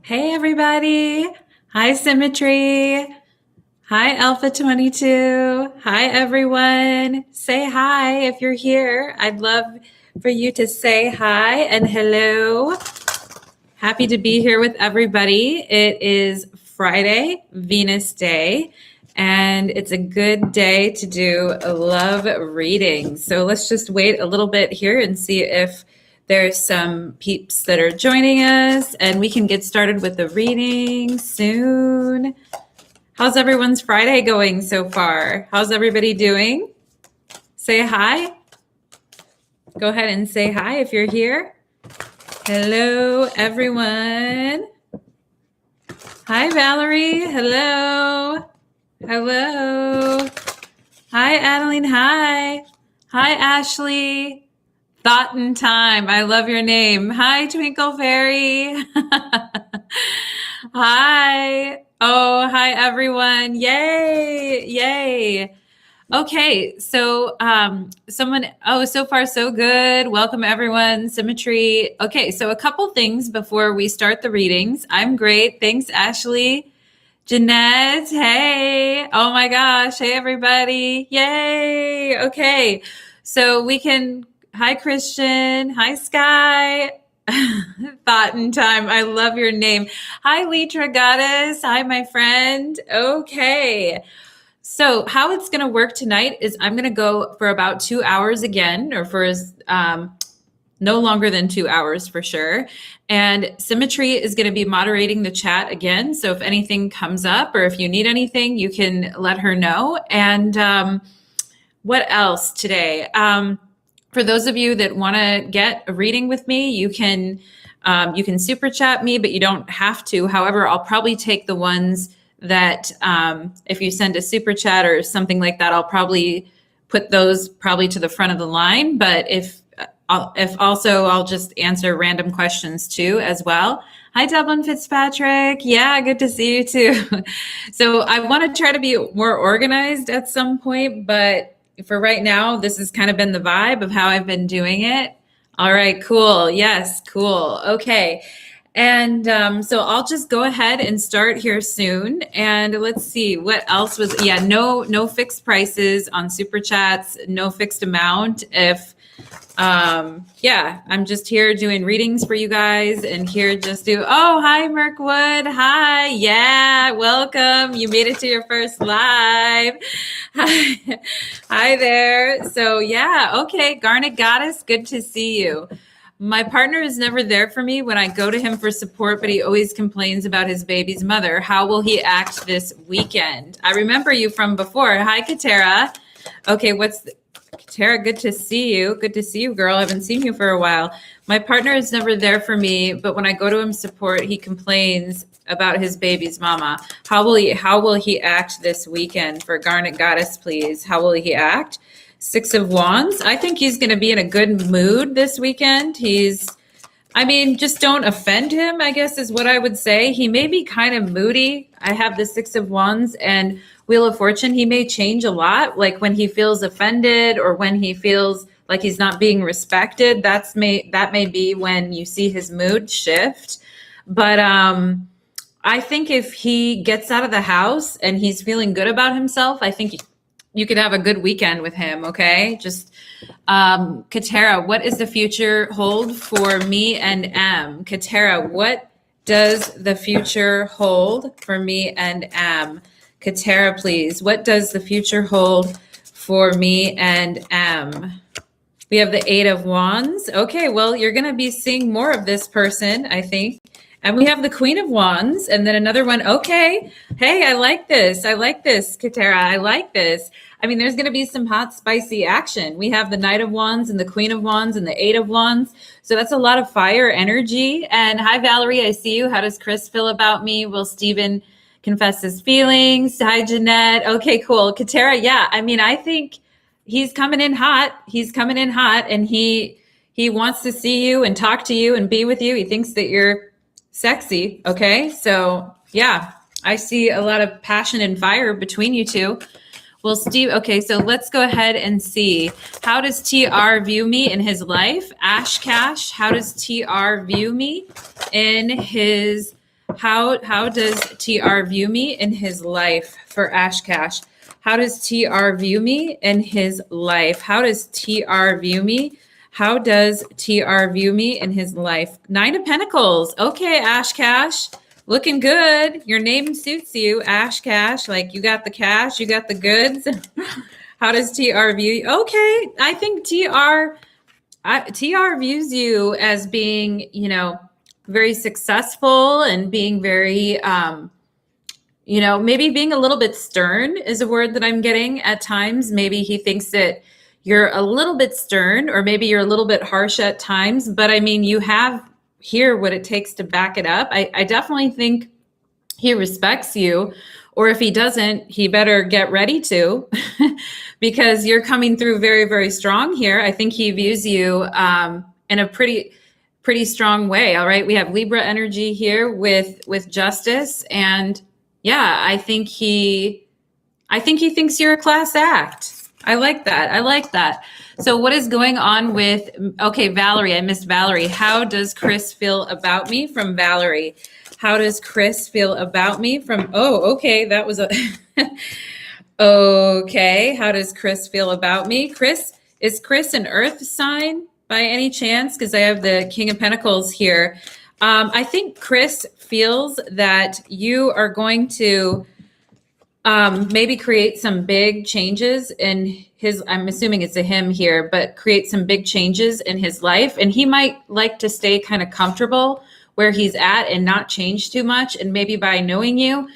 Hey everybody. Hi Symmetry. Hi Alpha 22. Hi everyone. Say hi if you're here. I'd love for you to say hi and hello. Happy to be here with everybody. It is Friday, Venus Day, and it's a good day to do a love reading. So let's just wait a little bit here and see if there's some peeps that are joining us, and we can get started with the reading soon. How's everyone's Friday going so far? How's everybody doing? Say hi. Go ahead and say hi if you're here. Hello, everyone. Hi, Valerie. Hello. Hello. Hi, Adeline. Hi. Hi, Ashley. Thought in Time. I love your name. Hi, Twinkle Fairy. Hi. Oh, hi, everyone. Yay. Yay. Okay, so so far so good. Welcome everyone, Symmetry. Okay, so a couple things before we start the readings. I'm great. Thanks, Ashley. Jeanette, hey. Oh my gosh, hey everybody. Yay. Okay, so hi Christian, hi Sky. Thought in Time. I love your name. Hi, Letra Goddess. Hi, my friend. Okay. So how it's going to work tonight is I'm going to go for about 2 hours again, or for no longer than 2 hours for sure. And Symmetry is going to be moderating the chat again. So if anything comes up or if you need anything, you can let her know. And what else today? For those of you that want to get a reading with me, you can super chat me, but you don't have to. However, I'll probably take the ones that if you send a super chat or something like that, I'll probably put those probably to the front of the line. But if also, I'll just answer random questions too as well. Hi, Dublin Fitzpatrick. Yeah, good to see you too. So I want to try to be more organized at some point, but for right now, this has kind of been the vibe of how I've been doing it. All right, cool. Yes, cool. Okay. And so I'll just go ahead and start here soon. And let's see what else was. Yeah, no fixed prices on super chats, no fixed amount. I'm just here doing readings for you guys and here just oh, hi, Mirkwood. Hi. Yeah, welcome. You made it to your first live. Hi. Hi there. So yeah, okay. Garnet Goddess, good to see you. My partner is never there for me when I go to him for support, but he always complains about his baby's mother. How will he act this weekend? I remember you from before. Hi, Katera. Okay, Katera, good to see you. Good to see you, girl. I haven't seen you for a while. My partner is never there for me, but when I go to him support, he complains about his baby's mama. How will he act this weekend? For Garnet Goddess, please. How will he act? Six of Wands. I think he's going to be in a good mood this weekend. Just don't offend him, I guess is what I would say. He may be kind of moody. I have the Six of Wands and Wheel of Fortune. He may change a lot, like when he feels offended or when he feels like he's not being respected. That may be when you see his mood shift. But I think if he gets out of the house and he's feeling good about himself, I think you could have a good weekend with him, okay? Just, Katera, what does the future hold for me and M? Katera, what does the future hold for me and M? Katera, please, what does the future hold for me and M? We have the Eight of Wands. Okay, well, you're going to be seeing more of this person, I think. And we have the Queen of Wands and then another one. Okay. Hey, I like this, Katera. I like this. I mean, there's going to be some hot, spicy action. We have the Knight of Wands and the Queen of Wands and the Eight of Wands. So that's a lot of fire energy. And hi, Valerie, I see you. How does Chris feel about me? Will Stephen confess his feelings? Hi, Jeanette. Okay, cool. Katera, yeah. I mean, I think he's coming in hot. And he wants to see you and talk to you and be with you. He thinks that you're sexy. Okay. So yeah, I see a lot of passion and fire between you two. Well, Steve, okay, so let's go ahead and see. How does TR view me in his life? Ash Cash, how does TR view me in his How does TR view me in his life for Ash Cash? How does TR view me in his life? How does TR view me? How does TR view me in his life? 9 of Pentacles. Okay, Ash Cash. Looking good. Your name suits you, Ash Cash. Like you got the cash, you got the goods. How does TR view you? Okay, I think TR views you as being, very successful and being very, maybe being a little bit stern is a word that I'm getting at times. Maybe he thinks that you're a little bit stern, or maybe you're a little bit harsh at times. But I mean, you have here what it takes to back it up. I definitely think he respects you, or if he doesn't, he better get ready to, because you're coming through very, very strong here. I think he views you in a pretty strong way. All right, we have Libra energy here with justice, and yeah, I think he thinks you're a class act. I like that. So what is going on with, okay, Valerie, I missed Valerie. How does Chris feel about me? From Valerie. How does Chris feel about me? From, okay, that was a, okay. How does Chris feel about me? Is Chris an earth sign by any chance? Because I have the King of Pentacles here. I think Chris feels that you are going to maybe create some big changes in his, I'm assuming it's a him here, but create some big changes in his life. And he might like to stay kind of comfortable where he's at and not change too much. And maybe by knowing you,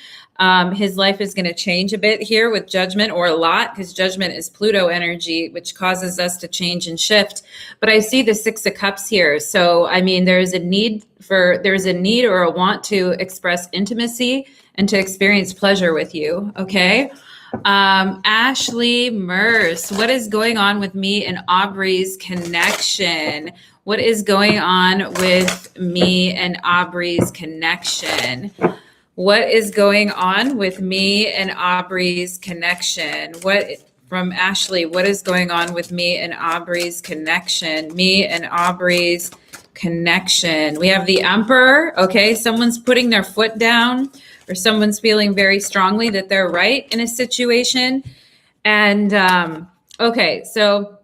his life is going to change a bit here with Judgment, or a lot, because Judgment is Pluto energy, which causes us to change and shift. But I see the 6 of Cups here. So, I mean, there's a need or a want to express intimacy and to experience pleasure with you. Okay. Ashley Merce, what is going on with me and Aubrey's connection? What is going on with me and Aubrey's connection? What is going on with me and Aubrey's connection? From Ashley, what is going on with me and Aubrey's connection? Me and Aubrey's connection. We have the Emperor. Okay, someone's putting their foot down, or someone's feeling very strongly that they're right in a situation. And okay, so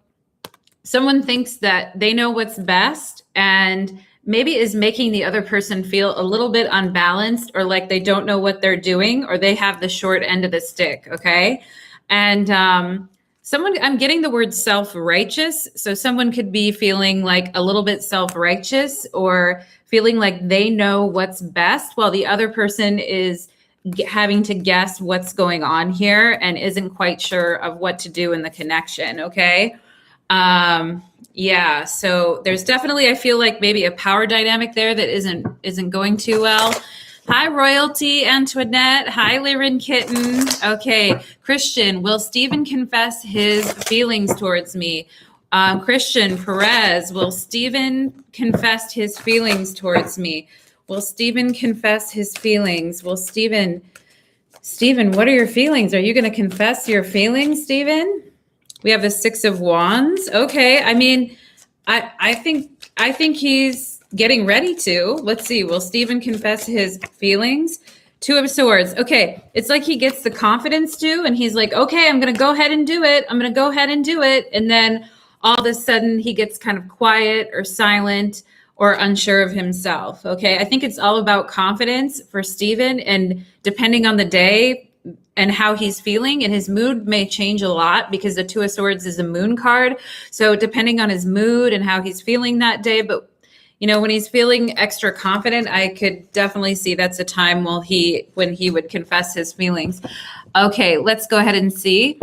someone thinks that they know what's best, and maybe is making the other person feel a little bit unbalanced, or like they don't know what they're doing, or they have the short end of the stick. Okay. And I'm getting the word self-righteous. So someone could be feeling like a little bit self-righteous, or feeling like they know what's best, while the other person is having to guess what's going on here and isn't quite sure of what to do in the connection. Okay. Yeah, so there's definitely, I feel like maybe a power dynamic there that isn't going too well. Hi, Royalty Antoinette. Hi, Lirin Kitten. Okay, Christian, will Stephen confess his feelings towards me? Christian Perez, will Stephen confess his feelings towards me? Will Stephen confess his feelings? Will Stephen, what are your feelings? Are you going to confess your feelings, Stephen? We have the 6 of Wands. Okay. I mean, I think he's getting ready to. Let's see. Will Stephen confess his feelings? 2 of Swords. Okay. It's like he gets the confidence to, and he's like, okay, I'm going to go ahead and do it. And then all of a sudden he gets kind of quiet or silent or unsure of himself. Okay. I think it's all about confidence for Stephen, and depending on the day and how he's feeling, and his mood may change a lot, because the 2 of Swords is a moon card. So depending on his mood and how he's feeling that day, but when he's feeling extra confident, I could definitely see that's a time when he would confess his feelings. Okay, let's go ahead and see.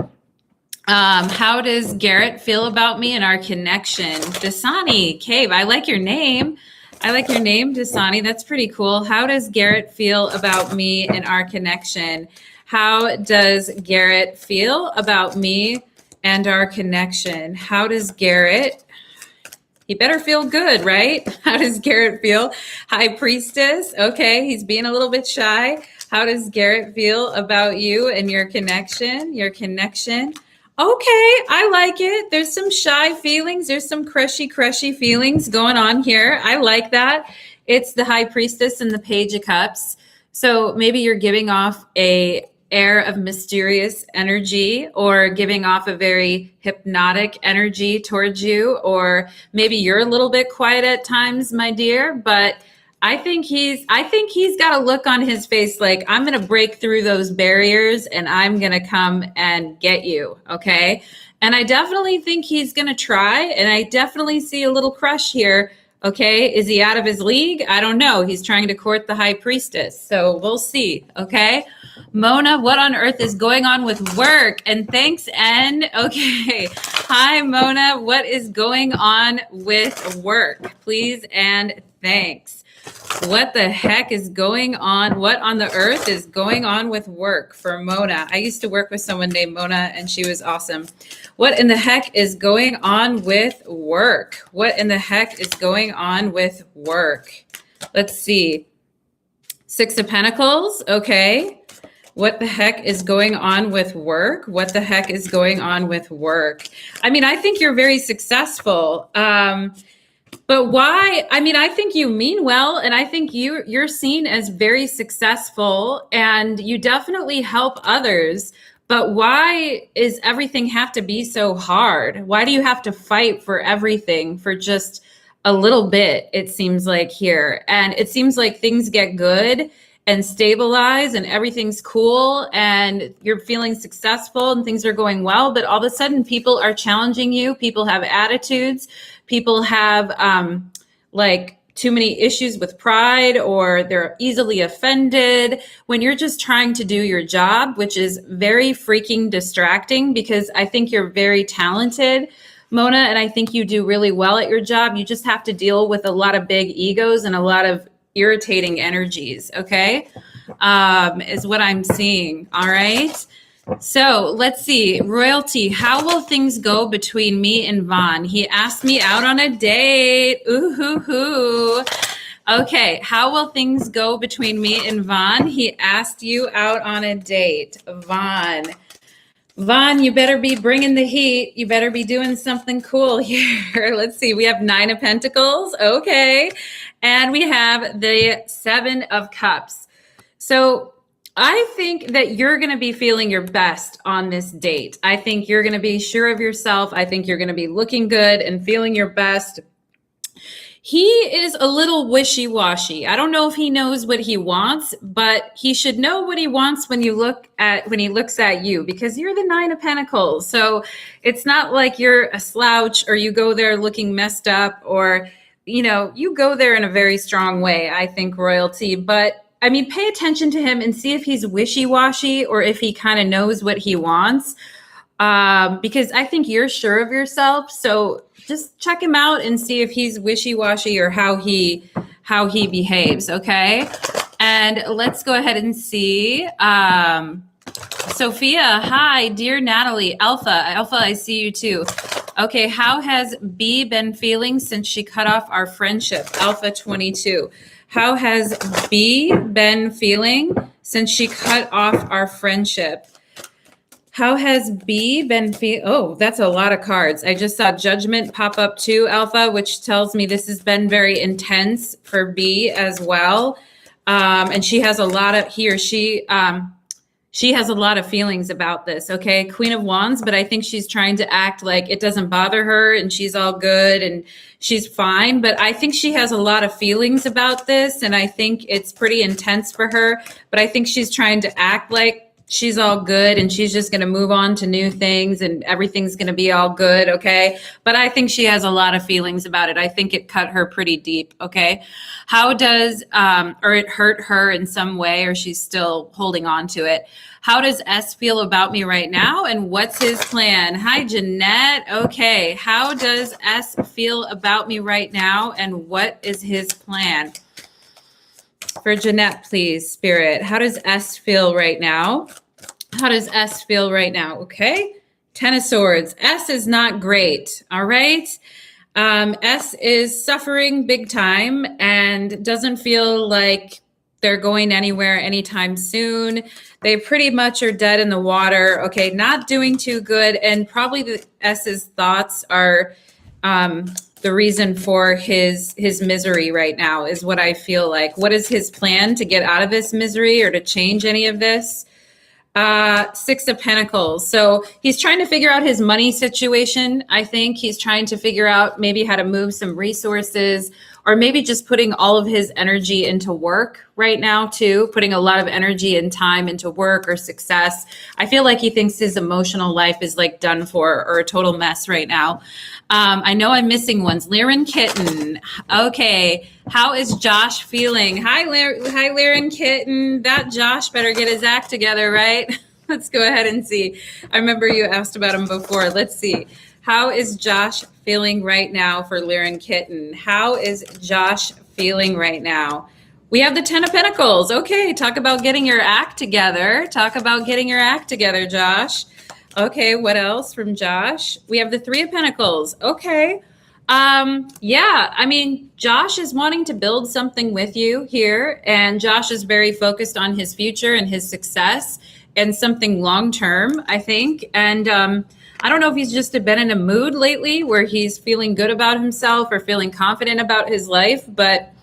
How does Garrett feel about me and our connection? Dasani Cave, I like your name. Dasani. That's pretty cool. How does Garrett feel about me and our connection? How does Garrett feel about me and our connection? How does Garrett, he better feel good, right? How does Garrett feel? High Priestess. Okay, he's being a little bit shy. How does Garrett feel about you and your connection? Okay, I like it. There's some shy feelings. There's some crushy feelings going on here. I like that. It's the High Priestess and the Page of Cups. So maybe you're giving off a air of mysterious energy, or giving off a very hypnotic energy towards you, or maybe you're a little bit quiet at times, my dear, but I think he's got a look on his face like, I'm going to break through those barriers and I'm going to come and get you. Okay. And I definitely think he's going to try. And I definitely see a little crush here. Okay. Is he out of his league? I don't know. He's trying to court the High Priestess. So we'll see. Okay. Mona, what on earth is going on with work? And thanks, N. Okay. Hi, Mona. What is going on with work? Please and thanks. What the heck is going on? What on the earth is going on with work for Mona? I used to work with someone named Mona, and she was awesome. What in the heck is going on with work? What in the heck is going on with work? Let's see. Six of Pentacles. Okay. What the heck is going on with work? What the heck is going on with work? I mean, I think you're very successful. But why? I mean, I think you mean well, and I think you're seen as very successful, and you definitely help others. But why is everything have to be so hard? Why do you have to fight for everything for just a little bit? It seems like here, and it seems like things get good and stabilize and everything's cool and you're feeling successful and things are going well, but all of a sudden people are challenging you. People have attitudes. People have like too many issues with pride, or they're easily offended when you're just trying to do your job, which is very freaking distracting, because I think you're very talented, Mona, and I think you do really well at your job. You just have to deal with a lot of big egos and a lot of irritating energies, okay? Is what I'm seeing, all right? So let's see, Royalty, how will things go between me and Vaughn? He asked me out on a date, ooh hoo hoo. Okay, how will things go between me and Vaughn? He asked you out on a date, Vaughn. Vaughn, you better be bringing the heat. You better be doing something cool here. Let's see. We have 9 of Pentacles. Okay. And we have the 7 of Cups. So I think that you're going to be feeling your best on this date. I think you're going to be sure of yourself. I think you're going to be looking good and feeling your best. He is a little wishy-washy. I don't know if he knows what he wants, but he should know what he wants when he looks at you, because you're the 9 of Pentacles. So it's not like you're a slouch or you go there looking messed up, or, you know, you go there in a very strong way, I think, Royalty. But I mean, pay attention to him and see if he's wishy-washy or if he kind of knows what he wants. Because I think you're sure of yourself. So just check him out and see if he's wishy-washy or how he behaves. Okay. And let's go ahead and see. Sophia, hi, dear Natalie. Alpha, I see you too. Okay. How has B been feeling since she cut off our friendship? Alpha 22. How has B been feeling since she cut off our friendship? How has B been feeling? Oh, that's a lot of cards. I just saw Judgment pop up too, Alpha, which tells me this has been very intense for B as well. And she has a lot of, she has a lot of feelings about this. Okay. Queen of Wands, but I think she's trying to act like it doesn't bother her and she's all good and she's fine. But I think she has a lot of feelings about this. And I think it's pretty intense for her, but I think she's trying to act like she's all good and she's just going to move on to new things and everything's going to be all good. Okay. But I think she has a lot of feelings about it. I think it cut her pretty deep. Okay. How does, or it hurt her in some way, or she's still holding on to it. How does S feel about me right now? And what's his plan? Hi, Jeanette. Okay. How does S feel about me right now? And what is his plan? For Jeanette, please, Spirit. How does S feel right now? How does S feel right now? Okay. 10 of Swords. S is not great. All right. S is suffering big time and doesn't feel like they're going anywhere anytime soon. They pretty much are dead in the water. Okay. Not doing too good. And probably the S's thoughts are the reason for his misery right now is what I feel like. What is his plan to get out of this misery or to change any of this? Six of Pentacles. So he's trying to figure out his money situation. I think he's trying to figure out maybe how to move some resources, or maybe just putting all of his energy into work right now too, putting a lot of energy and time into work or success. I feel like he thinks his emotional life is like done for or a total mess right now. I know I'm missing ones. Lyran Kitten. Okay. How is Josh feeling? Hi, Lyran Kitten. That Josh better get his act together, right? Let's go ahead and see. I remember you asked about him before. Let's see. How is Josh feeling right now for Lyran Kitten? How is Josh feeling right now? We have the 10 of Pentacles. Okay. Talk about getting your act together. Talk about getting your act together, Josh. Okay, what else from Josh? We have the 3 of Pentacles. Okay. Yeah, I mean, Josh is wanting to build something with you here, and Josh is very focused on his future and his success and something long-term, I think. And I don't know if he's just been in a mood lately where he's feeling good about himself or feeling confident about his life, but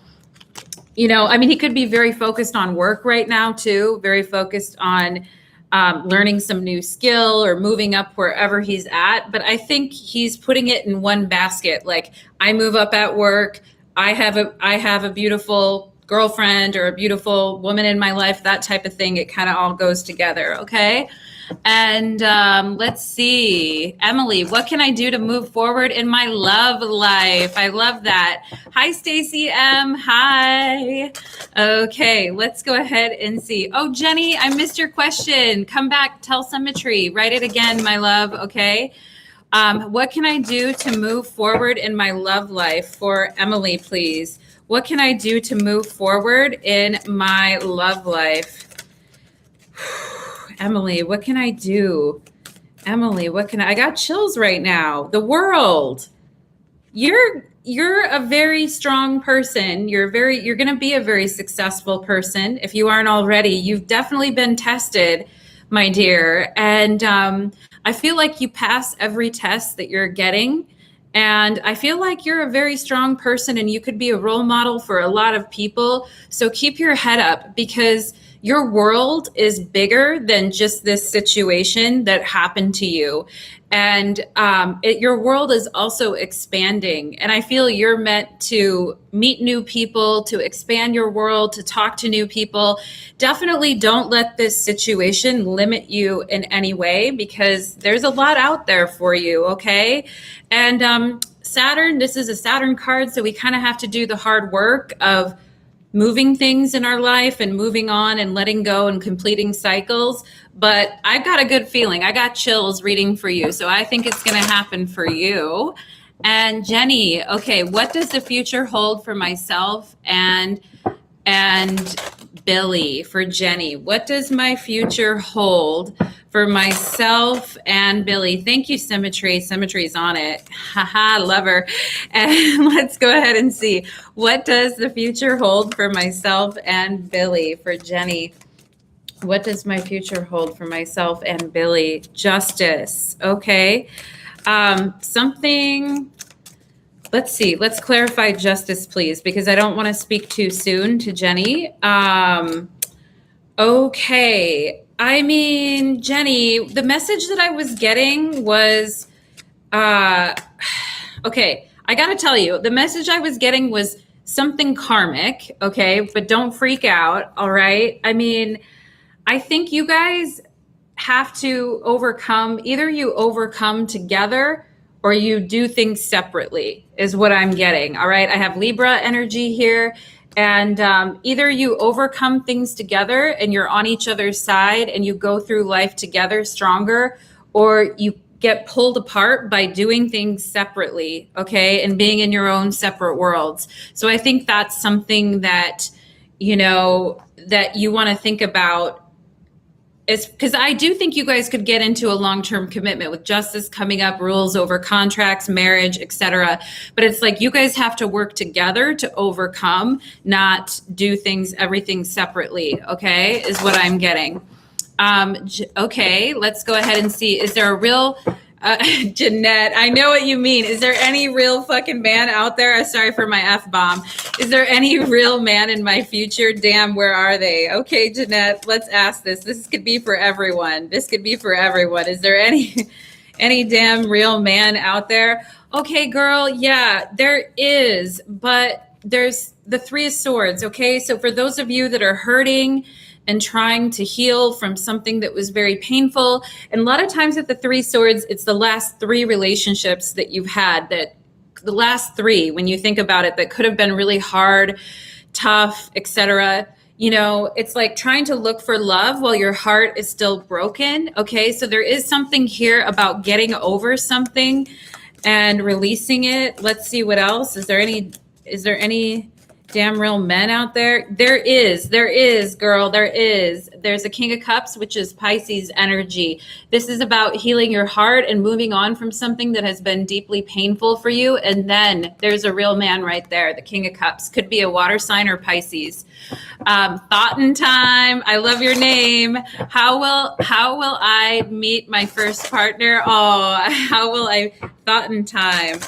you know, I mean, he could be very focused on work right now too, very focused on learning some new skill or moving up wherever he's at. But I think he's putting it in one basket. Like, I move up at work. I have a beautiful girlfriend or a beautiful woman in my life, that type of thing. It kind of all goes together. Okay. And let's see, Emily, what can I do to move forward in my love life? I love that. Hi, Stacy M. Hi. Okay, let's go ahead and see. Oh, Jenny, I missed your question. Come back, tell symmetry. Write it again, my love. Okay. What can I do to move forward in my love life? For Emily, please. What can I do to move forward in my love life? Emily, what can I do? Emily, I got chills right now. The world. You're a very strong person. You're going to be a very successful person. If you aren't already, you've definitely been tested, my dear. And I feel like you pass every test that you're getting. And I feel like you're a very strong person and you could be a role model for a lot of people. So keep your head up, because your world is bigger than just this situation that happened to you. And your world is also expanding. And I feel you're meant to meet new people, to expand your world, to talk to new people. Definitely don't let this situation limit you in any way, because there's a lot out there for you, okay? And Saturn, this is a Saturn card, so we kind of have to do the hard work of moving things in our life and moving on and letting go and completing cycles. But I've got a good feeling. I got chills reading for you. So I think it's going to happen for you. And Jenny, okay, what does the future hold for myself and Billy? For Jenny, what does my future hold for myself and Billy? Thank you, Symmetry. Symmetry's on it. Haha, love her. And let's go ahead and see. What does the future hold for myself and Billy? For Jenny, what does my future hold for myself and Billy? Justice. Okay. Something. Let's see. Let's clarify justice, please, because I don't want to speak too soon to Jenny. Okay. I mean, Jenny, the message that I was getting was, okay, I got to tell you, the message I was getting was something karmic, okay, but don't freak out, all right? I mean, I think you guys have to overcome, either you overcome together or you do things separately is what I'm getting, all right? I have Libra energy here. And either you overcome things together and you're on each other's side and you go through life together stronger, or you get pulled apart by doing things separately, okay, and being in your own separate worlds. So I think that's something that, you know, that you want to think about. It's because I do think you guys could get into a long-term commitment with justice coming up, rules over contracts, marriage, etc. But it's like you guys have to work together to overcome, not do everything separately. Okay, is what I'm getting. Okay, let's go ahead and see. Is there a real Jeanette, I know what you mean. Is there any real fucking man out there? Sorry for my F-bomb. Is there any real man in my future? Damn, where are they? Okay, Jeanette, let's ask this. This could be for everyone. This could be for everyone. Is there any damn real man out there? Okay, girl, yeah, there is, but there's the Three of Swords, okay? So for those of you that are hurting and trying to heal from something that was very painful. And a lot of times with the Three Swords, it's the last three relationships that you've had, that the last three, when you think about it, that could have been really hard, tough, etc. You know, it's like trying to look for love while your heart is still broken. Okay, so there is something here about getting over something and releasing it. Let's see what else. Is there any damn real men out there? There is, girl, there is. There's a King of Cups, which is Pisces energy. This is about healing your heart and moving on from something that has been deeply painful for you. And then there's a real man right there, the King of Cups. Could be a water sign or Pisces. Thought in time. I love your name. How will I meet my first partner? Oh, thought in time.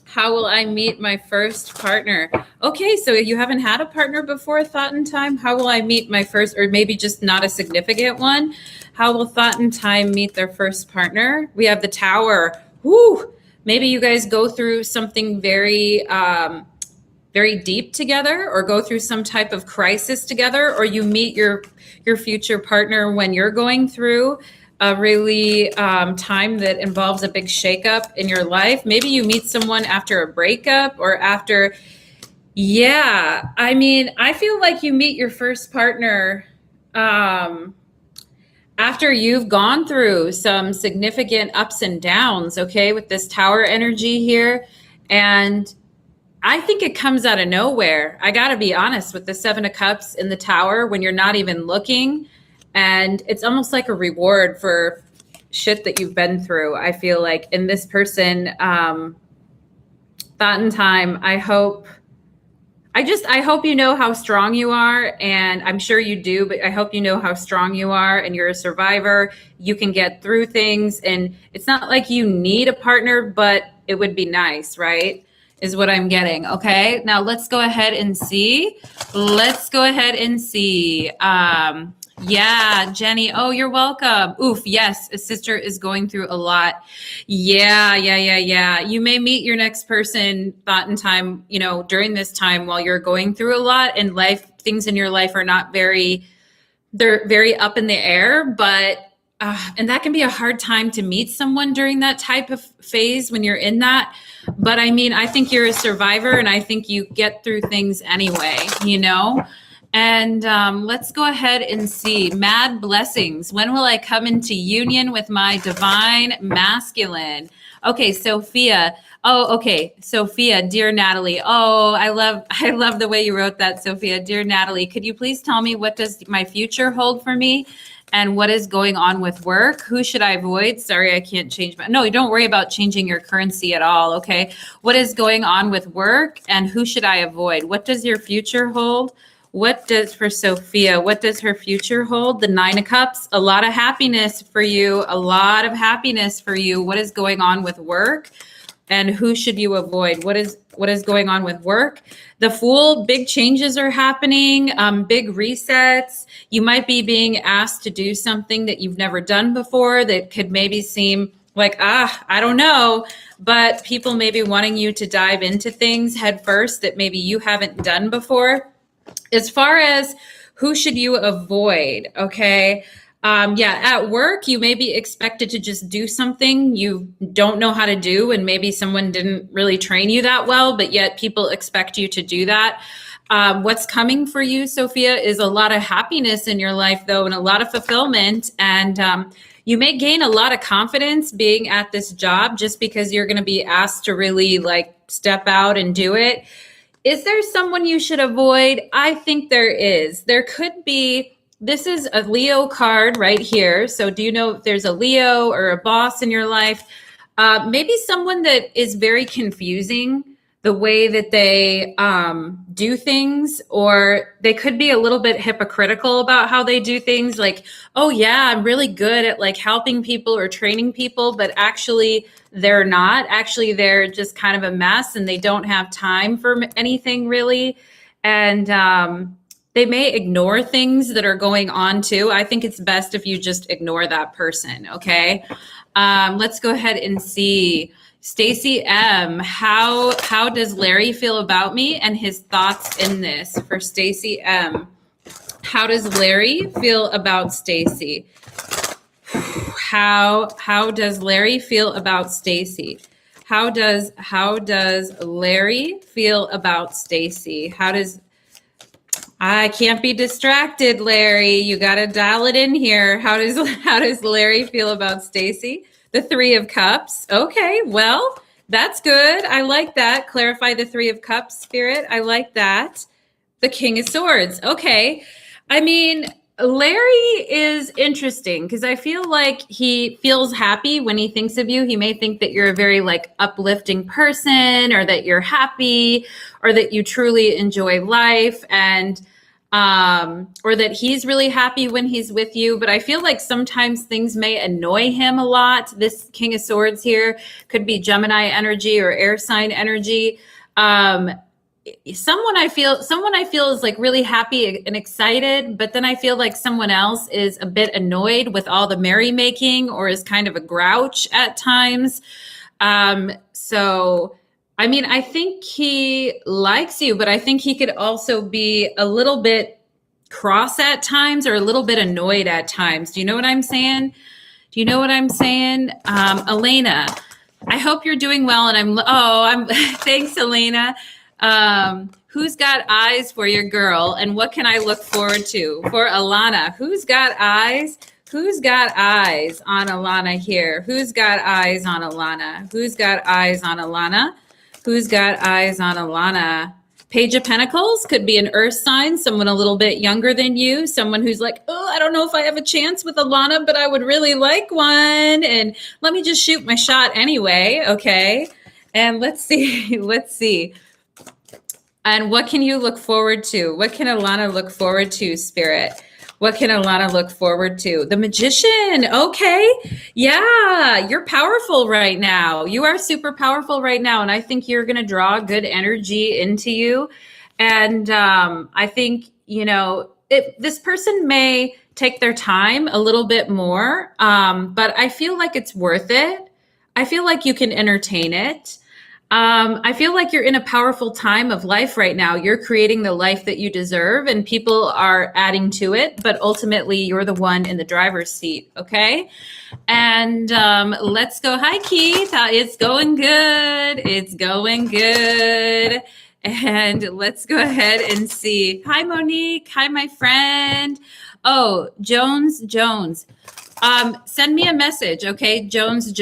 How will I meet my first partner? Okay, so you haven't had a partner before, thought in time. How will I meet my first, or maybe just not a significant one? How will thought in time meet their first partner? We have the Tower. Whoo! Maybe you guys go through something very, very deep together, or go through some type of crisis together, or you meet your future partner when you're going through a really time that involves a big shakeup in your life. Maybe you meet someone after a breakup or after, yeah. I mean, I feel like you meet your first partner after you've gone through some significant ups and downs, okay, with this Tower energy here. And I think it comes out of nowhere. I got to be honest, with the Seven of Cups in the Tower, when you're not even looking. And it's almost like a reward for shit that you've been through. I feel like in this person, thought in time, I hope you know how strong you are. And I'm sure you do, but I hope you know how strong you are and you're a survivor. You can get through things. And it's not like you need a partner, but it would be nice, right? Is what I'm getting. Okay. Now let's go ahead and see. Yeah, Jenny. Oh, you're welcome. Oof. Yes. A sister is going through a lot. Yeah. You may meet your next person, thought in time, you know, during this time while you're going through a lot, and things in your life are not they're very up in the air, but, and that can be a hard time to meet someone during that type of phase when you're in that. But I mean, I think you're a survivor, and I think you get through things anyway, you know? And let's go ahead and see. Mad blessings. When will I come into union with my divine masculine? Okay, Sophia. Oh, okay. Sophia, dear Natalie. Oh, I love the way you wrote that, Sophia. Dear Natalie, could you please tell me, what does my future hold for me? And what is going on with work? Who should I avoid? Sorry, I can't change no, don't worry about changing your currency at all, okay? What is going on with work, and who should I avoid? What does your future hold? For Sophia, what does her future hold? The Nine of Cups, a lot of happiness for you, What is going on with work, and who should you avoid? What is going on with work? The Fool, big changes are happening, big resets. You might be being asked to do something that you've never done before that could maybe seem like, I don't know, but people may be wanting you to dive into things head first that maybe you haven't done before. As far as who should you avoid, okay? At work, you may be expected to just do something you don't know how to do, and maybe someone didn't really train you that well, but yet people expect you to do that. What's coming for you, Sophia, is a lot of happiness in your life, though, and a lot of fulfillment. And you may gain a lot of confidence being at this job just because you're going to be asked to really step out and do it. Is there someone you should avoid? I think there is. There could be. This is a Leo card right here. So do you know if there's a Leo or a boss in your life? Maybe someone that is very confusing. the way that they do things, or they could be a little bit hypocritical about how they do things. Like, oh yeah, I'm really good at like helping people or training people, but actually they're not. Actually, they're just kind of a mess and they don't have time for anything really. And they may ignore things that are going on too. I think it's best if you just ignore that person. Okay. Let's go ahead and see. Stacy M, how does Larry feel about me and his thoughts in this? For Stacy M, how does Larry feel about Stacy? How does Larry feel about Stacy? How does Larry feel about Stacy? I can't be distracted, Larry. You got to dial it in here. How does Larry feel about Stacy? The Three of Cups. Okay, well, that's good. I like that. Clarify the Three of Cups, Spirit. I like that. The King of Swords. Okay. I mean, Larry is interesting because I feel like he feels happy when he thinks of you. He may think that you're a very like uplifting person, or that you're happy, or that you truly enjoy life, and or that he's really happy when he's with you. But I feel like sometimes things may annoy him a lot. This King of Swords here could be Gemini energy or air sign energy. Someone I feel is like really happy and excited, but then I feel like someone else is a bit annoyed with all the merrymaking, or is kind of a grouch at times. So I mean, I think he likes you, but I think he could also be a little bit cross at times, or a little bit annoyed at times. Do you know what I'm saying? Elena, I hope you're doing well. And I'm thanks, Elena. Who's got eyes for your girl, and what can I look forward to? For Alana, who's got eyes? Who's got eyes on Alana here? Who's got eyes on Alana? Who's got eyes on Alana? Who's got eyes on Alana? Page of Pentacles could be an earth sign, someone a little bit younger than you, someone who's like, oh, I don't know if I have a chance with Alana, but I would really like one. And let me just shoot my shot anyway. Okay. And let's see. And what can you look forward to? What can Alana look forward to, Spirit? What can Alana look forward to? The Magician. Okay. Yeah, you're powerful right now. You are super powerful right now. And I think you're going to draw good energy into you. And I think, this person may take their time a little bit more, but I feel like it's worth it. I feel like you can entertain it. I feel like you're in a powerful time of life right now. You're creating the life that you deserve, and people are adding to it, but ultimately you're the one in the driver's seat. Okay. And let's go. Hi, Keith. It's going good. It's going good. And let's go ahead and see. Hi, Monique. Hi, my friend. Oh, Jones. Send me a message, okay? Jones,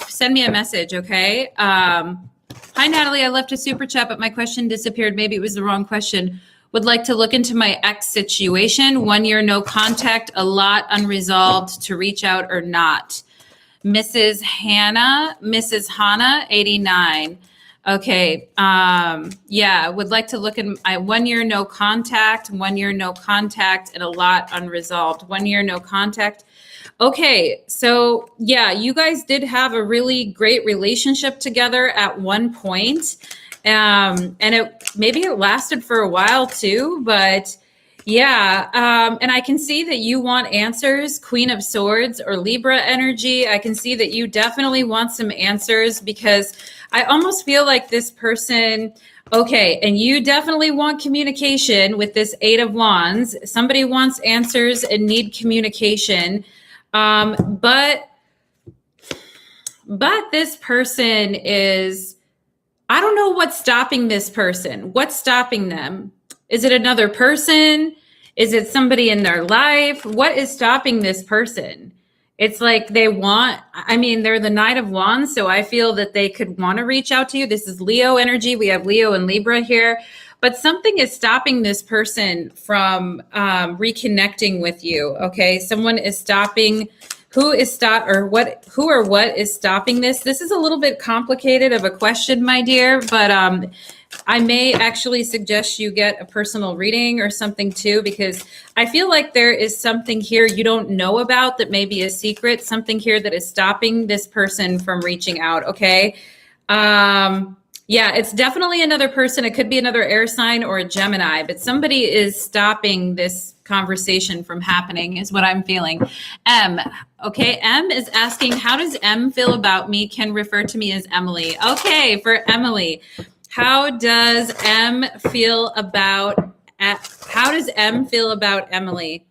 send me a message, okay? Hi, Natalie, I left a super chat, but my question disappeared. Maybe it was the wrong question. Would like to look into my ex situation. 1 year, no contact, a lot unresolved, to reach out or not. Mrs. Hannah, 89. Okay. Yeah, would like to look at 1 year, no contact, 1 year, no contact, and a lot unresolved. 1 year, no contact. Okay. So yeah, you guys did have a really great relationship together at one point. And maybe it lasted for a while too, but yeah. And I can see that you want answers, Queen of Swords or Libra energy. I can see that you definitely want some answers, because I almost feel like this person, okay, and you definitely want communication with this Eight of Wands. Somebody wants answers and need communication. But this person is, I don't know what's stopping this person. What's stopping them? Is it another person? Is it somebody in their life? What is stopping this person? It's like they're the Knight of Wands, so I feel that they could want to reach out to you. This is Leo energy. We have Leo and Libra here, but something is stopping this person from reconnecting with you, okay? Someone is stopping Who is who or what is stopping this? This is a little bit complicated of a question, my dear, but I may actually suggest you get a personal reading or something too, because I feel like there is something here you don't know about that may be a secret, something here that is stopping this person from reaching out. Okay. Yeah, it's definitely another person. It could be another air sign or a Gemini, but somebody is stopping this conversation from happening is what I'm feeling. M. Okay. M is asking, how does M feel about me? Can refer to me as Emily. Okay. For Emily, how does M feel about Emily? How does M feel about Emily?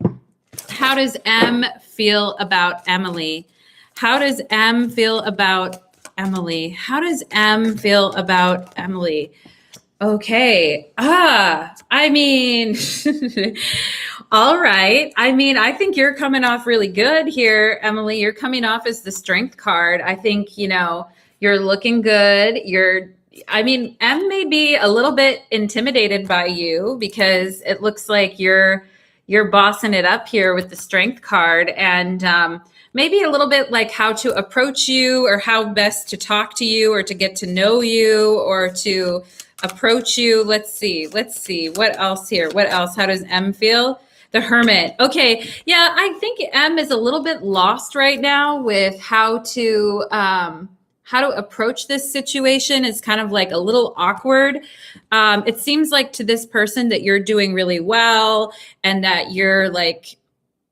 How does M feel about Emily? How does M feel about Emily? Okay. I mean, all right. I mean, I think you're coming off really good here, Emily. You're coming off as the strength card. I think, you're looking good. M may be a little bit intimidated by you because it looks like you're bossing it up here with the strength card, and maybe a little bit like how to approach you or how best to talk to you or to get to know you or to approach you. Let's see. What else here? What else? How does M feel? The Hermit. Okay. Yeah, I think M is a little bit lost right now with how to approach this situation. Is kind of like a little awkward. It seems like to this person that you're doing really well and that you're like,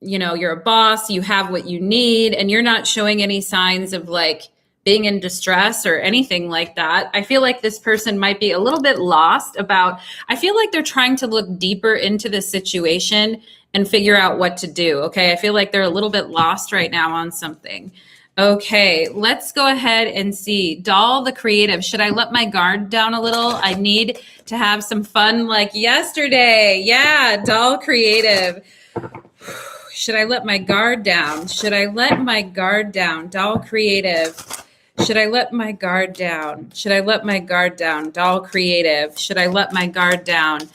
you're a boss, you have what you need, and you're not showing any signs of like being in distress or anything like that. I feel like this person might be a little bit lost I feel like they're trying to look deeper into the situation and figure out what to do. Okay. I feel like they're a little bit lost right now on something. Okay, let's go ahead and see. Doll the Creative. Should I let my guard down a little? I need to have some fun like yesterday. Yeah, Doll Creative. Should I let my guard down? Should I let my guard down? Doll Creative. Should I let my guard down? Should I let my guard down? Doll Creative. Should I let my guard down?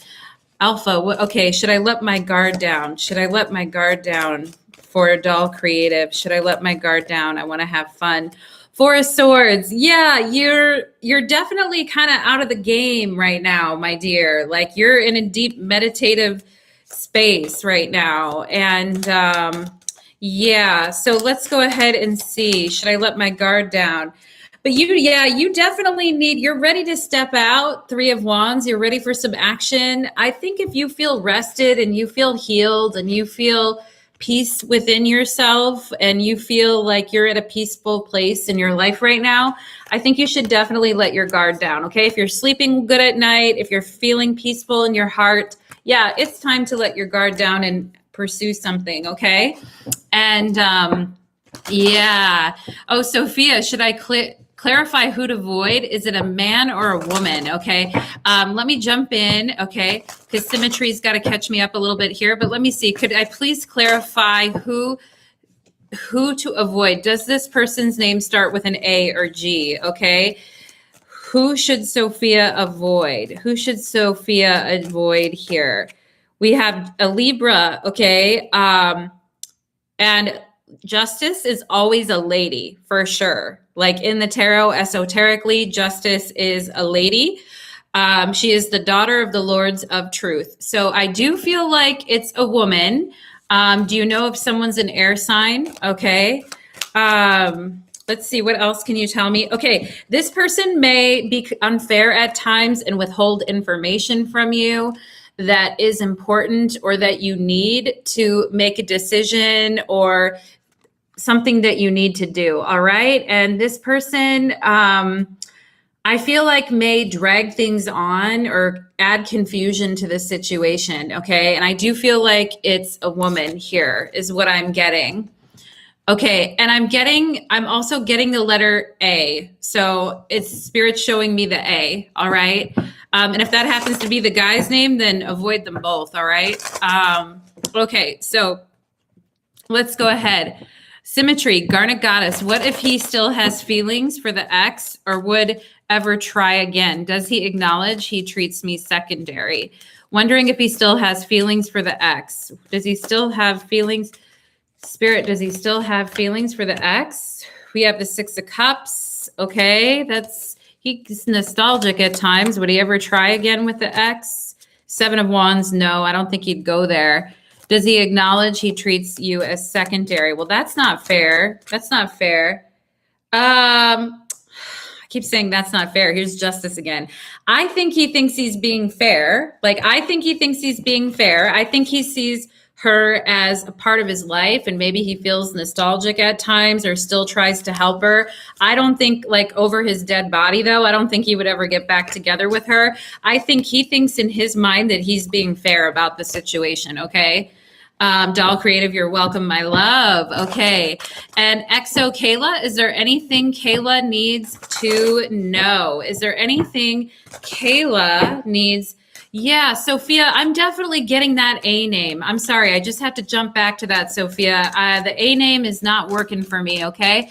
Alpha. Okay, should I let my guard down? Should I let my guard down? For Doll Creative. Should I let my guard down? I want to have fun. Four of Swords. Yeah, you're definitely kind of out of the game right now, my dear. Like you're in a deep meditative space right now. And yeah, so let's go ahead and see. Should I let my guard down? But you definitely you're ready to step out. Three of Wands, you're ready for some action. I think if you feel rested and you feel healed and you feel peace within yourself and you feel like you're at a peaceful place in your life right now, I think you should definitely let your guard down. Okay. If you're sleeping good at night, if you're feeling peaceful in your heart, yeah, it's time to let your guard down and pursue something. Okay. And, yeah. Oh, Sophia, should I clarify who to avoid? Is it a man or a woman? Okay. Let me jump in. Okay. Because symmetry's got to catch me up a little bit here, but let me see. Could I please clarify who to avoid? Does this person's name start with an A or G? Okay. Who should Sophia avoid? Who should Sophia avoid here? We have a Libra. Okay. And Justice is always a lady for sure. Like in the tarot, esoterically, Justice is a lady. She is the daughter of the Lords of Truth. So I do feel like it's a woman. Do you know if someone's an air sign? Okay. Let's see. What else can you tell me? Okay. This person may be unfair at times and withhold information from you that is important or that you need to make a decision or something that you need to do. All right. And this person, I feel like may drag things on or add confusion to the situation. Okay. And I do feel like it's a woman here is what I'm getting. Okay. And I'm also getting the letter A. So it's spirit showing me the A. All right. And if that happens to be the guy's name, then avoid them both. All right. Okay. So let's go ahead. Symmetry, Garnet Goddess. What if he still has feelings for the ex or would ever try again? Does he acknowledge he treats me secondary? Wondering if he still has feelings for the ex. Does he still have feelings? Spirit, does he still have feelings for the ex? We have the Six of Cups. Okay, he's nostalgic at times. Would he ever try again with the ex? Seven of Wands, no, I don't think he'd go there. Does he acknowledge he treats you as secondary? Well, that's not fair. That's not fair. I keep saying that's not fair. Here's Justice again. I think he thinks he's being fair. I think he thinks he's being fair. I think he sees her as a part of his life, and maybe he feels nostalgic at times or still tries to help her. I don't think over his dead body, though. I don't think he would ever get back together with her. I think he thinks in his mind that he's being fair about the situation. Okay. Doll Creative, you're welcome, my love. Okay. And XO Kayla, is there anything Kayla needs to know? Is there anything Kayla needs? Yeah, Sophia, I'm definitely getting that A name. I'm sorry. I just have to jump back to that, Sophia. The A name is not working for me. Okay.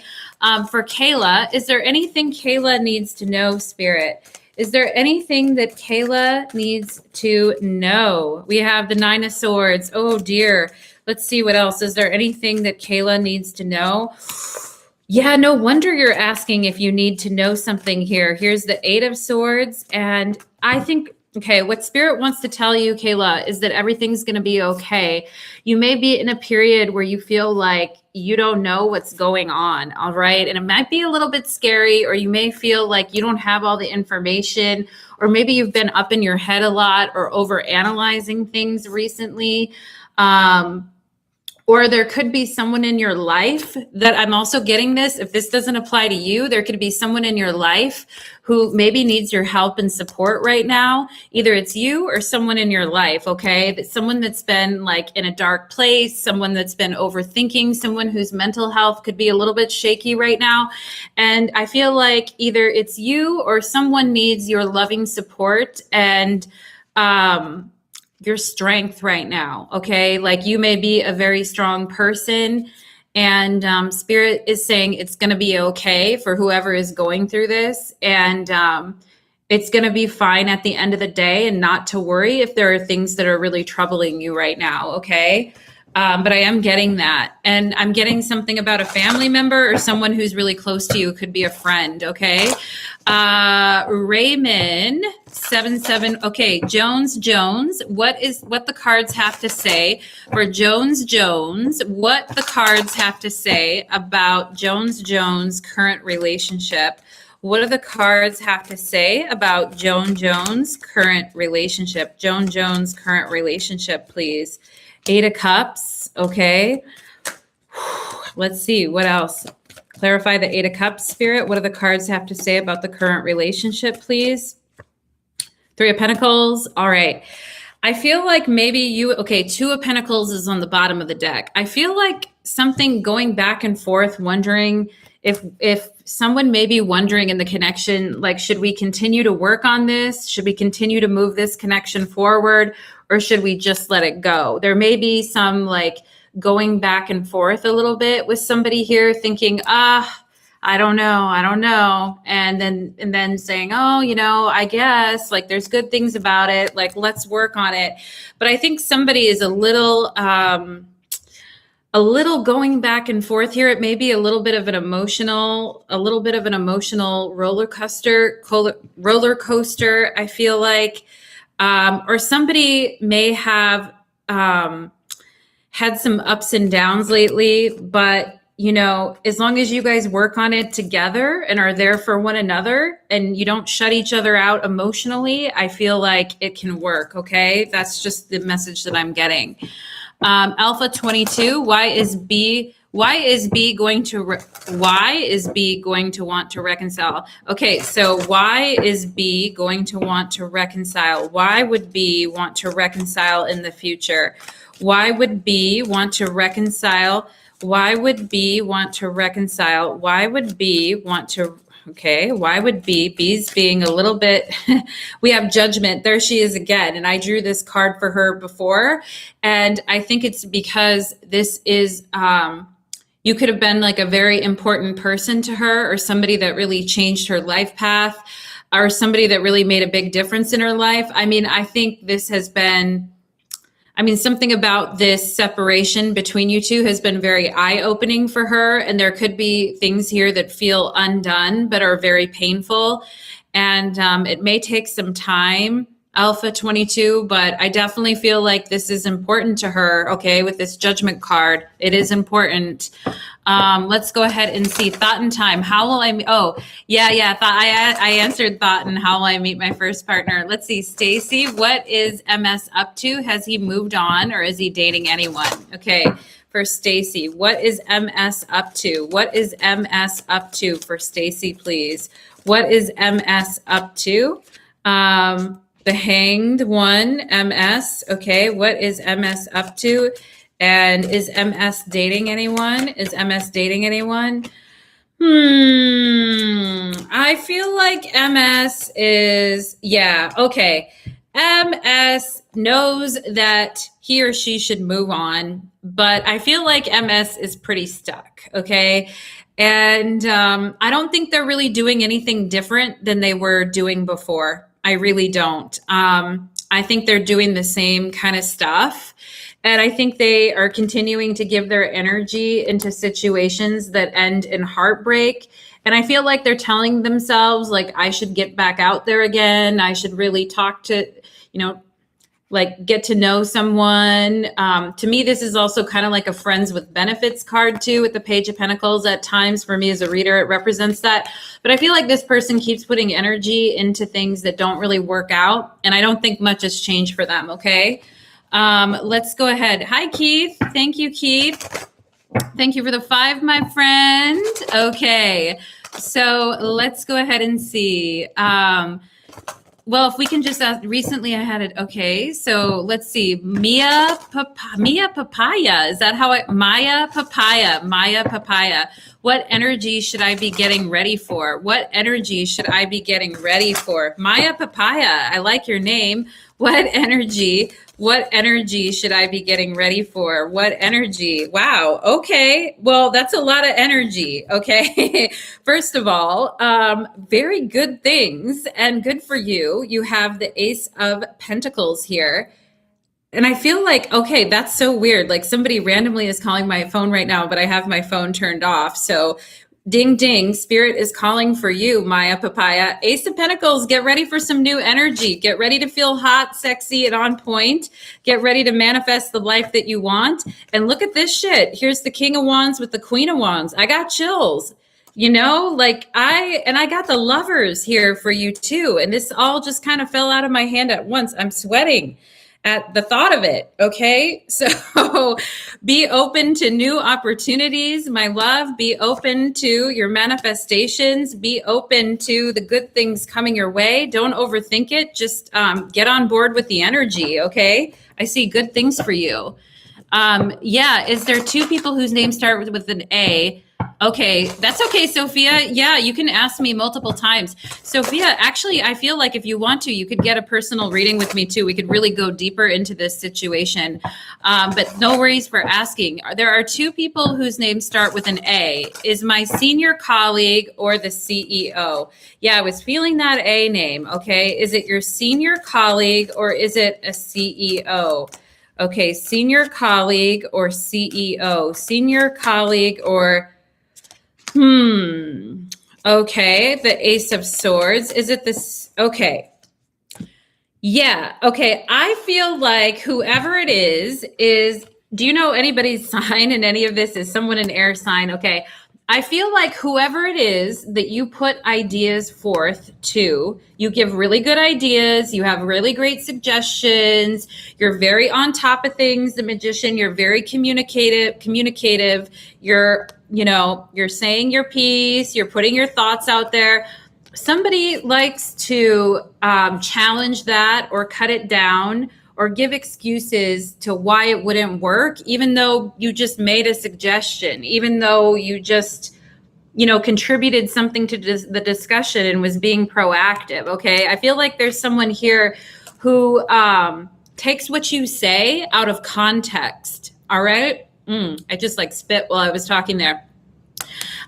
For Kayla, is there anything Kayla needs to know, Spirit? Is there anything that Kayla needs to know? We have the Nine of Swords. Oh, dear. Let's see what else. Is there anything that Kayla needs to know? Yeah, no wonder you're asking if you need to know something here. Here's the Eight of Swords. And I think, okay, what Spirit wants to tell you, Kayla, is that everything's going to be okay. You may be in a period where you feel like you don't know what's going on, all right? And it might be a little bit scary, or you may feel like you don't have all the information, or maybe you've been up in your head a lot or over analyzing things recently. Or there could be someone in your life that I'm also getting this. If this doesn't apply to you, there could be someone in your life who maybe needs your help and support right now. Either it's you or someone in your life, okay? That someone that's been in a dark place, someone that's been overthinking, someone whose mental health could be a little bit shaky right now. And I feel like either it's you or someone needs your loving support and, your strength right now. Okay. You may be a very strong person, and Spirit is saying it's going to be okay for whoever is going through this. And it's going to be fine at the end of the day, and not to worry if there are things that are really troubling you right now. Okay. But I am getting that. And I'm getting something about a family member or someone who's really close to you. Could be a friend. Okay. Raymond 77. Okay. Jones, what the cards have to say for Jones, what the cards have to say about Jones' current relationship. What do the cards have to say about Jones' current relationship? Jones' current relationship, please. Eight of Cups. Okay. Let's see. What else? Clarify the Eight of Cups, Spirit. What do the cards have to say about the current relationship, please? Three of Pentacles. All right. I feel like maybe Two of Pentacles is on the bottom of the deck. I feel like something going back and forth, wondering if someone may be wondering in the connection, should we continue to work on this? Should we continue to move this connection forward? Or should we just let it go? There may be some going back and forth a little bit with somebody here, thinking, I don't know. And then saying, I guess there's good things about it. Let's work on it. But I think somebody is a little going back and forth here. It may be a little bit of an emotional roller coaster. I feel like. Or somebody may have had some ups and downs lately, but as long as you guys work on it together and are there for one another and you don't shut each other out emotionally, I feel like it can work. Okay. That's just the message that I'm getting. Alpha 22, why is B going to want to reconcile? Okay, so why is B going to want to reconcile? Why would B want to reconcile in the future? Why would B want to reconcile? Why would B want to reconcile? Why would B want to? Okay, why would B's being a little bit, we have Judgment. There she is again. And I drew this card for her before. And I think it's because this is, you could have been a very important person to her, or somebody that really changed her life path, or somebody that really made a big difference in her life. I mean, I think this has been, I mean, something about this separation between you two has been very eye-opening for her, and there could be things here that feel undone but are very painful. And it may take some time, Alpha 22, but I definitely feel like this is important to her, okay, with this Judgment card. It is important. Let's go ahead and see thought and time. How will I? I answered thought and how will I meet my first partner? Let's see, Stacy. What is MS up to? Has he moved on or is he dating anyone? Okay, for Stacy, what is MS up to? What is MS up to for Stacy, please? What is MS up to? The Hanged One, MS. Okay, what is MS up to? And is MS dating anyone? Is MS dating anyone? I feel like MS is, yeah, okay. MS knows that he or she should move on, but I feel like MS is pretty stuck, okay? And I don't think they're really doing anything different than they were doing before. I really don't. I think they're doing the same kind of stuff. And I think they are continuing to give their energy into situations that end in heartbreak. And I feel like they're telling themselves, like, I should get back out there again. I should really talk to, like, get to know someone. To me, this is also kind of like a friends with benefits card too, with the Page of Pentacles. At times, for me as a reader, it represents that. But I feel like this person keeps putting energy into things that don't really work out. And I don't think much has changed for them, okay? Let's go ahead. Hi, Keith. Thank you, Keith. Thank you for the 5, my friend. Okay, so let's go ahead and see. Well, if we can just ask, recently I had it. Okay, so let's see. Maya Papaya. Is that how Maya Papaya. What energy should I be getting ready for? What energy should I be getting ready for? Maya Papaya. I like your name. What energy should I be getting ready for? What energy? Wow. Okay. Well, that's a lot of energy. Okay. First of all, very good things and good for you. You have the Ace of Pentacles here. And I feel like, okay, that's so weird. Like somebody randomly is calling my phone right now, but I have my phone turned off. So ding, ding, Spirit is calling for you, Maya Papaya. Ace of Pentacles, get ready for some new energy. Get ready to feel hot, sexy, and on point. Get ready to manifest the life that you want. And look at this shit. Here's the King of Wands with the Queen of Wands. I got chills. I got the Lovers here for you too. And this all just kind of fell out of my hand at once. I'm sweating at the thought of it. Okay. So be open to new opportunities, my love. Be open to your manifestations. Be open to the good things coming your way. Don't overthink it. Just get on board with the energy. Okay. I see good things for you. Is there 2 people whose names start with an A? Okay, that's okay, Sophia. Yeah, you can ask me multiple times. Sophia, actually, I feel like if you want to, you could get a personal reading with me too. We could really go deeper into this situation. But no worries for asking. There are 2 people whose names start with an A. Is my senior colleague or the CEO? Yeah, I was feeling that A name, okay? Is it your senior colleague or is it a CEO? Okay, senior colleague or CEO? Senior colleague or... Okay, the Ace of Swords. Is it this? Okay. Yeah. Okay. I feel like whoever it is, do you know anybody's sign in any of this? Is someone an air sign? Okay. I feel like whoever it is that you put ideas forth to, you give really good ideas. You have really great suggestions. You're very on top of things. The Magician, you're very communicative. You're saying your piece. You're putting your thoughts out there. Somebody likes to challenge that or cut it down or give excuses to why it wouldn't work, even though you just made a suggestion, even though you just, contributed something to the discussion and was being proactive. Okay. I feel like there's someone here who takes what you say out of context. All right. I just spit while I was talking there.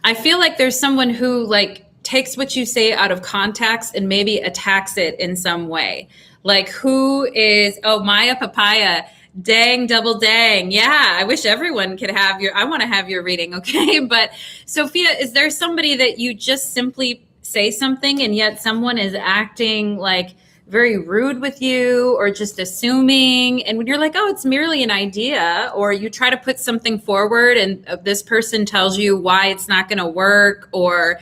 I feel like there's someone who takes what you say out of context and maybe attacks it in some way. Like who is, Maya Papaya. Dang, double dang. Yeah, I wish everyone could have I want to have your reading, okay? But Sophia, is there somebody that you just simply say something and yet someone is acting like very rude with you or just assuming, and when you're like, oh, it's merely an idea, or you try to put something forward and this person tells you why it's not going to work, or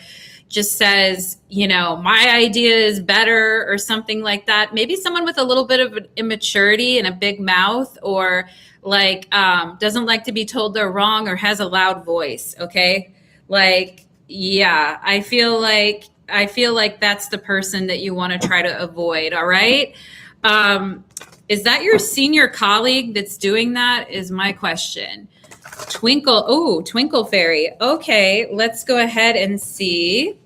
just says, my idea is better or something like that. Maybe someone with a little bit of immaturity and a big mouth, or like doesn't like to be told they're wrong, or has a loud voice. Okay. Like, yeah, I feel like that's the person that you want to try to avoid. All right. Is that your senior colleague that's doing that, is my question. Twinkle Fairy. Okay, let's go ahead and see.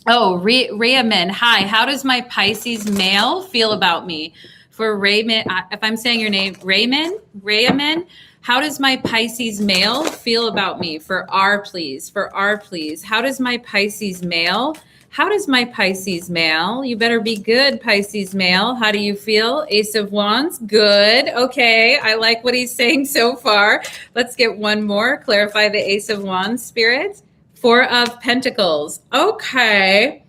Oh, Raymond. Hi, how does my Pisces male feel about me? For Raymond, if I'm saying your name, Raymond, how does my Pisces male feel about me? For R, please. How does my Pisces male? You better be good, Pisces male. How do you feel? Ace of Wands. Good. Okay. I like what he's saying so far. Let's get one more. Clarify the Ace of Wands, Spirit. Four of Pentacles. Okay.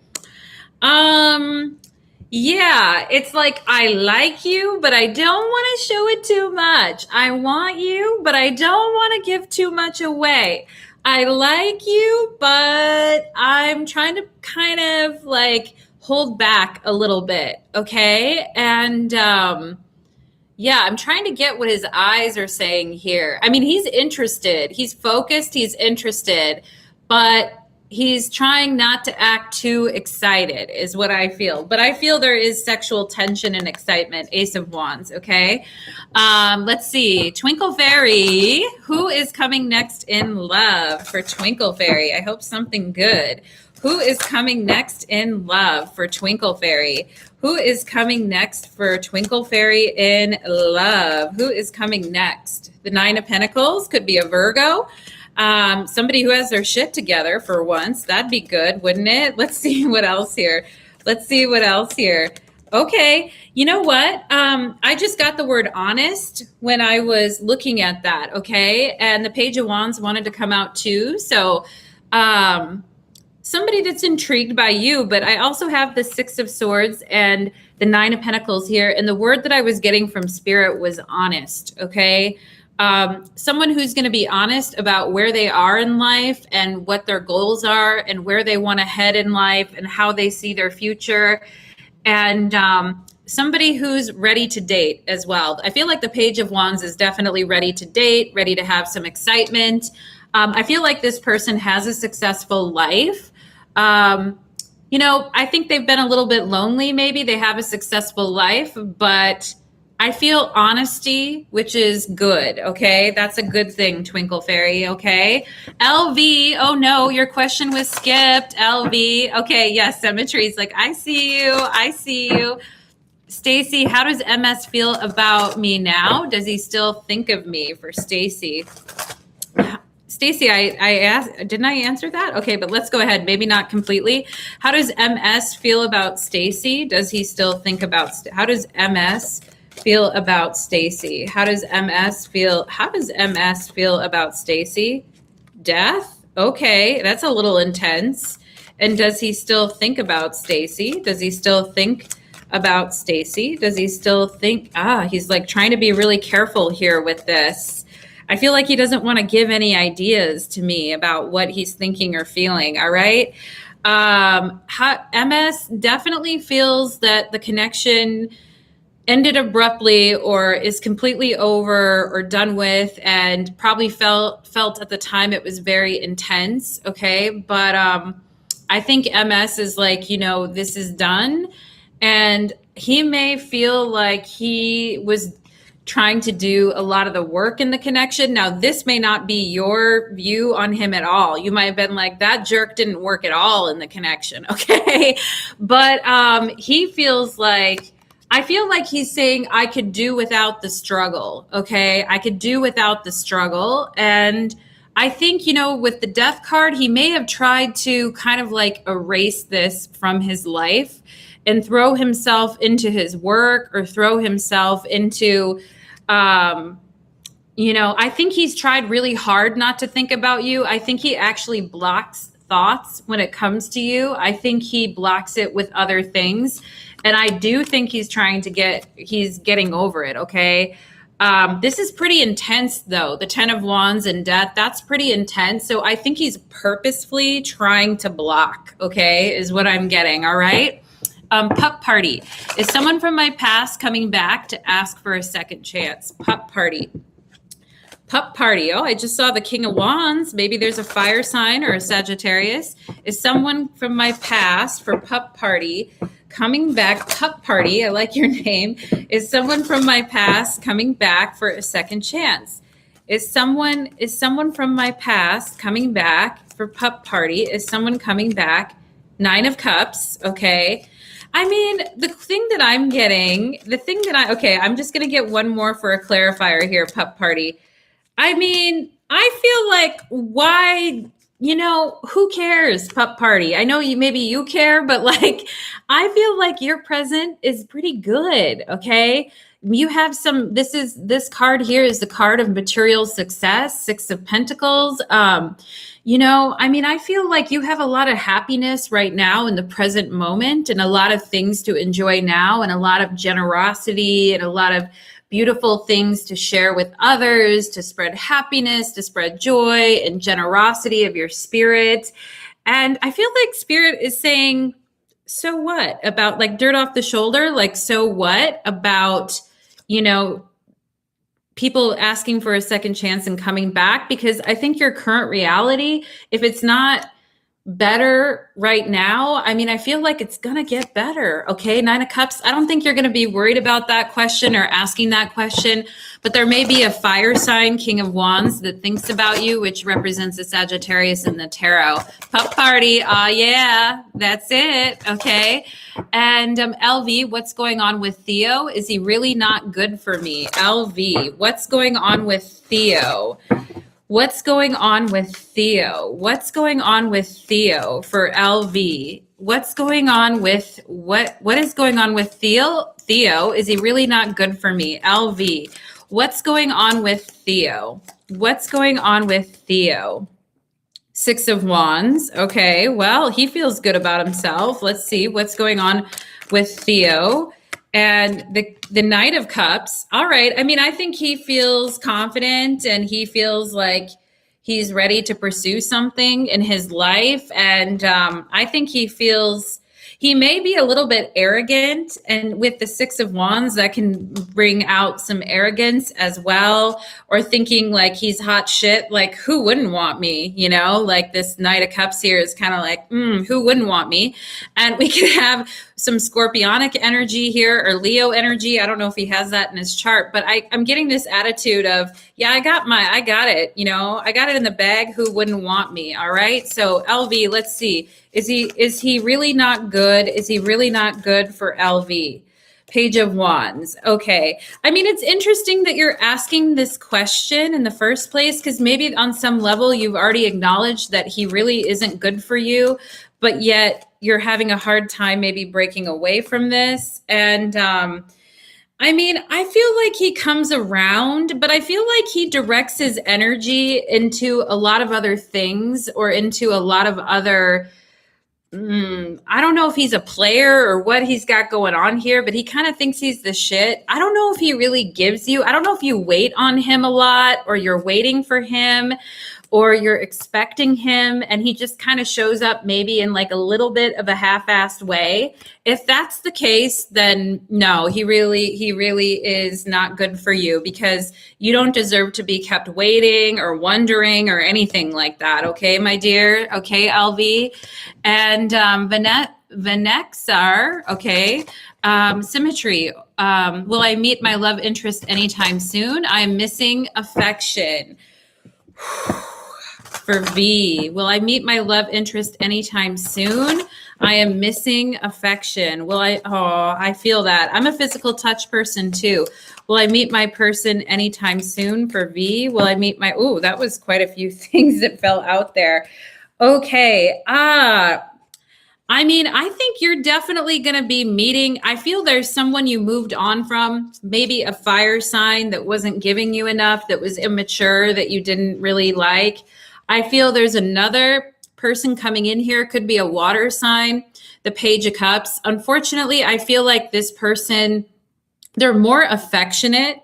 Yeah, it's like, I like you, but I don't want to show it too much. I want you, but I don't want to give too much away. I like you, but I'm trying to kind of like hold back a little bit. Okay. And, yeah, I'm trying to get what his eyes are saying here. I mean, he's interested, he's focused, he's interested, but he's trying not to act too excited, is what I feel. But I feel there is sexual tension and excitement. Ace of Wands, okay? Let's see. Twinkle Fairy. Who is coming next in love for Twinkle Fairy? I hope something good. Who is coming next in love for Twinkle Fairy? Who is coming next for Twinkle Fairy in love? Who is coming next? The Nine of Pentacles could be a Virgo. Somebody who has their shit together for once. That'd be good, wouldn't it? Let's see what else here. Okay. You know what? I just got the word honest when I was looking at that. Okay. And the Page of Wands wanted to come out too. So, somebody that's intrigued by you, but I also have the Six of Swords and the Nine of Pentacles here. And the word that I was getting from Spirit was honest. Okay. Someone who's going to be honest about where they are in life and what their goals are and where they want to head in life and how they see their future. And somebody who's ready to date as well. I feel like the Page of Wands is definitely ready to date, ready to have some excitement. I feel like this person has a successful life. I think they've been a little bit lonely. Maybe they have a successful life, but I feel honesty, which is good. Okay. That's a good thing, Twinkle Fairy. Okay. LV. Oh no, your question was skipped. LV. Okay. Yes. Symmetry's like, I see you. Stacy, how does MS feel about me now? Does he still think of me? For Stacy? Stacy, I asked, didn't I answer that? Okay, but let's go ahead. Maybe not completely. How does MS feel about Stacy? Does he still think about, how does MS feel about Stacy? How does MS feel about Stacy? Death? Okay, that's a little intense. And does he still think about Stacy? He's like trying to be really careful here with this. I feel like he doesn't want to give any ideas to me about what he's thinking or feeling. All right. MS definitely feels that the connection ended abruptly or is completely over or done with, and probably felt at the time it was very intense. Okay. But I think MS is like, this is done. And he may feel like he was trying to do a lot of the work in the connection. Now, this may not be your view on him at all. You might have been like, that jerk didn't work at all in the connection. Okay. But he feels like, I feel like he's saying, I could do without the struggle. Okay. I could do without the struggle. And I think, with the Death card, he may have tried to kind of like erase this from his life and throw himself into his work or throw himself into I think he's tried really hard not to think about you. I think he actually blocks thoughts when it comes to you. I think he blocks it with other things. And I do think he's getting over it. Okay. This is pretty intense though. The 10 of Wands and Death, that's pretty intense. So I think he's purposefully trying to block, okay, is what I'm getting. All right. Pup party. Is someone from my past coming back to ask for a second chance? Pup party. Pup party. Oh, I just saw the King of Wands. Maybe there's a fire sign or a Sagittarius. Is someone from my past for pup party coming back? Pup party. I like your name. Is someone from my past coming back for a second chance? Is someone from my past coming back for pup party? Is someone coming back? 9 of Cups. Okay. I mean, the thing that I'm getting, I'm just going to get one more for a clarifier here, pup party. I mean, I feel like why, who cares, pup party? I know maybe you care, but like, I feel like your present is pretty good. Okay. You have this card here is the card of material success, 6 of Pentacles. I feel like you have a lot of happiness right now in the present moment and a lot of things to enjoy now and a lot of generosity and a lot of beautiful things to share with others, to spread happiness, to spread joy and generosity of your spirit. And I feel like spirit is saying, so what about like dirt off the shoulder? Like, so what about, people asking for a second chance and coming back? Because I think your current reality, if it's not better right now, I feel like it's going to get better. Okay. 9 of Cups. I don't think you're going to be worried about that question or asking that question, but there may be a fire sign, King of Wands, that thinks about you, which represents a Sagittarius in the tarot. Pup party. Yeah, that's it. Okay. And LV, what's going on with Theo? Is he really not good for me? LV, what's going on with Theo? What's going on with Theo? What's going on with Theo for LV? What's going on with what is going on with Theo? Theo, is he really not good for me? LV, what's going on with Theo? What's going on with Theo? 6 of Wands. Okay, well, he feels good about himself. Let's see what's going on with Theo. And the Knight of Cups. All right. I think he feels confident and he feels like he's ready to pursue something in his life. And I think he may be a little bit arrogant. And with the 6 of Wands, that can bring out some arrogance as well. Or thinking like he's hot shit. Like, who wouldn't want me? Like this Knight of Cups here is kind of like, who wouldn't want me? And we could have some scorpionic energy here or Leo energy. I don't know if he has that in his chart, but I'm getting this attitude of, yeah, I got it. I got it in the bag. Who wouldn't want me? All right. So LV, let's see. Is he really not good? Is he really not good for LV? Page of Wands. Okay. It's interesting that you're asking this question in the first place, because maybe on some level you've already acknowledged that he really isn't good for you, but yet you're having a hard time maybe breaking away from this. And I feel like he comes around, but I feel like he directs his energy into a lot of other things or into a lot of other I don't know if he's a player or what he's got going on here, but he kind of thinks he's the shit. I don't know if he really gives you, I don't know if you wait on him a lot or you're waiting for him or you're expecting him and he just kind of shows up maybe in like a little bit of a half-assed way. If that's the case, then no, he really is not good for you because you don't deserve to be kept waiting or wondering or anything like that. Okay, my dear. Okay, LV. And Venexar, okay. Symmetry. Will I meet my love interest anytime soon? I am missing affection. For V, will I meet my love interest anytime soon? I am missing affection. I feel that. I'm a physical touch person too. Will I meet my person anytime soon? For V, will I meet that was quite a few things that fell out there. Okay. I mean, I think you're definitely going to be meeting. I feel there's someone you moved on from, maybe a fire sign that wasn't giving you enough, that was immature, that you didn't really like. I feel there's another person coming in here, could be a water sign, the Page of Cups. Unfortunately, I feel like this person, they're more affectionate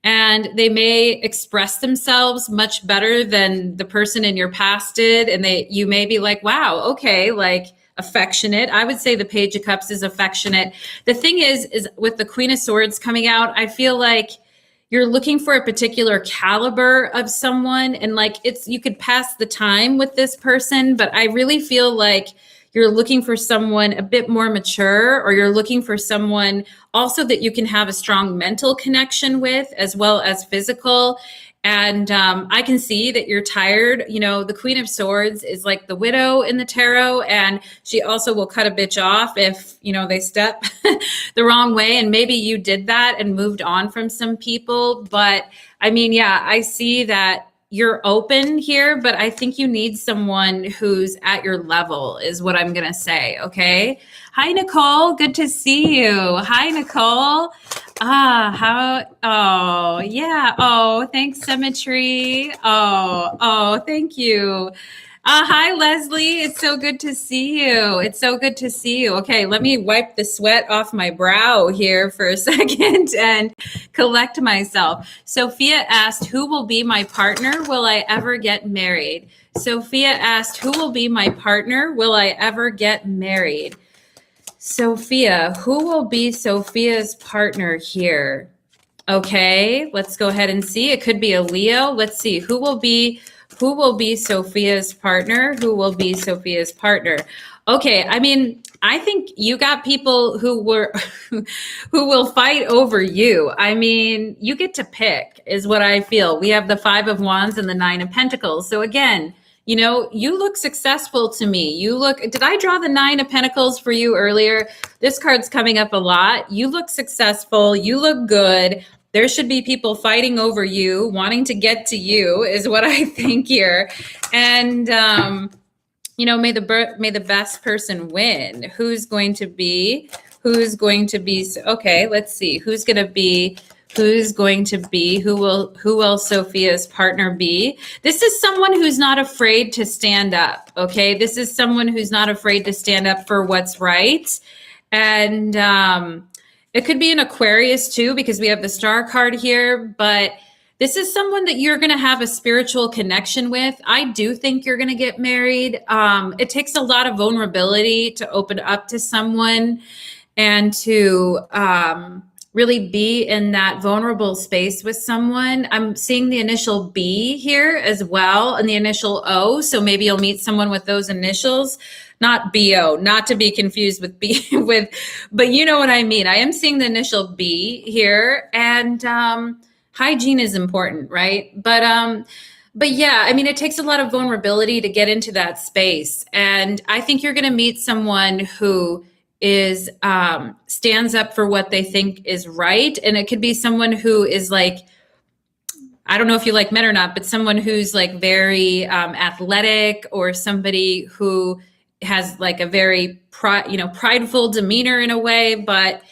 and they may express themselves much better than the person in your past did. And you may be like, wow, okay, like affectionate. I would say the Page of Cups is affectionate. The thing is with the Queen of Swords coming out, I feel like you're looking for a particular caliber of someone, and like you could pass the time with this person, but I really feel like you're looking for someone a bit more mature, or you're looking for someone also that you can have a strong mental connection with as well as physical. And I can see that you're tired. You know, the Queen of Swords is like the widow in the tarot, and she also will cut a bitch off if, you know, they step the wrong way. And maybe you did that and moved on from some people. But I mean, yeah, I see that you're open here, but I think you need someone who's at your level is what I'm going to say. Okay. Hi, Nicole. Good to see you. Hi, Nicole. Oh, yeah. Oh, thanks, Symmetry. Oh, thank you. Hi, Leslie. It's so good to see you. It's so good to see you. Okay, let me wipe the sweat off my brow here for a second and collect myself. Sophia asked, who will be my partner? Will I ever get married? Sophia asked, who will be my partner? Will I ever get married? Sophia, who will be Sophia's partner here? Okay, let's go ahead and see. It could be a Leo. Let's see. Who will be Sophia's partner? Who will be Sophia's partner? Okay, I mean, I think you got people who will fight over you. I mean, you get to pick is what I feel. We have the 5 of Wands and the 9 of Pentacles. So again, you know, you look successful to me. Did I draw the 9 of Pentacles for you earlier? This card's coming up a lot. You look successful. You look good. There should be people fighting over you, wanting to get to you is what I think here. And, you know, may the best person win. Who's going to be, okay, let's see. Who will Sophia's partner be? This is someone who's not afraid to stand up. Okay. This is someone who's not afraid to stand up for what's right. And, it could be an Aquarius too, because we have the Star card here, but this is someone that you're going to have a spiritual connection with. I do think you're going to get married. It takes a lot of vulnerability to open up to someone and to really be in that vulnerable space with someone. I'm seeing the initial B here as well and the initial O. So maybe you'll meet someone with those initials. Not BO, not to be confused with but you know what I mean. I am seeing the initial B here, and hygiene is important, right? But yeah, I mean, it takes a lot of vulnerability to get into that space. And I think you're going to meet someone who is stands up for what they think is right. And it could be someone who is like, I don't know if you like men or not, but someone who's like very athletic, or somebody who has like a very prideful demeanor in a way, but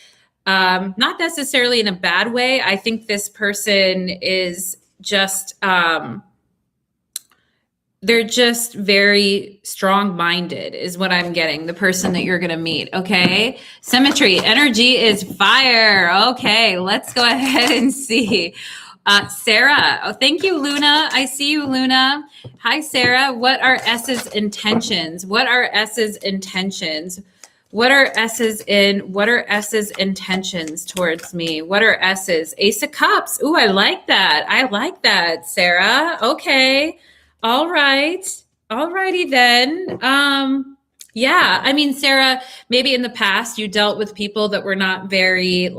not necessarily in a bad way. I think this person is just they're just very strong-minded is what I'm getting, the person that you're going to meet. Okay. Symmetry energy is fire. Okay. Let's go ahead and see. Sarah. Oh, thank you, Luna. I see you, Luna. Hi, Sarah. What are S's intentions? What are S's intentions? What are S's intentions towards me? What are S's? Ace of Cups. Ooh, I like that. I like that, Sarah. Okay. All right. All righty then. Yeah. I mean, Sarah, maybe in the past you dealt with people that were not very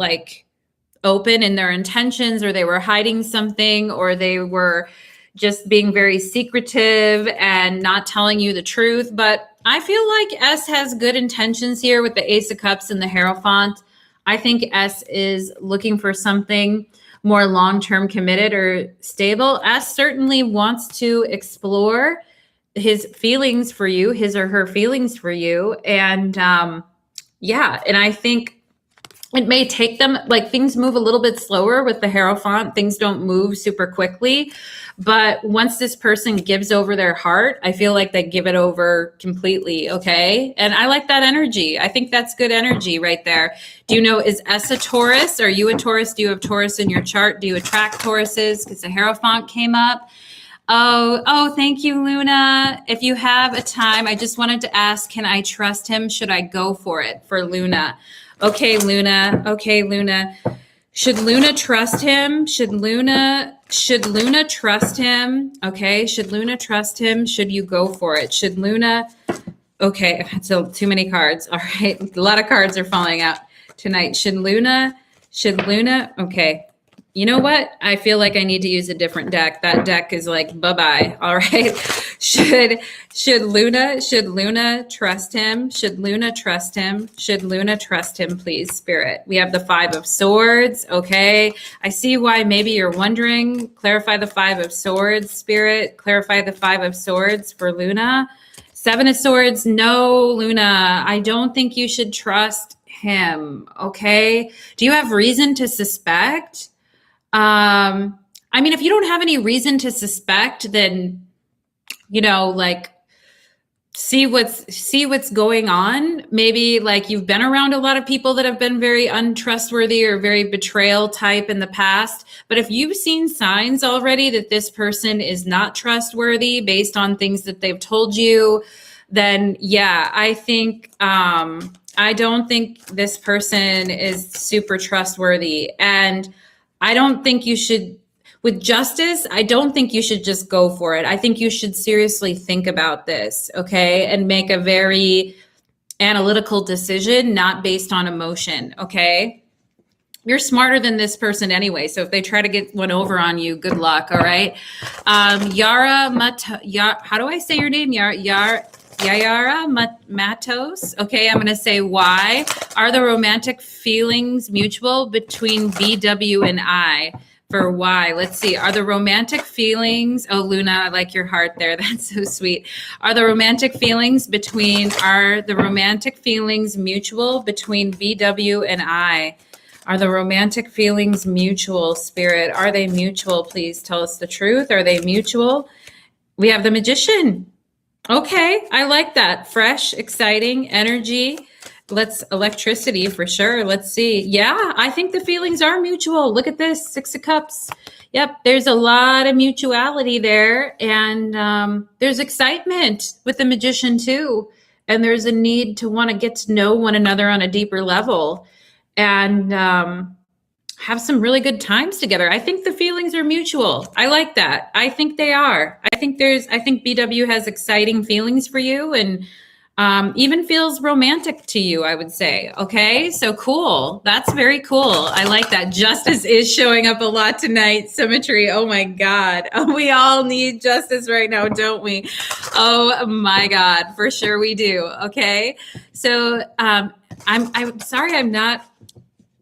open in their intentions, or they were hiding something, or they were just being very secretive and not telling you the truth. But I feel like S has good intentions here with the Ace of Cups and the Hierophant. I think S is looking for something more long-term committed or stable. S certainly wants to explore his feelings for you, his or her feelings for you. And yeah, and I think it may take them, like, things move a little bit slower with the Hierophant. Things don't move super quickly. But once this person gives over their heart, I feel like they give it over completely. Okay. And I like that energy. I think that's good energy right there. Do you know, is S a Taurus? Are you a Taurus? Do you have Taurus in your chart? Do you attract Tauruses? Because the Hierophant came up. Oh, thank you, Luna. If you have a time, I just wanted to ask, can I trust him? Should I go for it for Luna? Okay, Luna. Okay, Luna. Should Luna trust him? Should Luna trust him? Okay, should Luna trust him? Should you go for it? Should Luna? Okay, so too many cards. All right, a lot of cards are falling out tonight. Should Luna? Okay. You know what? I feel like I need to use a different deck. That deck is like, bye-bye. All right. Should Luna trust him? Should Luna trust him? Should Luna trust him, please, Spirit? We have the Five of Swords. Okay. I see why maybe you're wondering. Clarify the Five of Swords, Spirit. Clarify the Five of Swords for Luna. Seven of Swords. No, Luna. I don't think you should trust him. Okay. Do you have reason to suspect? I mean, if you don't have any reason to suspect, then, you know, like, see what's going on. Maybe like you've been around a lot of people that have been very untrustworthy or very betrayal type in the past. But if you've seen signs already that this person is not trustworthy based on things that they've told you, then yeah, I think, I don't think this person is super trustworthy. And I don't think you should, with justice, I don't think you should just go for it. I think you should seriously think about this, okay? And make a very analytical decision, not based on emotion, okay? You're smarter than this person anyway, so if they try to get one over on you, good luck, all right? How do I say your name? Yayara Matos. Okay, I'm going to say why. Are the romantic feelings mutual between BW and I? For why? Let's see. Are the romantic feelings... Oh, Luna, I like your heart there. That's so sweet. Are the romantic feelings mutual between BW and I? Are the romantic feelings mutual, Spirit? Are they mutual? Please tell us the truth. Are they mutual? We have the Magician. Okay, I like that. Fresh, exciting energy. Electricity for sure. Let's see. Yeah, I think the feelings are mutual. Look at this, Six of Cups. Yep, there's a lot of mutuality there. And there's excitement with the Magician too. And there's a need to want to get to know one another on a deeper level. And have some really good times together. I think the feelings are mutual. I like that. I think they are. I think BW has exciting feelings for you and even feels romantic to you, I would say. Okay, so cool. That's very cool. I like that. Justice is showing up a lot tonight. Symmetry. Oh my God. We all need justice right now, don't we? Oh my God. For sure we do. Okay. So I'm sorry I'm not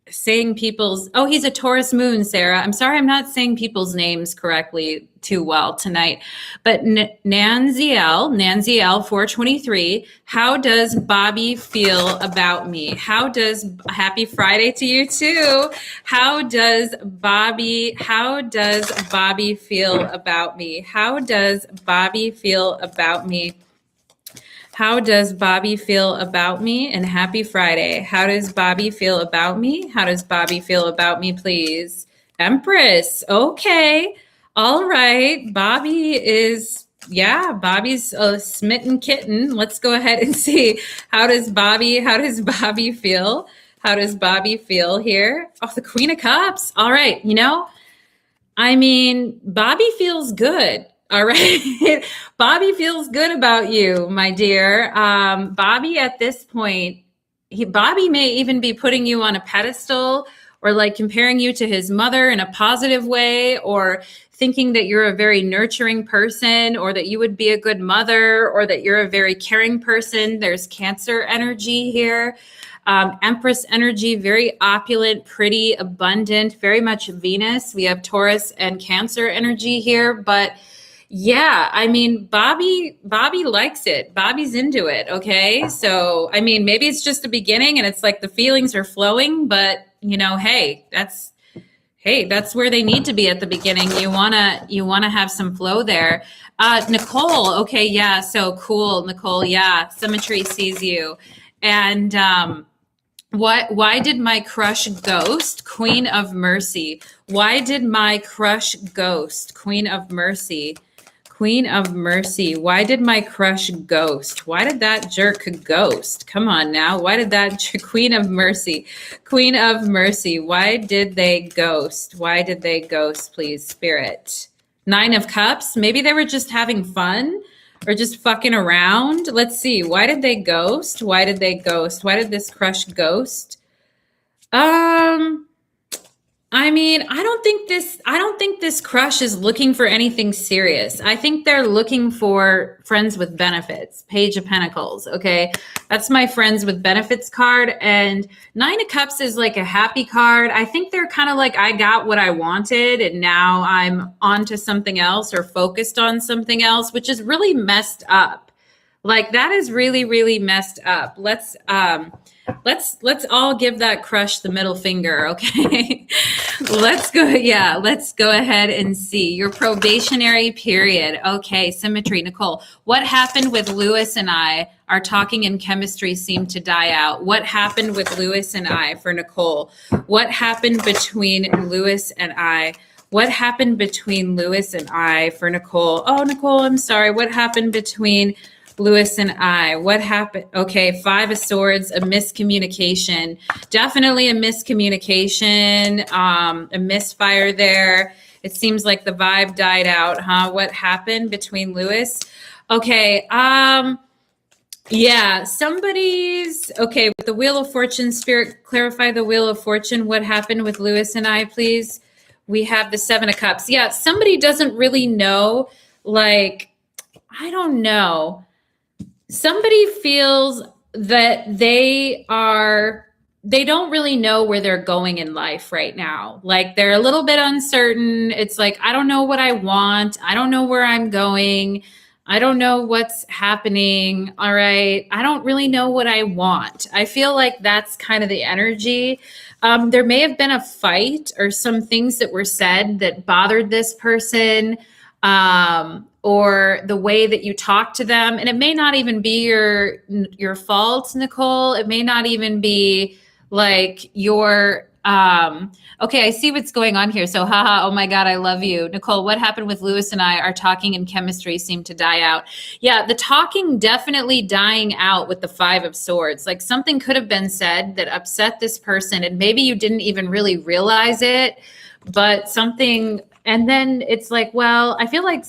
saying he's a Taurus moon, Sarah. I'm sorry I'm not saying people's names correctly too well tonight. But Nanziel 423, how does Bobby feel about me? Happy Friday to you too. How does Bobby feel about me? How does Bobby feel about me? How does Bobby feel about me? And happy Friday. How does Bobby feel about me? How does Bobby feel about me, please? Empress. Okay. All right. Bobby's a smitten kitten. Let's go ahead and see. How does Bobby feel? How does Bobby feel here? Oh, the Queen of Cups. All right. Bobby feels good. All right. Bobby feels good about you, my dear. Bobby at this point, Bobby may even be putting you on a pedestal or like comparing you to his mother in a positive way, or thinking that you're a very nurturing person, or that you would be a good mother, or that you're a very caring person. There's Cancer energy here. Empress energy, very opulent, pretty, abundant, very much Venus. We have Taurus and Cancer energy here, but Yeah, I mean, Bobby likes it. Bobby's into it. Okay. So, I mean, maybe it's just the beginning and it's like the feelings are flowing, but hey, that's where they need to be at the beginning. You wanna have some flow there. Nicole, okay, yeah, so cool, Nicole, yeah. Symmetry sees you. And why did my crush ghost? Queen of Mercy. Why did my crush ghost? Queen of Mercy. Queen of Mercy. Why did my crush ghost? Why did that jerk ghost? Come on now. Why did that Queen of Mercy? Queen of Mercy. Why did they ghost? Why did they ghost, please, Spirit? Nine of Cups. Maybe they were just having fun or just fucking around. Let's see. Why did they ghost? Why did they ghost? Why did this crush ghost? I mean, I don't think this crush is looking for anything serious. I think they're looking for friends with benefits. Page of Pentacles, okay? That's my friends with benefits card, and Nine of Cups is like a happy card. I think they're kind of like, I got what I wanted and now I'm on to something else or focused on something else, which is really messed up. Like that is really, really messed up. Let's all give that crush the middle finger, okay? Let's go ahead and see your probationary period. Okay, Symmetry. Nicole, what happened with Lewis and I? Our talking and chemistry seemed to die out. What happened with Lewis and I for Nicole? What happened between Lewis and I? What happened between Lewis and I for Nicole? Oh, Nicole, I'm sorry. What happened between Lewis and I? What happened? Okay, Five of Swords, a miscommunication. Definitely a miscommunication, a misfire there. It seems like the vibe died out, huh? What happened between Lewis? Okay, yeah, somebody's okay with the Wheel of Fortune. Spirit, clarify the Wheel of Fortune. What happened with Lewis and I, please? We have the Seven of Cups. Yeah, somebody doesn't really know, like, I don't know. Somebody feels that they don't really know where they're going in life right now. Like they're a little bit uncertain. It's like, I don't know what I want. I don't know where I'm going. I don't know what's happening. All right. I don't really know what I want. I feel like that's kind of the energy. There may have been a fight or some things that were said that bothered this person. Or the way that you talk to them. And it may not even be your fault, Nicole. It may not even be like your, okay, I see what's going on here. So, haha, oh my God, I love you. Nicole, what happened with Lewis and I? Our talking and chemistry seemed to die out. Yeah, the talking definitely dying out with the Five of Swords. Like something could have been said that upset this person and maybe you didn't even really realize it, but something. And then it's like, well, I feel like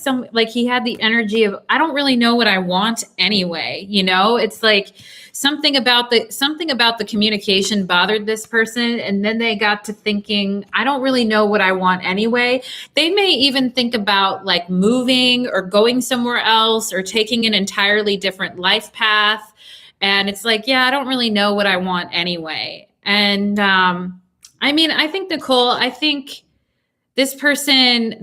he had the energy of, I don't really know what I want anyway. You know, it's like something about the communication bothered this person. And then they got to thinking, I don't really know what I want anyway. They may even think about like moving or going somewhere else or taking an entirely different life path. And it's like, yeah, I don't really know what I want anyway. And I mean, I think, Nicole, this person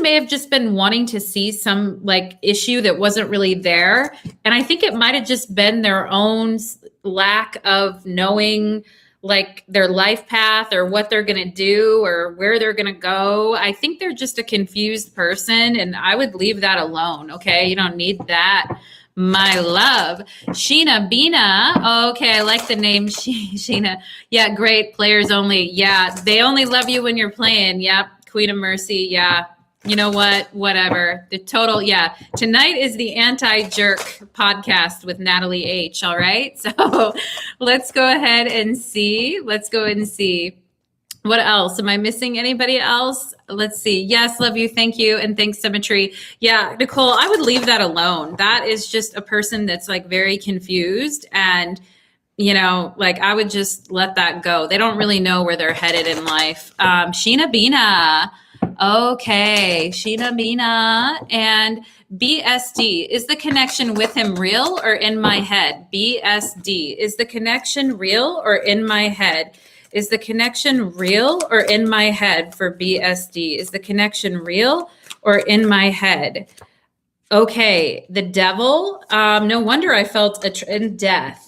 may have just been wanting to see some like issue that wasn't really there. And I think it might have just been their own lack of knowing like their life path or what they're going to do or where they're going to go. I think they're just a confused person and I would leave that alone. Okay. You don't need that. My love. Sheena Bina. Okay, I like the name Sheena. Yeah, great. Players only. Yeah, they only love you when you're playing. Yep. Queen of Mercy. Yeah. You know what? Whatever. The total. Yeah. Tonight is the anti-jerk podcast with Natalie H. All right. So let's go ahead and see. What else? Am I missing anybody else? Let's see. Yes, love you. Thank you. And thanks, Symmetry. Yeah, Nicole, I would leave that alone. That is just a person that's like very confused and, you know, like I would just let that go. They don't really know where they're headed in life. Sheena Bina. Okay. Sheena Bina and BSD. Is the connection with him real or in my head? BSD. Is the connection real or in my head? Is the connection real or in my head for BSD? Is the connection real or in my head? Okay, the devil. No wonder I felt in death.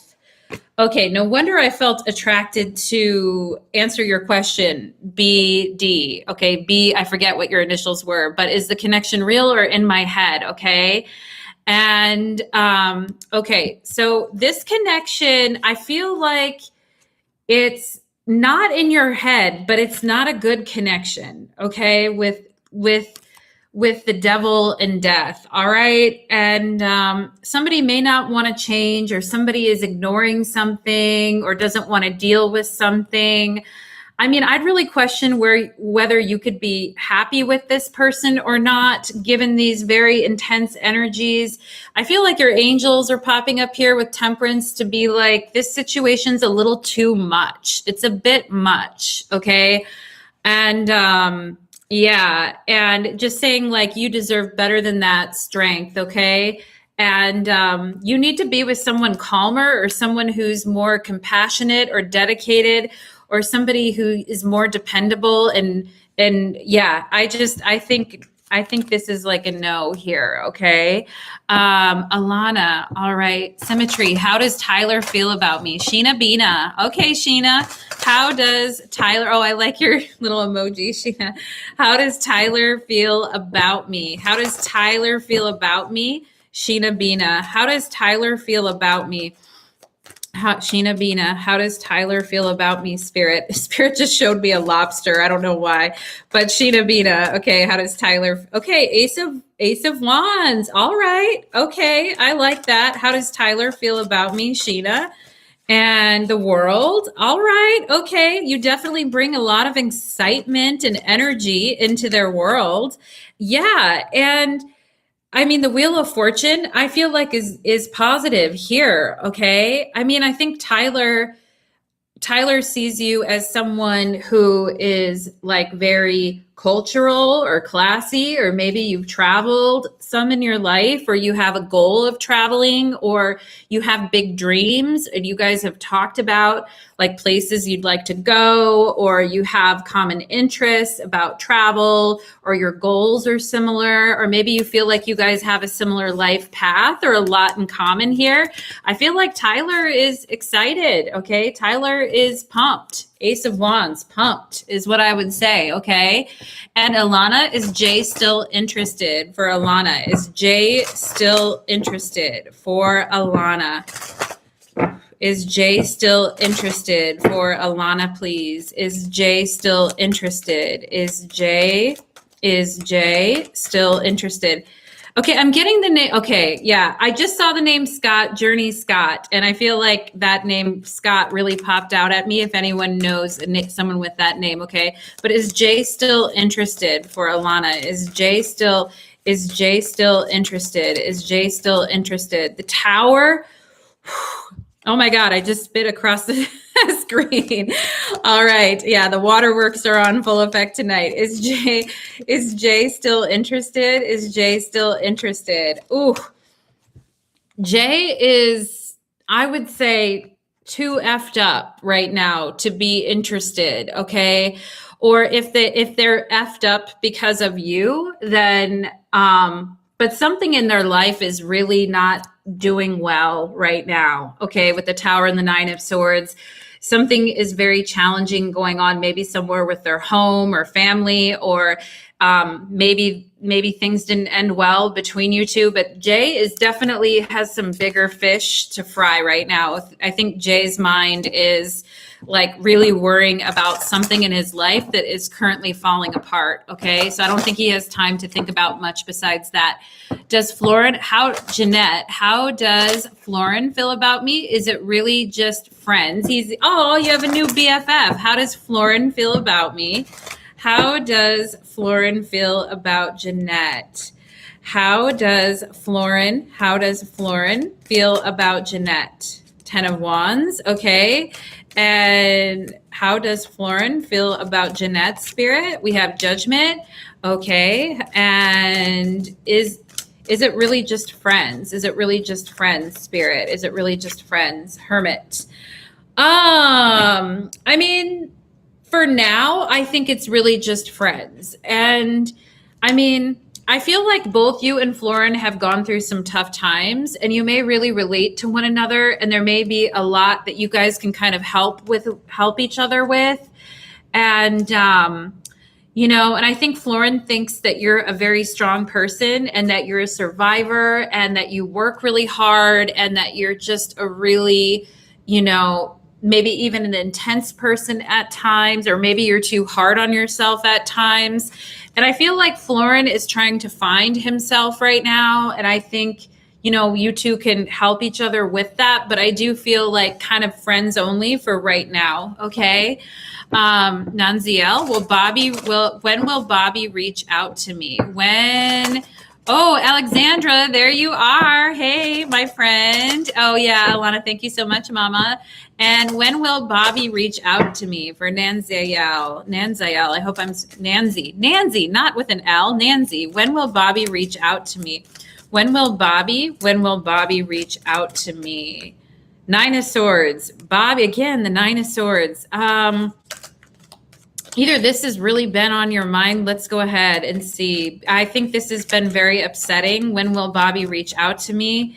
Okay, no wonder I felt attracted to answer your question. B D. Okay, B. I forget what your initials were, but is the connection real or in my head? Okay, and okay, so this connection, I feel like it's not in your head, but it's not a good connection. Okay, with the devil and death. All right. And somebody may not want to change, or somebody is ignoring something, or doesn't want to deal with something. I mean, I'd really question whether you could be happy with this person or not, given these very intense energies. I feel like your angels are popping up here with temperance to be like, this situation's a little too much. It's a bit much. Okay. And yeah, and just saying like you deserve better than that strength, okay? And you need to be with someone calmer, or someone who's more compassionate or dedicated, or somebody who is more dependable. And yeah, I think this is like a no here, okay? Alana, all right. Symmetry, how does Tyler feel about me? Sheena Bina. Okay, Sheena. How does Tyler, oh, I like your little emoji, Sheena. How does Tyler feel about me? How does Tyler feel about me? Sheena Bina. How does Tyler feel about me? Sheena Bina, how does Tyler feel about me, Spirit? Spirit just showed me a lobster. I don't know why. But Sheena Bina, okay, how does Tyler? Okay, Ace of Wands. All right. Okay, I like that. How does Tyler feel about me, Sheena? And the World. All right. Okay, you definitely bring a lot of excitement and energy into their world. Yeah, and I mean, the Wheel of Fortune, I feel like is positive here. Okay. I mean, I think Tyler sees you as someone who is like very cultural or classy, or maybe you've traveled some in your life, or you have a goal of traveling, or you have big dreams and you guys have talked about like places you'd like to go, or you have common interests about travel, or your goals are similar, or maybe you feel like you guys have a similar life path or a lot in common here. I feel like Tyler is excited. Okay. Tyler is pumped. Ace of Wands, pumped is what I would say. Okay. And Alana, is Jay still interested? For Alana, is Jay still interested? For Alana. Is Jay still interested? For Alana, please. Is Jay still interested? Is Jay still interested? Okay, I'm getting the name. Okay, yeah, I just saw the name Scott, Journey Scott, and I feel like that name Scott really popped out at me. If anyone knows someone with that name, okay. But is Jay still interested? For Alana, is Jay still interested? Is Jay still interested? The Tower. Oh my God, I just spit across the screen. All right. Yeah, the waterworks are on full effect tonight. Is Jay still interested? Is Jay still interested? Ooh. Jay is, I would say, too effed up right now to be interested, okay? Or if they're effed up because of you, then but something in their life is really not doing well right now. Okay. With the Tower and the Nine of Swords, something is very challenging going on, maybe somewhere with their home or family, or maybe things didn't end well between you two. But Jay is definitely has some bigger fish to fry right now. I think Jay's mind is like really worrying about something in his life that is currently falling apart. Okay. So I don't think he has time to think about much besides that. Jeanette, how does Florin feel about me? Is it really just friends? You have a new BFF. How does Florin feel about me? How does Florin feel about Jeanette? How does Florin feel about Jeanette? 10 of Wands. Okay. And how does Florin feel about Jeanette's spirit? We have Judgment. Okay. And is it really just friends? Is it really just friends, Spirit? Is it really just friends? Hermit. I mean, for now, I think it's really just friends. And I mean, I feel like both you and Florin have gone through some tough times, and you may really relate to one another, and there may be a lot that you guys can kind of help each other with. And and I think Florin thinks that you're a very strong person and that you're a survivor and that you work really hard and that you're just a really, maybe even an intense person at times, or maybe you're too hard on yourself at times. And I feel like Florin is trying to find himself right now. And I think, you two can help each other with that. But I do feel like kind of friends only for right now. Okay. Nanziel, when will Bobby reach out to me? Oh, Alexandra, there you are. Hey, my friend. Oh yeah, Alana, thank you so much, Mama. And when will Bobby reach out to me? For Nanziel, I hope I'm Nancy, not with an L, Nancy. When will Bobby reach out to me? When will Bobby reach out to me? Nine of Swords, Bobby, again, the Nine of Swords. Either this has really been on your mind. Let's go ahead and see. I think this has been very upsetting. When will Bobby reach out to me?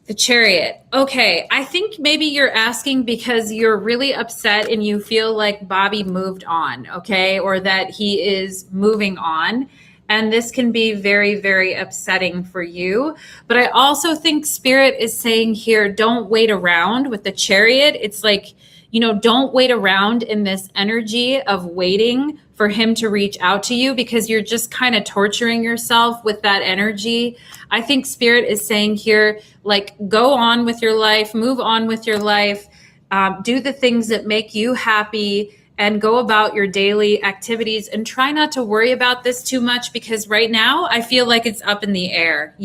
The Chariot. Okay. I think maybe you're asking because you're really upset and you feel like Bobby moved on. Okay. Or that he is moving on. And this can be very, very upsetting for you. But I also think Spirit is saying here, don't wait around with the Chariot. It's like, don't wait around in this energy of waiting for him to reach out to you, because you're just kind of torturing yourself with that energy. I think Spirit is saying here, like, go on with your life, move on with your life, do the things that make you happy, and go about your daily activities, and try not to worry about this too much, because right now I feel like it's up in the air,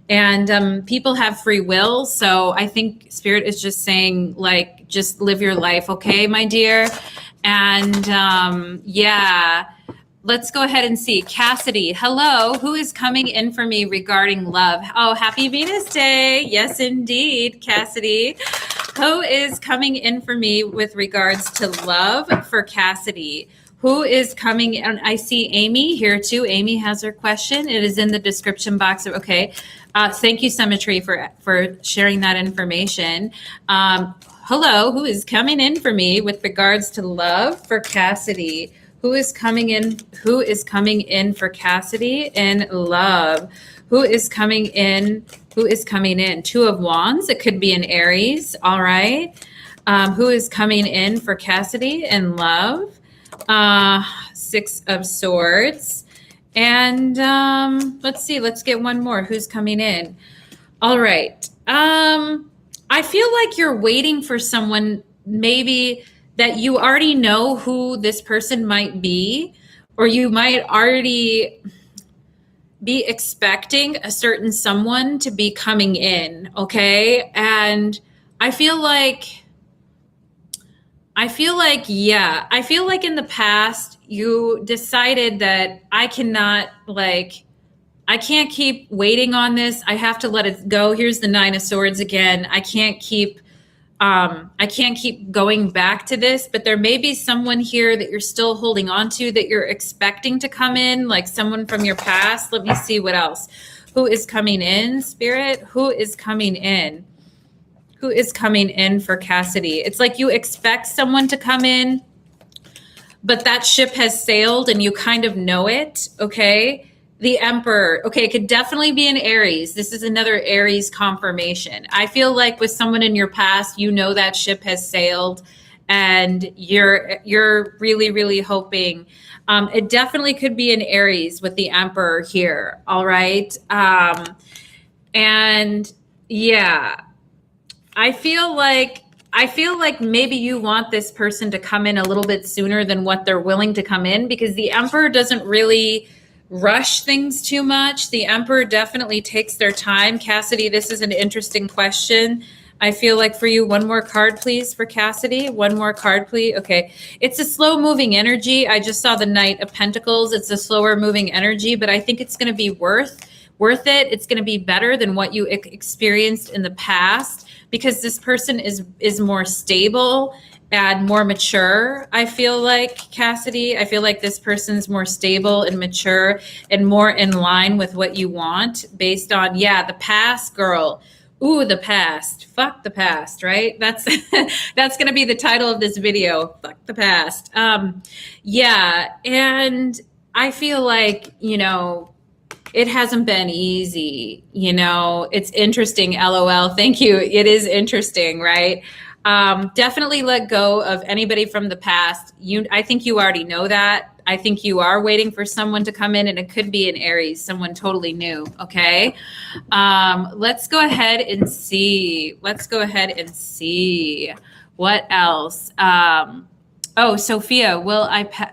and people have free will. So I think Spirit is just saying, like, just live your life. Okay, my dear. And let's go ahead and see. Cassidy, hello. Who is coming in for me regarding love? Oh, happy Venus Day. Yes, indeed, Cassidy. Who is coming in for me with regards to love for Cassidy? Who is coming? And I see Amy here too. Amy has her question. It is in the description box. Okay. Thank you, Symmetry, for sharing that information. Hello, who is coming in for me with regards to love for Cassidy? Who is coming in? Who is coming in for Cassidy in love? Who is coming in? Who is coming in? Two of Wands. It could be an Aries. All right. Who is coming in for Cassidy in love? Six of Swords. And let's see. Let's get one more. Who's coming in? All right. I feel like you're waiting for someone maybe that you already know who this person might be, or you might already be expecting a certain someone to be coming in. Okay. And I feel like in the past you decided that I can't keep waiting on this. I have to let it go. Here's the Nine of Swords again. I can't keep going back to this, but there may be someone here that you're still holding on to, that you're expecting to come in, like someone from your past. Let me see what else. Who is coming in, Spirit? Who is coming in? Who is coming in for Cassidy? It's like you expect someone to come in, but that ship has sailed and you kind of know it. Okay. The Emperor. Okay. It could definitely be an Aries. This is another Aries confirmation. I feel like with someone in your past, that ship has sailed and you're really, really hoping. It definitely could be an Aries with the Emperor here. All right. And yeah, I feel like maybe you want this person to come in a little bit sooner than what they're willing to come in, because the Emperor doesn't really rush things too much. The Emperor definitely takes their time. Cassidy, this is an interesting question. I feel like for you, one more card, please, for Cassidy. One more card, please. Okay. It's a slow moving energy. I just saw the Knight of Pentacles. It's a slower moving energy, but I think it's going to be worth it. It's going to be better than what you experienced in the past, because this person is more stable add more mature. I feel like, Cassidy, I feel like this person's more stable and mature and more in line with what you want based on, yeah, the past, girl. Ooh, the past. Fuck the past, right? That's that's going to be the title of this video. Fuck the past. Yeah, and I feel like, you know, it hasn't been easy. You know, it's interesting. LOL. Thank you. It is interesting, right? Definitely let go of anybody from the past. I think you already know that. I think you are waiting for someone to come in, and it could be an Aries, someone totally new. Okay. Let's go ahead and see. What else? Oh, Sophia,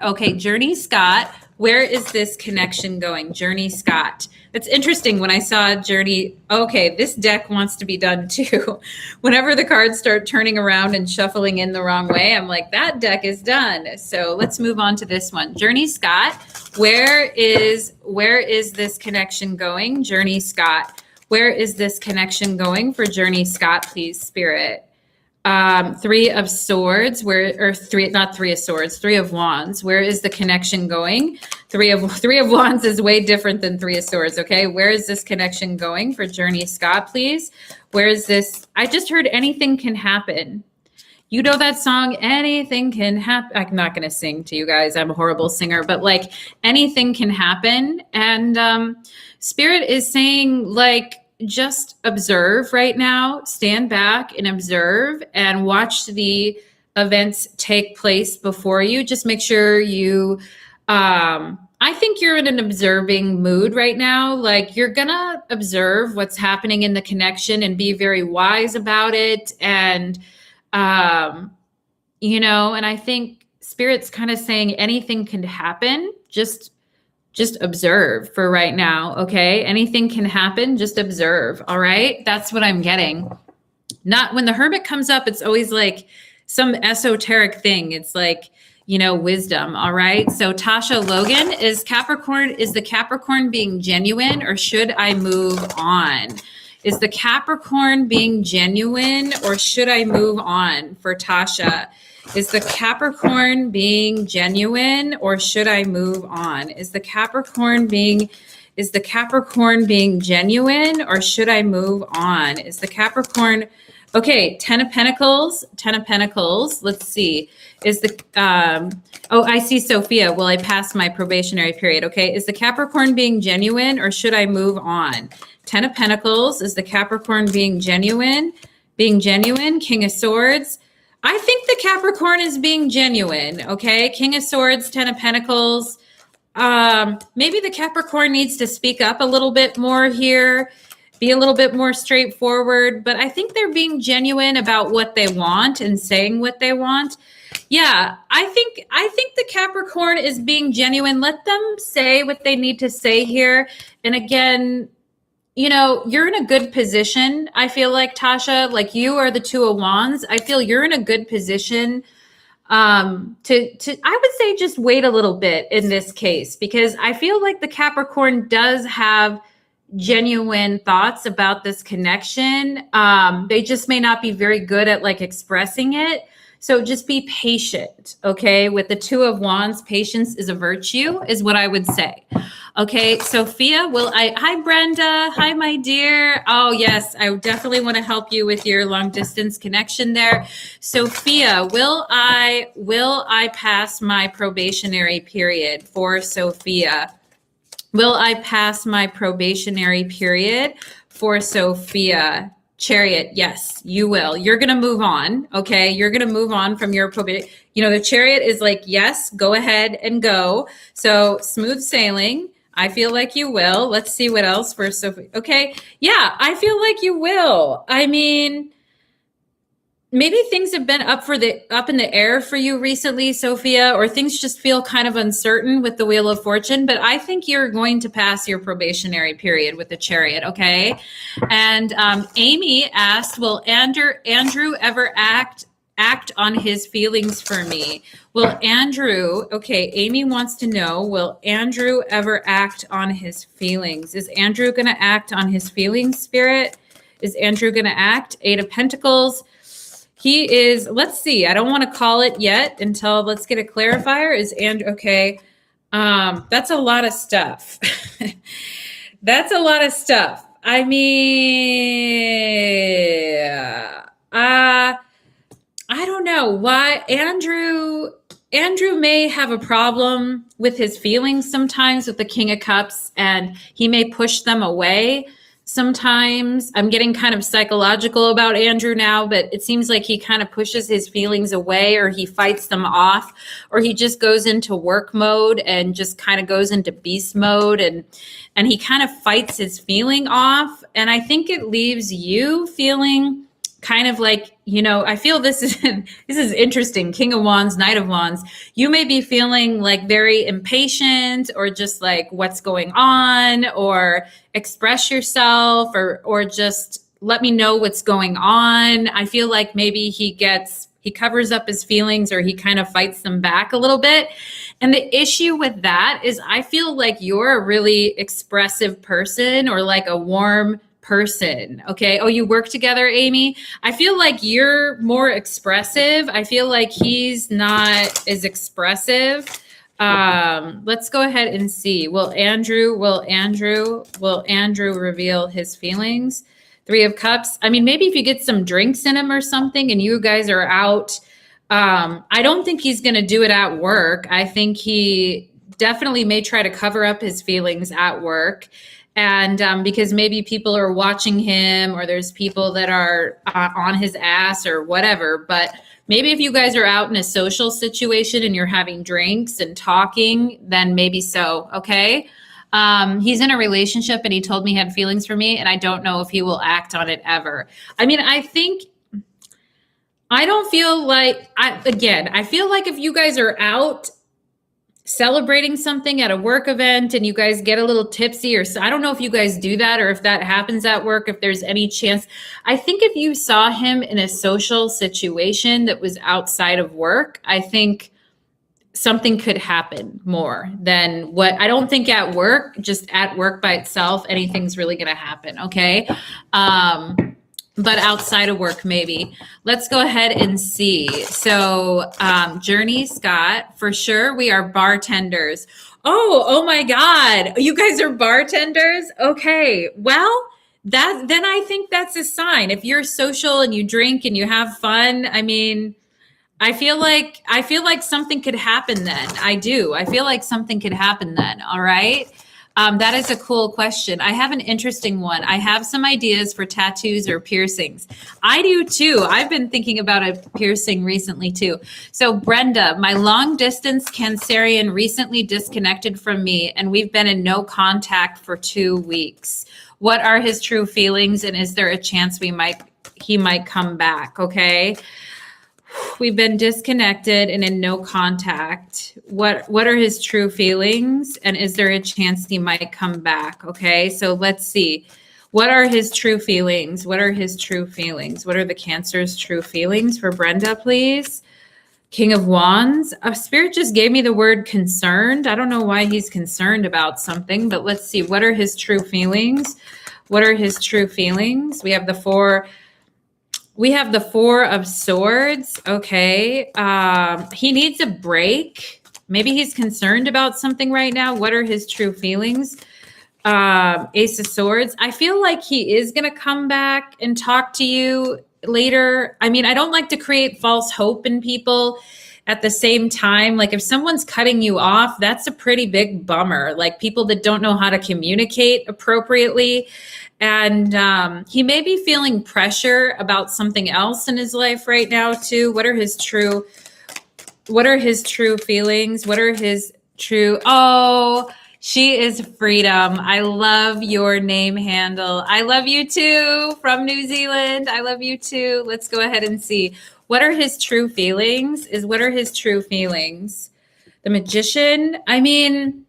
okay, Journey Scott. Where is this connection going? Journey Scott. That's interesting. When I saw Journey, okay, this deck wants to be done too. Whenever the cards start turning around and shuffling in the wrong way, I'm like, that deck is done. So let's move on to this one. Journey Scott, where is this connection going? Journey Scott, where is this connection going for Journey Scott, please, Spirit? Three of Swords, not Three of Swords, Three of Wands. Where is the connection going? Three of Wands is way different than Three of Swords. Okay. Where is this connection going for Journey Scott, please? Where is this? I just heard anything can happen. You know that song, anything can happen. I'm not going to sing to you guys. I'm a horrible singer, but like anything can happen. And, Spirit is saying like, just observe right now, stand back and observe and watch the events take place before you. Just make sure you, I think you're in an observing mood right now. Like you're gonna observe what's happening in the connection and be very wise about it. And, you know, and I think Spirit's kind of saying anything can happen. Just observe for right now. Okay. Anything can happen. Just observe. All right. That's what I'm getting. Not when the Hermit comes up, it's always like some esoteric thing. It's like, you know, wisdom. All right. So Tasha Logan, is the Capricorn being genuine, or should I move on? Is the Capricorn being genuine, or should I move on for Tasha? Is the Capricorn being genuine, or should I move on? Is the Capricorn being genuine, or should I move on? Is the Capricorn, okay, Ten of Pentacles. Let's see. Is the, oh, I see Sophia. Will I pass my probationary period? Okay. Is the Capricorn being genuine, or should I move on? Ten of Pentacles. Is the Capricorn being genuine? King of Swords. I think the Capricorn is being genuine. Okay. King of Swords, Ten of Pentacles. Maybe the Capricorn needs to speak up a little bit more here, be a little bit more straightforward, but I think they're being genuine about what they want and saying what they want. Yeah, I think the Capricorn is being genuine. Let them say what they need to say here. And again, you know, you're in a good position. I feel like, Tasha, like you are the Two of Wands. I feel you're in a good position to I would say just wait a little bit in this case, because I feel like the Capricorn does have genuine thoughts about this connection. They just may not be very good at like expressing it. So just be patient, okay? With the Two of Wands, patience is a virtue, is what I would say. Okay, Sophia, hi Brenda, hi my dear. Oh yes, I definitely want to help you with your long distance connection there. Sophia, will I pass my probationary period for Sophia? Will I pass my probationary period for Sophia? Chariot, yes, you will. You're going to move on. Okay. You're going to move on from your probation. You know, the Chariot is like, yes, go ahead and go. So smooth sailing. I feel like you will. Let's see what else for Sophie. Okay. Yeah, I feel like you will. I mean, maybe things have been up in the air for you recently, Sophia, or things just feel kind of uncertain with the Wheel of Fortune, but I think you're going to pass your probationary period with the Chariot, okay? And Amy asked, will Andrew ever act on his feelings for me? Will Andrew, okay, Amy wants to know, will Andrew ever act on his feelings? Is Andrew going to act on his feelings, Spirit? Is Andrew going to act? Eight of Pentacles. He is, let's see, I don't want to call it yet until let's get a clarifier. Is Andrew, okay. That's a lot of stuff. That's a lot of stuff. I mean, I don't know why Andrew may have a problem with his feelings sometimes with the King of Cups, and he may push them away sometimes. I'm getting kind of psychological about Andrew now, but it seems like he kind of pushes his feelings away, or he fights them off, or he just goes into work mode and just kind of goes into beast mode, and he kind of fights his feeling off. And I think it leaves you feeling kind of like, I feel this is interesting. King of Wands, Knight of Wands. You may be feeling like very impatient, or just like what's going on, or express yourself, or just let me know what's going on. I feel like maybe he covers up his feelings, or he kind of fights them back a little bit. And the issue with that is I feel like you're a really expressive person, or like a warm person. Okay. Oh, you work together, Amy? I feel like you're more expressive. I feel like he's not as expressive. Let's go ahead and see. Will Andrew reveal his feelings? 3 of Cups. I mean, maybe if you get some drinks in him or something and you guys are out, I don't think he's going to do it at work. I think he definitely may try to cover up his feelings at work. And because maybe people are watching him, or there's people that are on his ass or whatever. But maybe if you guys are out in a social situation and you're having drinks and talking, then maybe so. Okay. He's in a relationship and he told me he had feelings for me, and I don't know if he will act on it ever. I mean, I feel like if you guys are out celebrating something at a work event and you guys get a little tipsy, or I don't know if you guys do that, or if that happens at work, if there's any chance. I think if you saw him in a social situation that was outside of work, I think something could happen more than what I don't think at work, just at work by itself, anything's really going to happen. Okay. But outside of work, maybe. Let's go ahead and see. So, Journey Scott, for sure, we are bartenders. Oh my God. You guys are bartenders? Okay. Well, then I think that's a sign. If you're social and you drink and you have fun, I mean, I feel like something could happen then. I do. I feel like something could happen then. All right. That is a cool question. I have an interesting one. I have some ideas for tattoos or piercings. I do too. I've been thinking about a piercing recently too. So Brenda, my long distance Cancerian recently disconnected from me, and we've been in no contact for 2 weeks. What are his true feelings, and is there a chance he might come back? Okay. We've been disconnected and in no contact. What are his true feelings? And is there a chance he might come back? Okay, so let's see. What are his true feelings? What are his true feelings? What are the Cancer's true feelings for Brenda, please? King of Wands. Spirit just gave me the word concerned. I don't know why he's concerned about something, but let's see. What are his true feelings? What are his true feelings? We have the Four of Swords. Okay. He needs a break. Maybe he's concerned about something right now. What are his true feelings? Ace of Swords. I feel like he is going to come back and talk to you later. I mean, I don't like to create false hope in people. At the same time, like if someone's cutting you off, that's a pretty big bummer. Like people that don't know how to communicate appropriately. And he may be feeling pressure about something else in his life right now too. What are his true feelings? What are his true, she is Freedom. I love your name handle. I love you too, from New Zealand. I love you too. Let's go ahead and see. What are his true feelings? What are his true feelings? The Magician. I mean,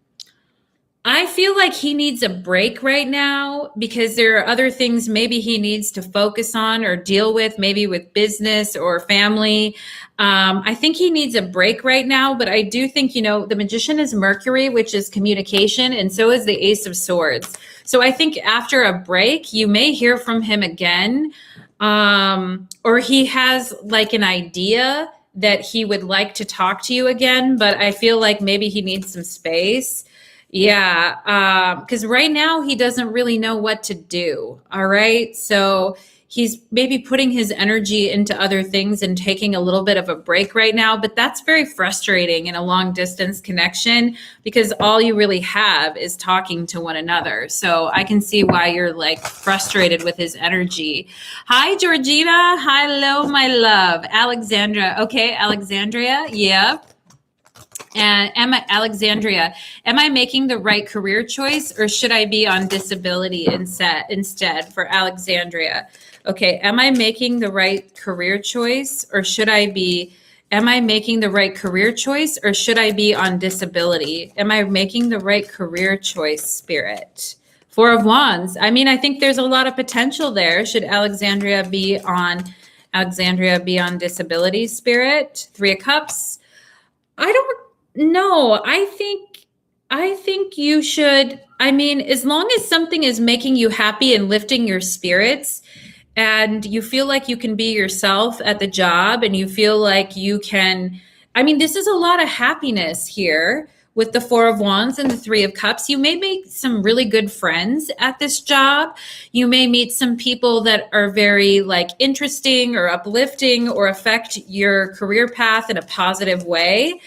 I feel like he needs a break right now because there are other things maybe he needs to focus on or deal with, maybe with business or family. I think he needs a break right now, but I do think, the Magician is Mercury, which is communication, and so is the Ace of Swords. So I think after a break, you may hear from him again. Or he has like an idea that he would like to talk to you again, but I feel like maybe he needs some space. Yeah, because right now he doesn't really know what to do. All right. So he's maybe putting his energy into other things and taking a little bit of a break right now. But that's very frustrating in a long distance connection because all you really have is talking to one another. So I can see why you're like frustrated with his energy. Hi, Georgina. Hello, my love. Alexandra. Okay, Alexandria. Yep. And Alexandria, am I making the right career choice or should I be on disability instead for Alexandria? Okay, am I making the right career choice or should I be, am I making the right career choice or should I be on disability? Am I making the right career choice, Spirit? Four of Wands. I mean, I think there's a lot of potential there. Should Alexandria be on disability, Spirit? Three of Cups. I don't know. I think you should, I mean, as long as something is making you happy and lifting your spirits and you feel like you can be yourself at the job and you feel like you can, I mean, this is a lot of happiness here with the Four of Wands and the Three of Cups. You may make some really good friends at this job. You may meet some people that are very like interesting or uplifting or affect your career path in a positive way.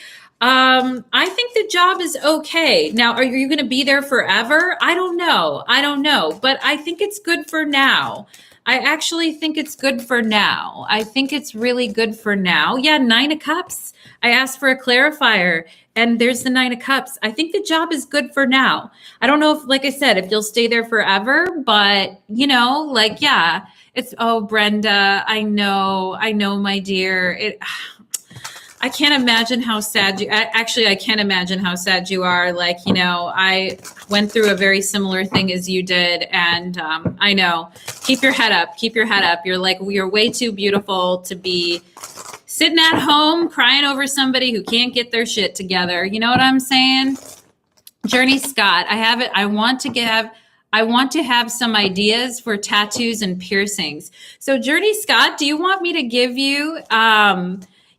I think the job is okay. Now, are you going to be there forever? I don't know. But I think it's good for now. I actually think it's good for now. I think it's really good for now. Yeah, Nine of Cups. I asked for a clarifier and there's the Nine of Cups. I think the job is good for now. I don't know if, like I said, if you'll stay there forever, but like, yeah, it's, oh, Brenda, I know, my dear. I can't imagine how sad I can't imagine how sad you are. Like, I went through a very similar thing as you did. And I know, keep your head up. You're way too beautiful to be sitting at home crying over somebody who can't get their shit together. You know what I'm saying? Journey Scott, I have it. I want to have some ideas for tattoos and piercings. So Journey Scott, do you want me to give you,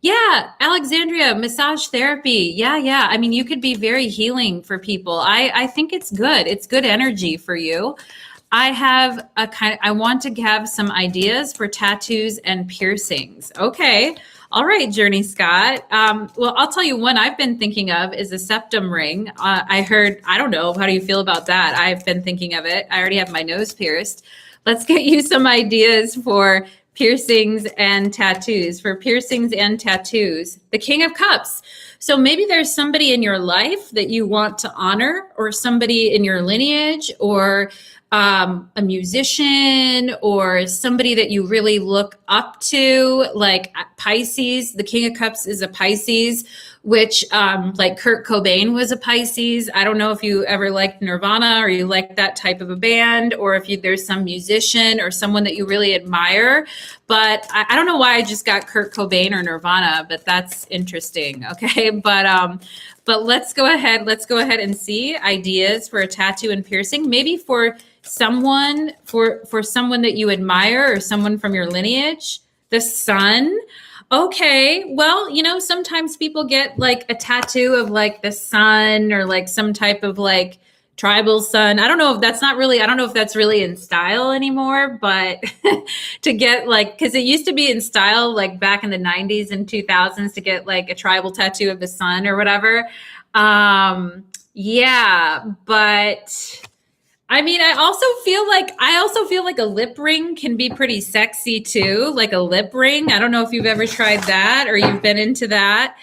yeah, Alexandria, massage therapy. Yeah. I mean, you could be very healing for people. I think it's good. It's good energy for you. I want to have some ideas for tattoos and piercings. Okay. All right, Journey Scott. Well, I'll tell you one I've been thinking of is a septum ring. I don't know. How do you feel about that? I've been thinking of it. I already have my nose pierced. Let's get you some ideas for piercings and tattoos. The King of Cups. So maybe there's somebody in your life that you want to honor, or somebody in your lineage, or a musician, or somebody that you really look up to, like Pisces. The King of Cups is a Pisces, which like Kurt Cobain was a Pisces. I don't know if you ever liked Nirvana or you like that type of a band, or if there's some musician or someone that you really admire. But I don't know why I just got Kurt Cobain or Nirvana, but that's interesting. Okay. But let's go ahead and see ideas for a tattoo and piercing, maybe for someone that you admire or someone from your lineage. The Sun. Okay. Well, sometimes people get like a tattoo of like the sun or like some type of like tribal sun. I don't know if that's really in style anymore, but to get like, cause it used to be in style, like back in the 90s and 2000s, to get like a tribal tattoo of the sun or whatever. Yeah, but I mean, I also feel like a lip ring can be pretty sexy too, like a lip ring. I don't know if you've ever tried that or you've been into that.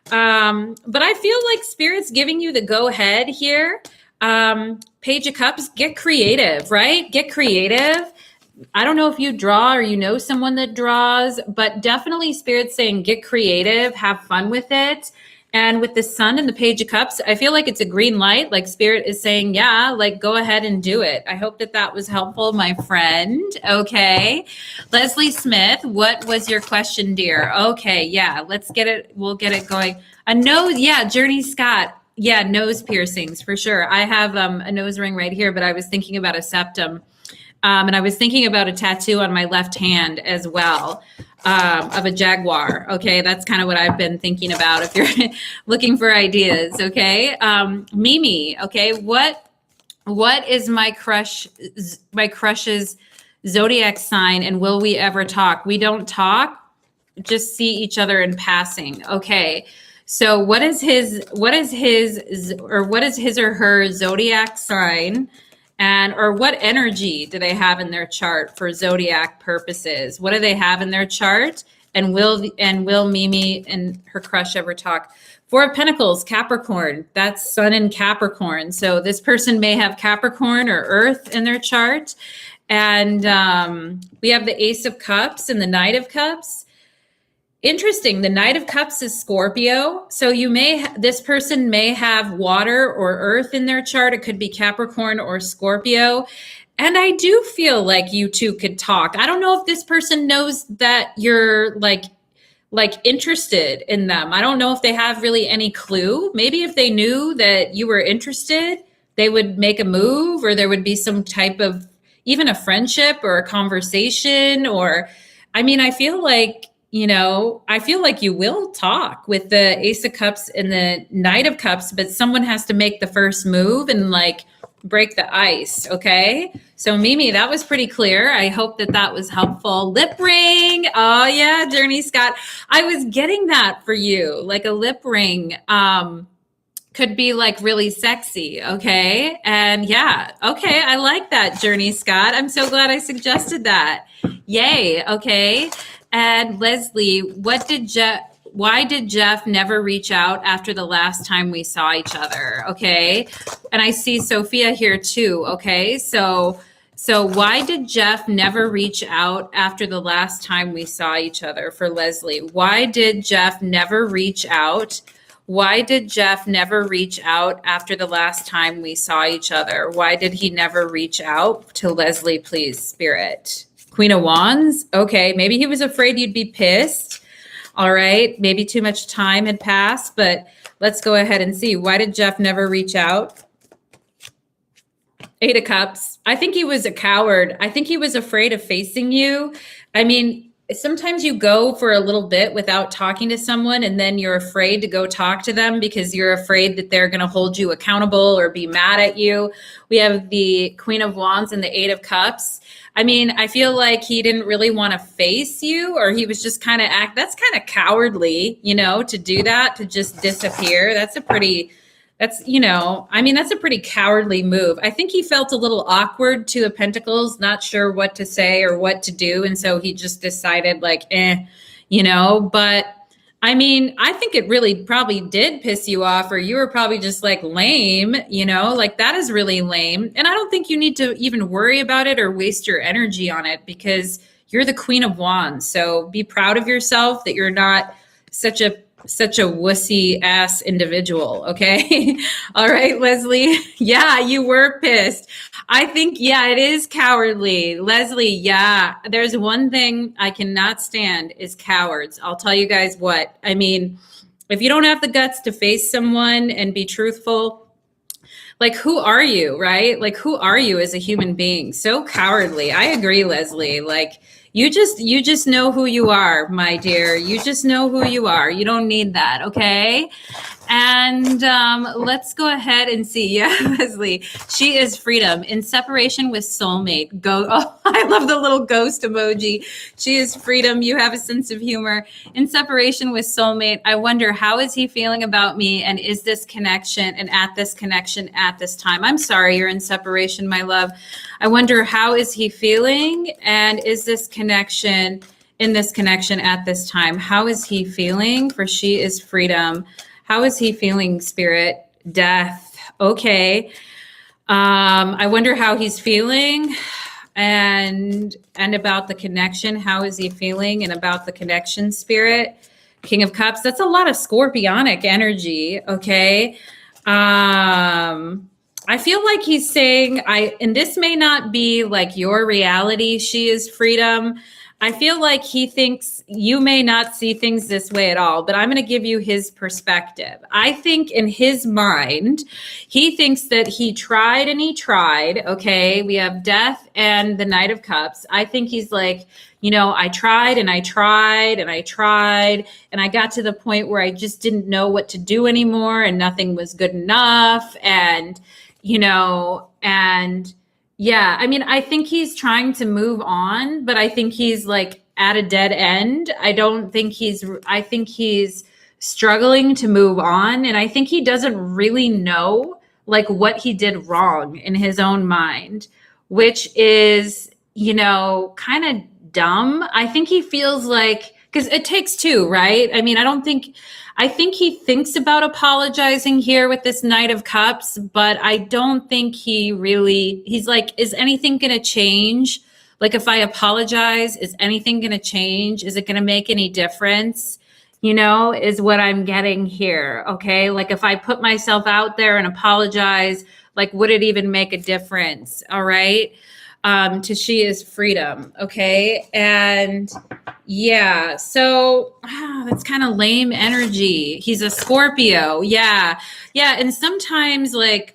But I feel like Spirit's giving you the go ahead here. Page of Cups, get creative, right? Get creative. I don't know if you draw or someone that draws, but definitely Spirit's saying get creative, have fun with it. And with the Sun and the Page of Cups, I feel like it's a green light. Like Spirit is saying, yeah, like go ahead and do it. I hope that was helpful, my friend. Okay. Leslie Smith, what was your question, dear? Okay. Yeah. Let's get it. We'll get it going. A nose. Yeah. Journey Scott. Yeah. Nose piercings for sure. I have a nose ring right here, but I was thinking about a septum. And I was thinking about a tattoo on my left hand as well, of a jaguar. Okay, that's kind of what I've been thinking about if you're looking for ideas. Okay, Mimi. Okay, what is my crush's zodiac sign, and will we ever talk? We don't talk, just see each other in passing. Okay. So what is his or her zodiac sign, and or what energy do they have in their chart for zodiac purposes? What do they have in their chart? And will Mimi and her crush ever talk? Four of Pentacles, Capricorn. That's Sun in Capricorn. So this person may have Capricorn or Earth in their chart. And we have the Ace of Cups and the Knight of Cups. Interesting. The Knight of Cups is Scorpio. So this person may have water or earth in their chart. It could be Capricorn or Scorpio. And I do feel like you two could talk. I don't know if this person knows that you're like interested in them. I don't know if they have really any clue. Maybe if they knew that you were interested, they would make a move, or there would be some type of even a friendship or a conversation. Or, I mean, I feel like you will talk with the Ace of Cups and the Knight of Cups, but someone has to make the first move and like break the ice. Okay. So Mimi, that was pretty clear. I hope that was helpful. Lip ring. Oh yeah. Journey Scott. I was getting that for you. Like a lip ring, could be like really sexy. Okay. And yeah. Okay. I like that, Journey Scott. I'm so glad I suggested that. Yay. Okay. And Leslie, why did Jeff never reach out after the last time we saw each other? Okay. And I see Sophia here too. Okay. So why did Jeff never reach out after the last time we saw each other for Leslie? Why did Jeff never reach out? Why did Jeff never reach out after the last time we saw each other? Why did he never reach out to Leslie, please, Spirit? Queen of Wands. Okay. Maybe he was afraid you'd be pissed. All right. Maybe too much time had passed, but let's go ahead and see. Why did Jeff never reach out? Eight of Cups. I think he was a coward. I think he was afraid of facing you. I mean, sometimes you go for a little bit without talking to someone, and then you're afraid to go talk to them because you're afraid that they're going to hold you accountable or be mad at you. We have the Queen of Wands and the Eight of Cups. I mean, I feel like he didn't really want to face you, or he was just kind of that's kind of cowardly, to do that, to just disappear. That's a pretty cowardly move. I think he felt a little awkward, Two of Pentacles, not sure what to say or what to do. And so he just decided but I mean, I think it really probably did piss you off, or you were probably just like lame, that is really lame. And I don't think you need to even worry about it or waste your energy on it, because you're the Queen of Wands. So be proud of yourself that you're not such a wussy ass individual. Okay. All right, Leslie. Yeah, you were pissed. I think, it is cowardly. Leslie, yeah, there's one thing I cannot stand is cowards. I'll tell you guys what. I mean, if you don't have the guts to face someone and be truthful, like, who are you, right? Like, who are you as a human being? So cowardly. I agree, Leslie. Like, you just know who you are, my dear. You just know who you are. You don't need that, okay? And let's go ahead and see. Yeah, Leslie, she is freedom in separation with soulmate. Oh, I love the little ghost emoji. She is freedom. You have a sense of humor. In separation with soulmate, I wonder, how is he feeling about me? And is this connection and at this connection at this time? I'm sorry you're in separation, my love. I wonder, how is he feeling? And is this connection in this connection at this time? How is he feeling? For she is freedom. How is he feeling, Spirit? Death. Okay. I wonder how he's feeling, and about the connection. How is he feeling, and about the connection, Spirit? King of Cups. That's a lot of scorpionic energy. Okay. I feel like he's saying, and this may not be like your reality. She is freedom. I feel like he thinks you may not see things this way at all, but I'm going to give you his perspective. I think in his mind, he thinks that he tried and he tried. Okay. We have Death and the Knight of Cups. I think he's like, I tried and I tried and I tried. And I got to the point where I just didn't know what to do anymore and nothing was good enough. And, yeah, I mean, I think he's trying to move on, but I think he's like at a dead end. I think he's struggling to move on. And I think he doesn't really know like what he did wrong in his own mind, which is, kind of dumb. I think he feels like, because it takes two, right? I mean, I think he thinks about apologizing here with this Knight of Cups, but I don't think he's like, is anything going to change? Like, if I apologize, is anything going to change? Is it going to make any difference? Is what I'm getting here. Okay. Like, if I put myself out there and apologize, like, would it even make a difference? All right. To she is freedom. Okay. And yeah, so that's kind of lame energy. He's a Scorpio. Yeah. Yeah. And sometimes Scorpios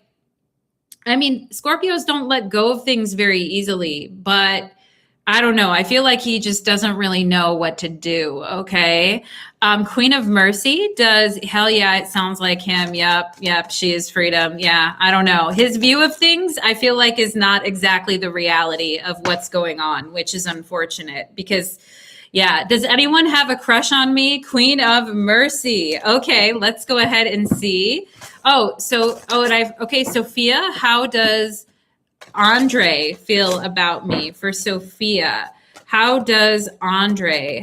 don't let go of things very easily, but I don't know. I feel like he just doesn't really know what to do. Okay. Queen of Mercy hell yeah, it sounds like him. Yep. She is freedom. Yeah. I don't know. His view of things, I feel like, is not exactly the reality of what's going on, which is unfortunate because, yeah. Does anyone have a crush on me? Queen of Mercy. Okay. Let's go ahead and see. Sophia, how does Andre feel about me? For Sophia, how does Andre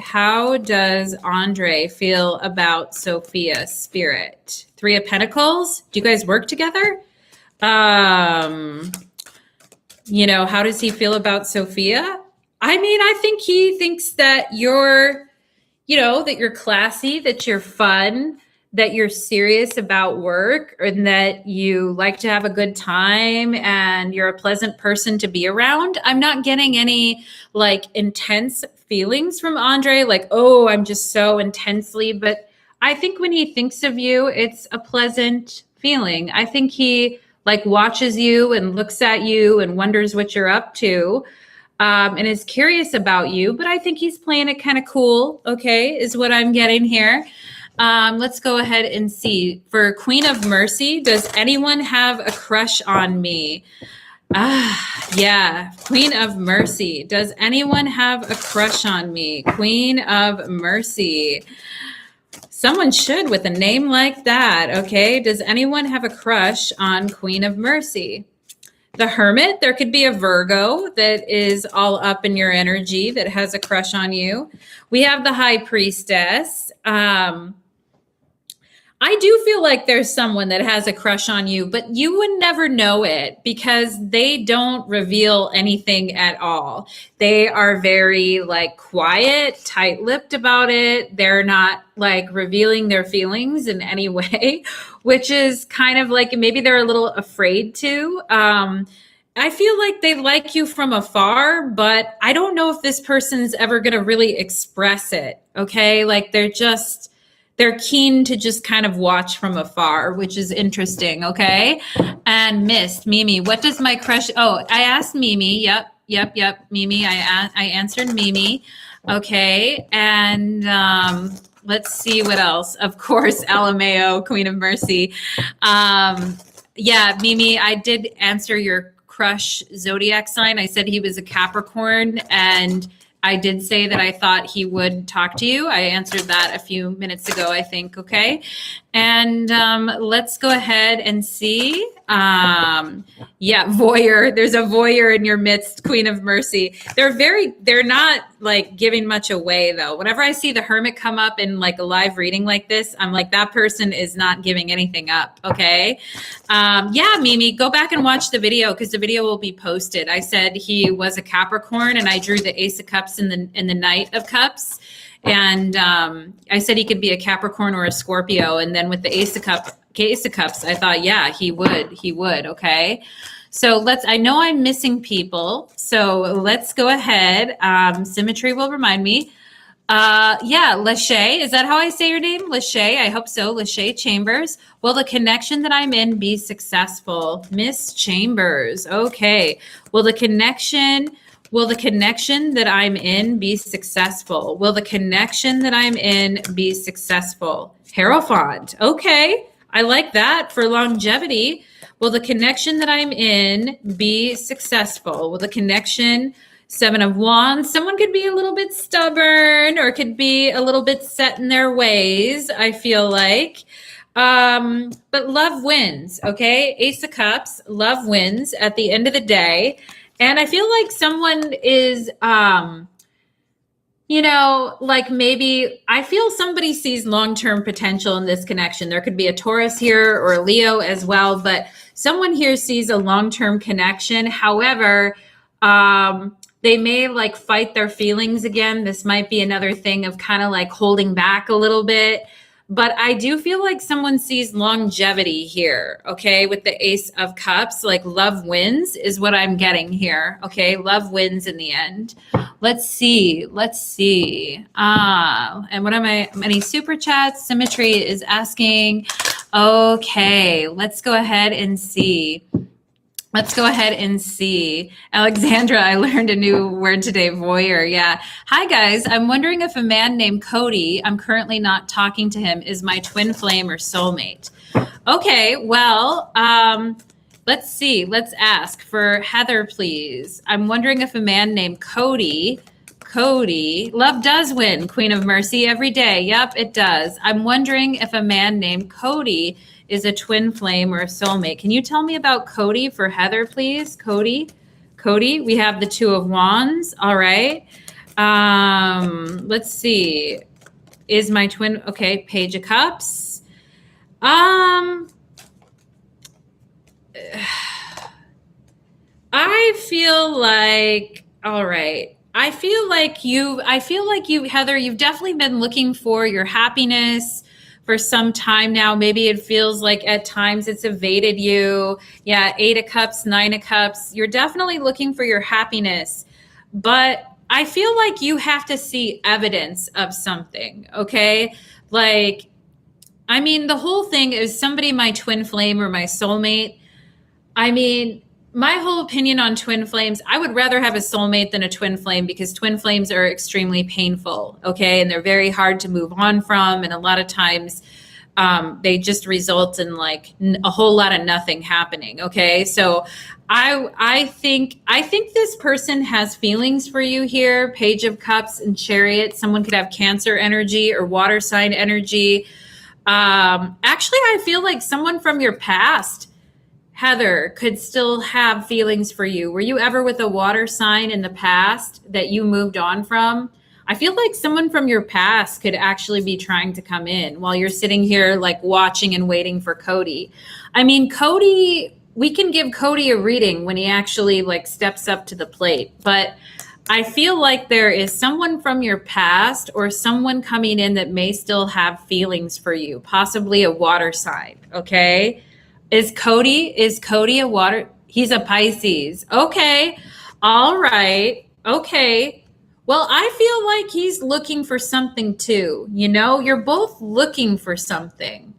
feel about Sophia, Spirit? Three of Pentacles. Do you guys work together? How does he feel about Sophia? I mean, I think he thinks that you're classy, that you're fun, that you're serious about work, and that you like to have a good time and you're a pleasant person to be around. I'm not getting any like intense feelings from Andre, like, oh, I'm just so intensely, but I think when he thinks of you, it's a pleasant feeling. I think he like watches you and looks at you and wonders what you're up to. And is curious about you, but I think he's playing it kind of cool. Okay, is what I'm getting here. Let's go ahead and see. For Queen of Mercy, does anyone have a crush on me? Yeah, Queen of Mercy. Does anyone have a crush on me? Queen of Mercy. Someone should with a name like that. Okay, does anyone have a crush on Queen of Mercy? The Hermit, there could be a Virgo that is all up in your energy that has a crush on you. We have the High Priestess. I do feel like there's someone that has a crush on you, but you would never know it because they don't reveal anything at all. They are very like quiet, tight-lipped about it. They're not like revealing their feelings in any way, which is kind of like maybe they're a little afraid to. I feel like they like you from afar, but I don't know if this person's ever going to really express it. Okay. Like they're keen to just kind of watch from afar, which is interesting. Okay. And Mimi, what does my crush? Oh, I asked Mimi. Yep. Mimi. I answered Mimi. Okay. And, let's see what else. Of course, Alameo, Queen of Mercy. Yeah, Mimi, I did answer your crush zodiac sign. I said he was a Capricorn, and I did say that I thought he would talk to you. I answered that a few minutes ago, I think. Okay. And let's go ahead and see. Yeah, voyeur. There's a voyeur in your midst, Queen of Mercy. They're not like giving much away though. Whenever I see the Hermit come up in like a live reading like this, I'm like, that person is not giving anything up. Okay. Yeah, Mimi, go back and watch the video because the video will be posted. I said he was a Capricorn and I drew the Ace of Cups and the Knight of Cups. And I said he could be a Capricorn or a Scorpio. And then with the Ace of Cups, I thought, yeah, he would. Okay. So I know I'm missing people. So let's go ahead. Symmetry will remind me. Yeah, Lachey. Is that how I say your name? Lachey. I hope so. Lachey Chambers. Will the connection that I'm in be successful? Miss Chambers. Okay. Will the connection that I'm in be successful? Will the connection that I'm in be successful? Hierophant. Okay. I like that for longevity. Will the connection that I'm in be successful? Will the connection, Seven of Wands, someone could be a little bit stubborn or could be a little bit set in their ways, I feel like. But love wins, okay? Ace of Cups, love wins at the end of the day. And I feel like someone is, like maybe I feel somebody sees long-term potential in this connection. There could be a Taurus here or a Leo as well, but someone here sees a long-term connection. However, they may like fight their feelings again. This might be another thing of kind of like holding back a little bit. But I do feel like someone sees longevity here, okay? With the Ace of Cups, like love wins is what I'm getting here, okay? Love wins in the end. Let's see. And what am I? Any super chats? Symmetry is asking. Okay, let's go ahead and see. Alexandra, I learned a new word today, voyeur. Yeah. Hi, guys. I'm wondering if a man named Cody, I'm currently not talking to him, is my twin flame or soulmate. Okay, well, let's see. Let's ask for Heather, please. I'm wondering if a man named Cody, love does win, Queen of Mercy, every day. Yep, it does. I'm wondering if a man named Cody is a twin flame or a soulmate. Can you tell me about Cody for Heather, please? Cody, we have the Two of Wands. All right. Let's see. Is my twin, okay, Page of Cups. I feel like, all right. I feel like you, Heather, you've definitely been looking for your happiness for some time now. Maybe it feels like at times it's evaded you. Yeah, 8 of Cups, 9 of Cups. You're definitely looking for your happiness. But I feel like you have to see evidence of something, okay? Like, I mean, the whole thing is somebody my twin flame or my soulmate. I mean, my whole opinion on twin flames, I would rather have a soulmate than a twin flame because twin flames are extremely painful, okay? And they're very hard to move on from. And a lot of times they just result in like a whole lot of nothing happening, okay? So I think this person has feelings for you here. Page of Cups and Chariot. Someone could have Cancer energy or water sign energy. Actually, I feel like someone from your past, Heather, could still have feelings for you. Were you ever with a water sign in the past that you moved on from? I feel like someone from your past could actually be trying to come in while you're sitting here like watching and waiting for Cody. I mean, Cody, we can give Cody a reading when he actually like steps up to the plate. But I feel like there is someone from your past or someone coming in that may still have feelings for you, possibly a water sign, okay? Is Cody a water? He's a Pisces. Okay. All right. Okay. Well, I feel like he's looking for something too. You know, you're both looking for something.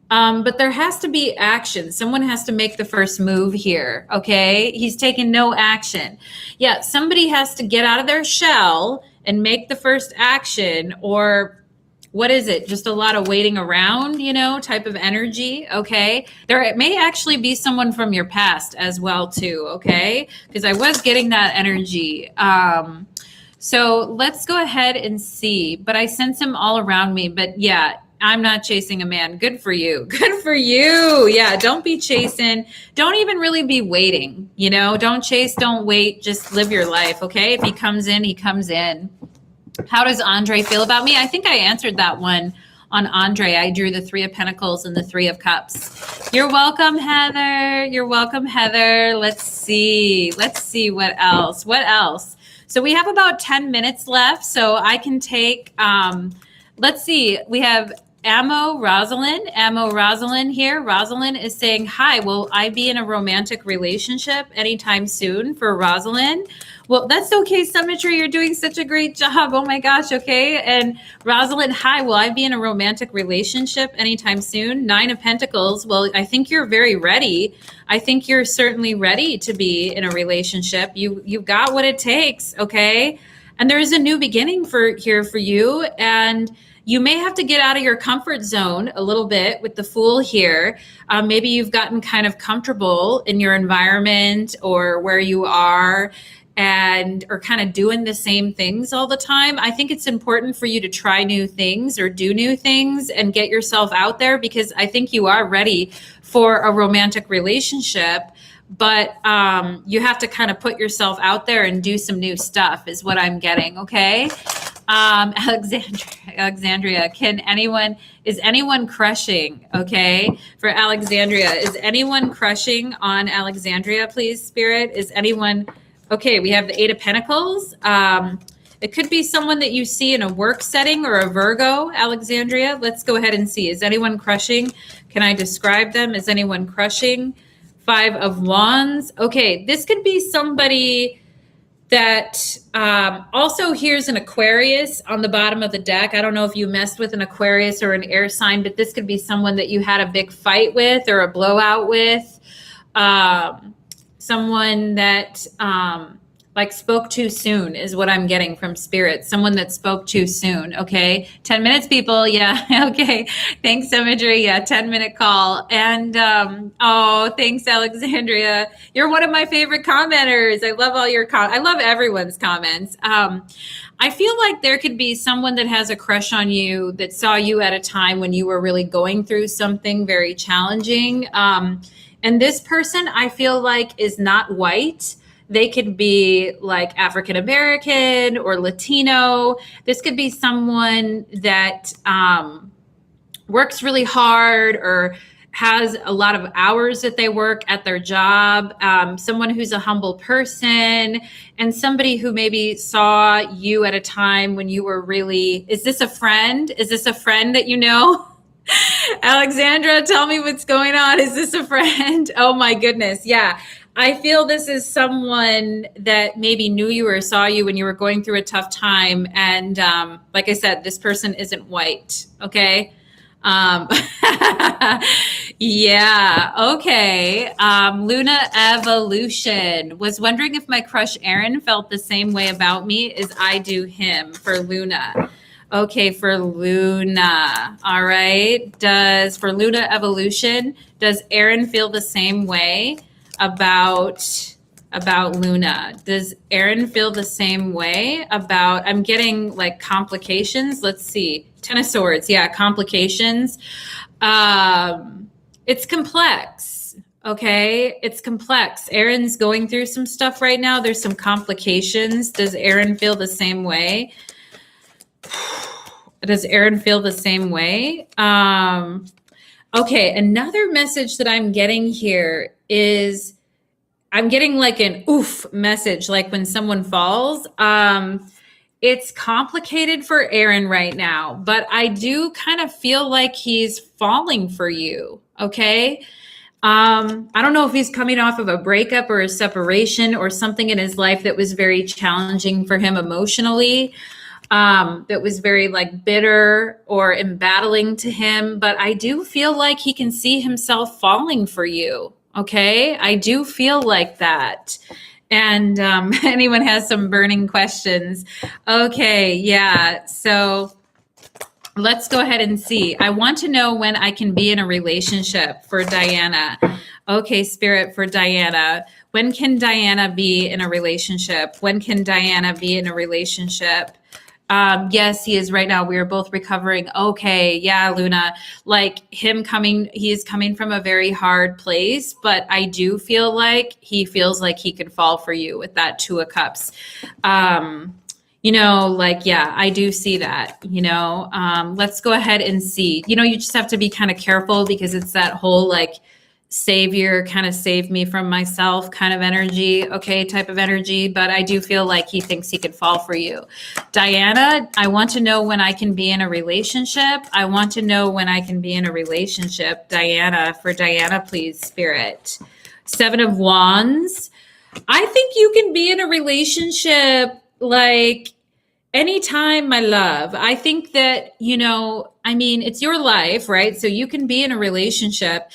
But there has to be action. Someone has to make the first move here. Okay. He's taking no action. Yeah. Somebody has to get out of their shell and make the first action, or what is it? Just a lot of waiting around, type of energy. Okay. There may actually be someone from your past as well too. Okay. Because I was getting that energy. So let's go ahead and see, but I sense him all around me. But yeah, I'm not chasing a man. Good for you. Good for you. Yeah. Don't be chasing. Don't even really be waiting. Don't chase, don't wait. Just live your life. Okay. If he comes in, he comes in. How does Andre feel about me? I think I answered that one on Andre. I drew the 3 of Pentacles and the 3 of Cups. You're welcome, Heather. You're welcome, Heather. Let's see what else. So we have about 10 minutes left. So I can take, let's see. We have Ammo Rosalind here. Rosalind is saying, hi, will I be in a romantic relationship anytime soon for Rosalind? Well, that's okay, Symmetry. You're doing such a great job. Oh my gosh. Okay. And Rosalind, hi, will I be in a romantic relationship anytime soon? 9 of Pentacles. Well, I think you're very ready. I think you're certainly ready to be in a relationship. You've got what it takes. Okay. And there is a new beginning for you. And you may have to get out of your comfort zone a little bit with the Fool here. Maybe you've gotten kind of comfortable in your environment or where you are, and are kind of doing the same things all the time. I think it's important for you to try new things or do new things and get yourself out there, because I think you are ready for a romantic relationship. But you have to kind of put yourself out there and do some new stuff is what I'm getting. Okay. Alexandria, is anyone crushing? Okay. For Alexandria, is anyone crushing on Alexandria, please, Spirit? Is anyone? Okay, we have the 8 of Pentacles. It could be someone that you see in a work setting or a Virgo, Alexandria. Let's go ahead and see. Is anyone crushing? Can I describe them? Is anyone crushing? 5 of Wands. Okay, this could be somebody that also here's an Aquarius on the bottom of the deck. I don't know if you messed with an Aquarius or an air sign, but this could be someone that you had a big fight with or a blowout with. Someone that like spoke too soon is what I'm getting from Spirit. Someone that spoke too soon. Okay. 10 minutes, people. Yeah. Okay. Thanks, Symmetry. Yeah. 10-minute call. And, oh, thanks, Alexandria. You're one of my favorite commenters. I love all your I love everyone's comments. I feel like there could be someone that has a crush on you that saw you at a time when you were really going through something very challenging. And this person, I feel like, is not white. They could be like African American or Latino. This could be someone that works really hard or has a lot of hours that they work at their job. Someone who's a humble person, and somebody who maybe saw you at a time when you were really, is this a friend? Is this a friend that you know? Alexandra, tell me what's going on. Is this a friend? Oh my goodness. Yeah. I feel this is someone that maybe knew you or saw you when you were going through a tough time. And like I said, this person isn't white. Okay. Yeah. Okay. Luna Evolution was wondering if my crush Aaron felt the same way about me as I do him. For Luna. Okay, for Luna. All right. For Luna Evolution, does Aaron feel the same way about Luna? Does Aaron feel the same way about, I'm getting like complications. Let's see. 10 of Swords. Yeah, complications. It's complex. Okay, it's complex. Aaron's going through some stuff right now. There's some complications. Does Aaron feel the same way? Does Aaron feel the same way? Okay, another message that I'm getting here is I'm getting like an oof message, like when someone falls. It's complicated for Aaron right now, but I do kind of feel like he's falling for you, okay? I don't know if he's coming off of a breakup or a separation or something in his life that was very challenging for him emotionally. That was very like bitter or embattling to him, but I do feel like he can see himself falling for you. Okay. I do feel like that. And, anyone has some burning questions. Okay. Yeah. So let's go ahead and see. I want to know when I can be in a relationship for Diana. Okay. Spirit, for Diana. When can Diana be in a relationship? When can Diana be in a relationship? Yes, he is right now. We are both recovering. Okay. Yeah, Luna, like he is coming from a very hard place, but I do feel like he feels like he could fall for you with that 2 of Cups. Like, yeah, I do see that, let's go ahead and see, you just have to be kind of careful because it's that whole like savior, kind of save me from myself kind of energy, okay, type of energy. But I do feel like he thinks he could fall for you. Diana, I want to know when I can be in a relationship. I want to know when I can be in a relationship. Diana, for Diana, please, Spirit. 7 of Wands. I think you can be in a relationship like anytime, my love. I think that, I mean, it's your life, right? So you can be in a relationship.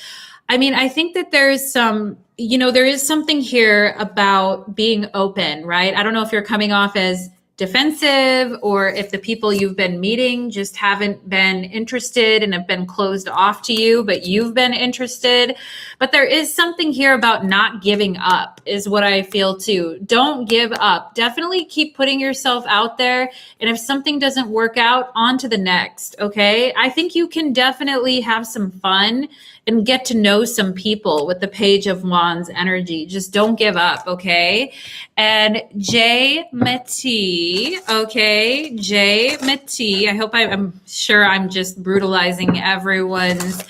I mean, I think that there is something here about being open, right? I don't know if you're coming off as defensive or if the people you've been meeting just haven't been interested and have been closed off to you, but you've been interested. But there is something here about not giving up is what I feel too. Don't give up. Definitely keep putting yourself out there. And if something doesn't work out, on to the next. Okay. I think you can definitely have some fun and get to know some people with the Page of Wands energy. Just don't give up, okay? And Jay Mati, okay? Jay Mati. I hope I'm sure I'm just brutalizing everyone's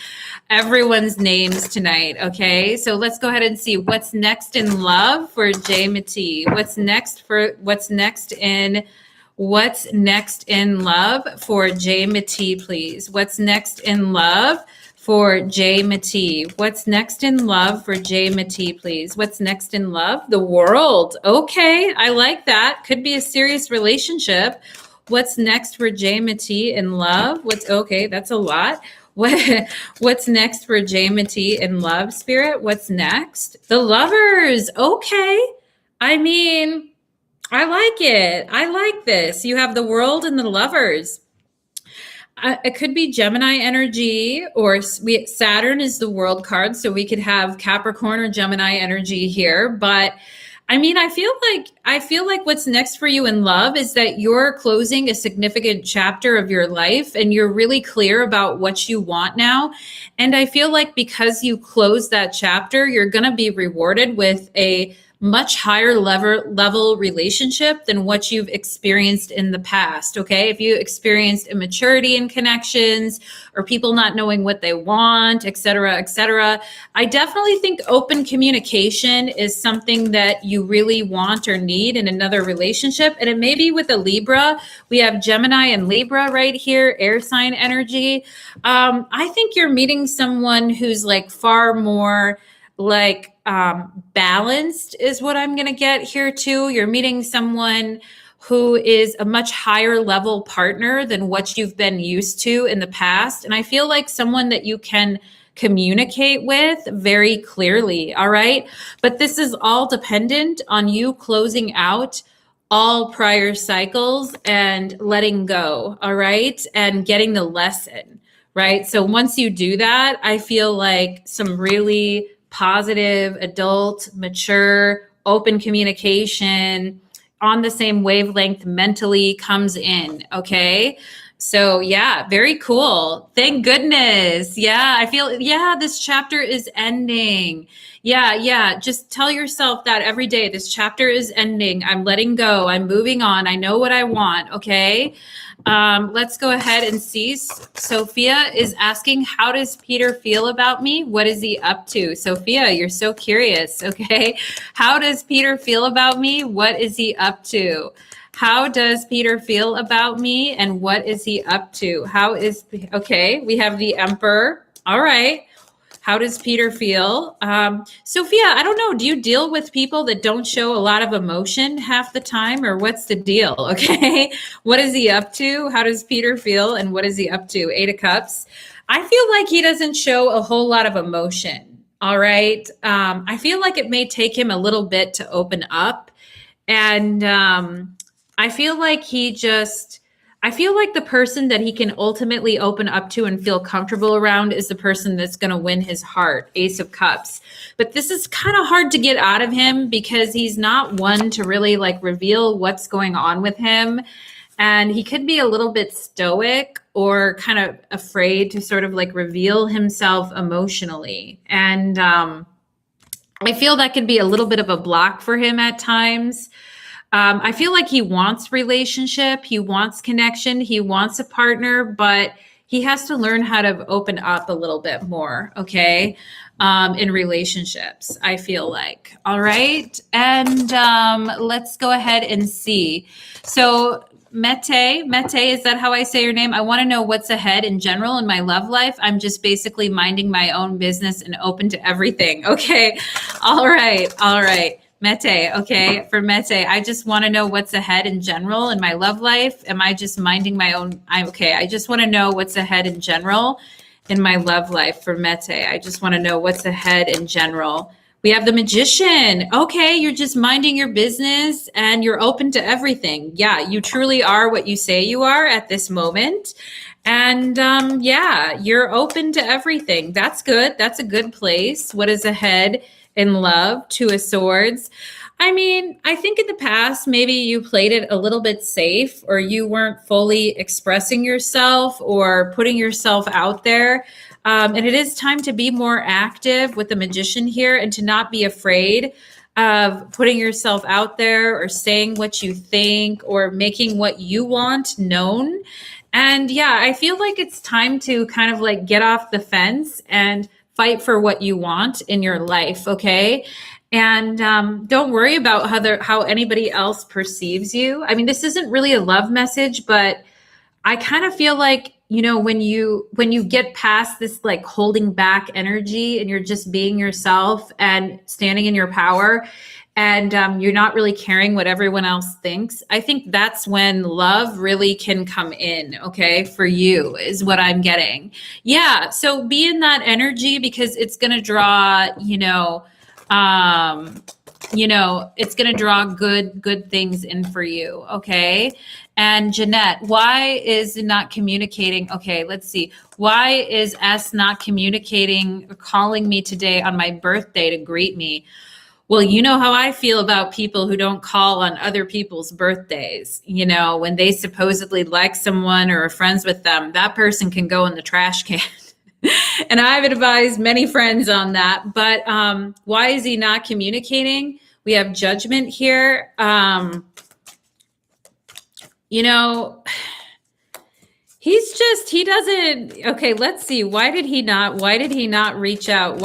names tonight, okay? So let's go ahead and see what's next in love for Jay Mati. What's next in love for Jay Mati, please? What's next in love for Jay Mati? What's next in love for Jay Mati, please? What's next in love? The World. Okay, I like that. Could be a serious relationship. What's next for Jay Mati in love? Okay, that's a lot. What's next for Jay Mati in love, Spirit? What's next? The Lovers. Okay. I mean, I like it. I like this. You have the World and the Lovers. It could be Gemini energy, or Saturn is the World card, so we could have Capricorn or Gemini energy here. But I mean, I feel like what's next for you in love is that you're closing a significant chapter of your life and you're really clear about what you want now. And I feel like because you close that chapter, you're going to be rewarded with a much higher level relationship than what you've experienced in the past. Okay. If you experienced immaturity in connections or people not knowing what they want, et cetera, I definitely think open communication is something that you really want or need in another relationship. And it may be with a Libra. We have Gemini and Libra right here, air sign energy. I think you're meeting someone who's like far more like balanced is what I'm going to get here too. You're meeting someone who is a much higher level partner than what you've been used to in the past. And I feel like someone that you can communicate with very clearly. All right. But this is all dependent on you closing out all prior cycles and letting go. All right. And getting the lesson. Right. So once you do that, I feel like some really positive, adult, mature, open communication on the same wavelength mentally comes in. Okay. So yeah, very cool. Thank goodness. Yeah. I feel, this chapter is ending. Yeah. Just tell yourself that every day. This chapter is ending. I'm letting go. I'm moving on. I know what I want. Okay. Let's go ahead and see. Sophia is asking, how does Peter feel about me? What is he up to? Sophia, you're so curious. Okay. How does Peter feel about me? What is he up to? How does Peter feel about me? And what is he up to? Okay. We have the Emperor. All right. How does Peter feel? Sophia, I don't know. Do you deal with people that don't show a lot of emotion half the time, or what's the deal? Okay. What is he up to? How does Peter feel? And what is he up to? 8 of Cups. I feel like he doesn't show a whole lot of emotion. All right. I feel like it may take him a little bit to open up. And I feel like the person that he can ultimately open up to and feel comfortable around is the person that's going to win his heart, Ace of Cups. But this is kind of hard to get out of him because he's not one to really like reveal what's going on with him. And he could be a little bit stoic or kind of afraid to sort of like reveal himself emotionally. And I feel that could be a little bit of a block for him at times. I feel like he wants relationship, he wants connection, he wants a partner, but he has to learn how to open up a little bit more. Okay. in relationships, I feel like. All right. And let's go ahead and see. So Mete, is that how I say your name? I want to know what's ahead in general in my love life. I'm just basically minding my own business and open to everything. Okay. All right. Mete, okay. For Mete, I just want to know what's ahead in general in my love life. Am I just minding my own? I just want to know what's ahead in general in my love life for Mete. I just want to know what's ahead in general. We have the Magician. Okay, you're just minding your business and you're open to everything. Yeah, you truly are what you say you are at this moment. And yeah, you're open to everything. That's good. That's a good place. What is ahead in love? Two of Swords. I mean, I think in the past, maybe you played it a little bit safe, or you weren't fully expressing yourself or putting yourself out there. And it is time to be more active with the Magician here and to not be afraid of putting yourself out there or saying what you think or making what you want known. And yeah, I feel like it's time to kind of like get off the fence and fight for what you want in your life, okay? And don't worry about how anybody else perceives you. I mean, this isn't really a love message, but I kind of feel like, you know, when you get past this like holding back energy and you're just being yourself and standing in your power, and you're not really caring what everyone else thinks, I think that's when love really can come in, okay, for you is what I'm getting. Yeah, so be in that energy because it's going to draw, it's going to draw good things in for you, okay? And Jeanette, why is it not communicating? Okay, let's see. Why is S not communicating or calling me today on my birthday to greet me? Well, you know how I feel about people who don't call on other people's birthdays. You know, when they supposedly like someone or are friends with them, that person can go in the trash can. And I've advised many friends on that. But why is he not communicating? We have Judgment here. He doesn't. Okay, let's see. Why did he not reach out?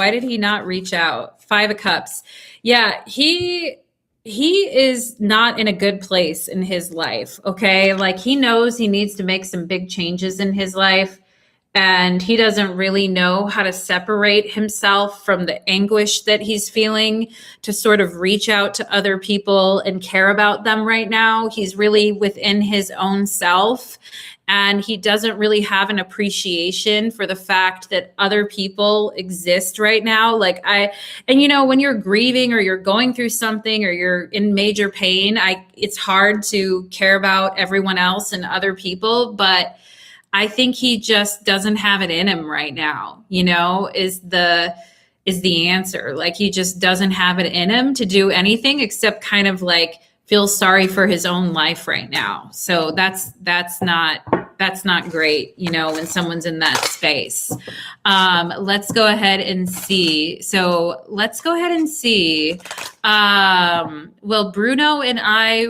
Five of Cups. Yeah, he is not in a good place in his life. Okay. Like he knows he needs to make some big changes in his life. And he doesn't really know how to separate himself from the anguish that he's feeling to sort of reach out to other people and care about them right now. He's really within his own self. And he doesn't really have an appreciation for the fact that other people exist right now. When you're grieving or you're going through something or you're in major pain, it's hard to care about everyone else and other people, but I think he just doesn't have it in him right now, is the answer. Like he just doesn't have it in him to do anything except kind of like feel sorry for his own life right now. So that's not great, when someone's in that space. Let's go ahead and see. Well, Bruno and I,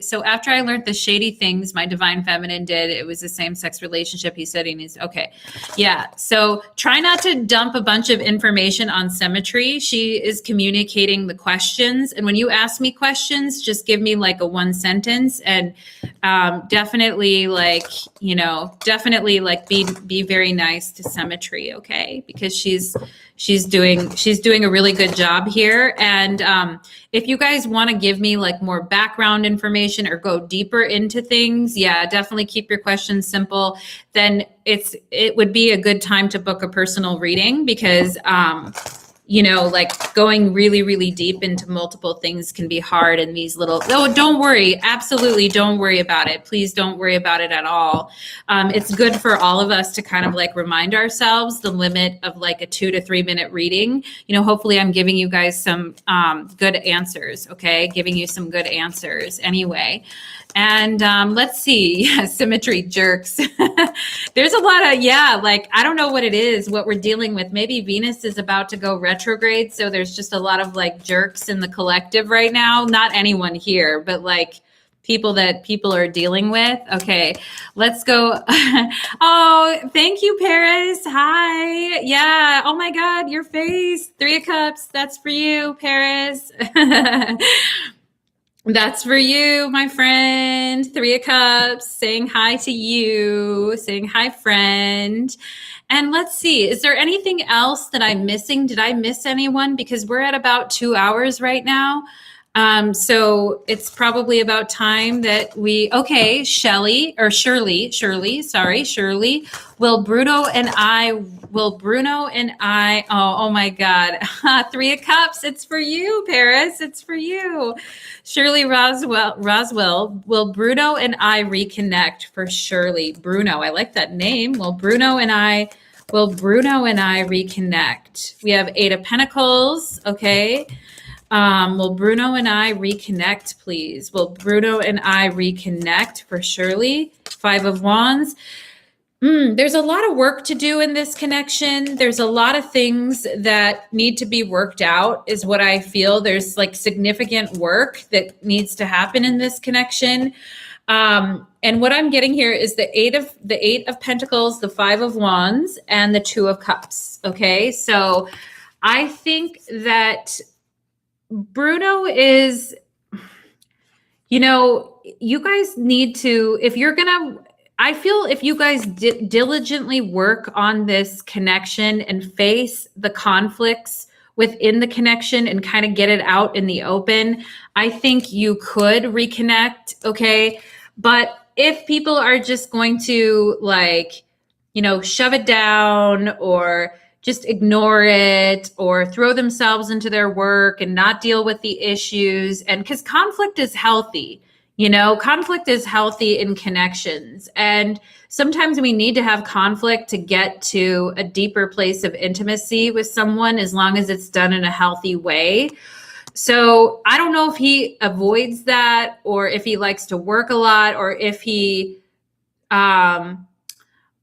so after I learned the shady things my divine feminine did, it was a same-sex relationship. He said he needs, okay. Yeah. So try not to dump a bunch of information on Symmetry. She is communicating the questions. And when you ask me questions, just give me like a one sentence and definitely be very nice to Symmetry. Okay. Because she's doing a really good job here. And if you guys want to give me like more background information or go deeper into things, yeah, definitely keep your questions simple. Then it would be a good time to book a personal reading because going really, really deep into multiple things can be hard in these little, don't worry. Absolutely. Don't worry about it. Please don't worry about it at all. It's good for all of us to kind of like remind ourselves the limit of like a 2 to 3 minute reading. Hopefully I'm giving you guys some good answers. Okay. Giving you some good answers anyway. And let's see. Yeah, Symmetry jerks. There's a lot of, I don't know what it is, what we're dealing with. Maybe Venus is about to go retrograde. So there's just a lot of like jerks in the collective right now. Not anyone here, but like people that people are dealing with. Okay, let's go. Oh, thank you, Paris. Hi. Yeah. Oh my God, your face. 3 of Cups. That's for you, Paris. That's for you, my friend. 3 of Cups, saying hi to you, saying hi, friend. And let's see, is there anything else that I'm missing? Did I miss anyone? Because we're at about 2 hours right now. So it's probably about time that okay, Shirley, Shirley. Will Bruno and I, oh my God, 3 of Cups, it's for you, Paris, it's for you. Shirley Roswell, will Bruno and I reconnect? For Shirley. Bruno, I like that name. Will Bruno and I reconnect? We have 8 of Pentacles, okay. Will Bruno and I reconnect, please? Will Bruno and I reconnect for Shirley? 5 of Wands. There's a lot of work to do in this connection. There's a lot of things that need to be worked out, is what I feel. There's like significant work that needs to happen in this connection. And what I'm getting here is the eight of Pentacles, the 5 of Wands, and the 2 of Cups. Okay, so I think that Bruno is, you guys need to, I feel if you guys diligently work on this connection and face the conflicts within the connection and kind of get it out in the open, I think you could reconnect, okay? But if people are just going to shove it down or just ignore it or throw themselves into their work and not deal with the issues, and because conflict is healthy, conflict is healthy in connections. And sometimes we need to have conflict to get to a deeper place of intimacy with someone, as long as it's done in a healthy way. So I don't know if he avoids that, or if he likes to work a lot, or if he,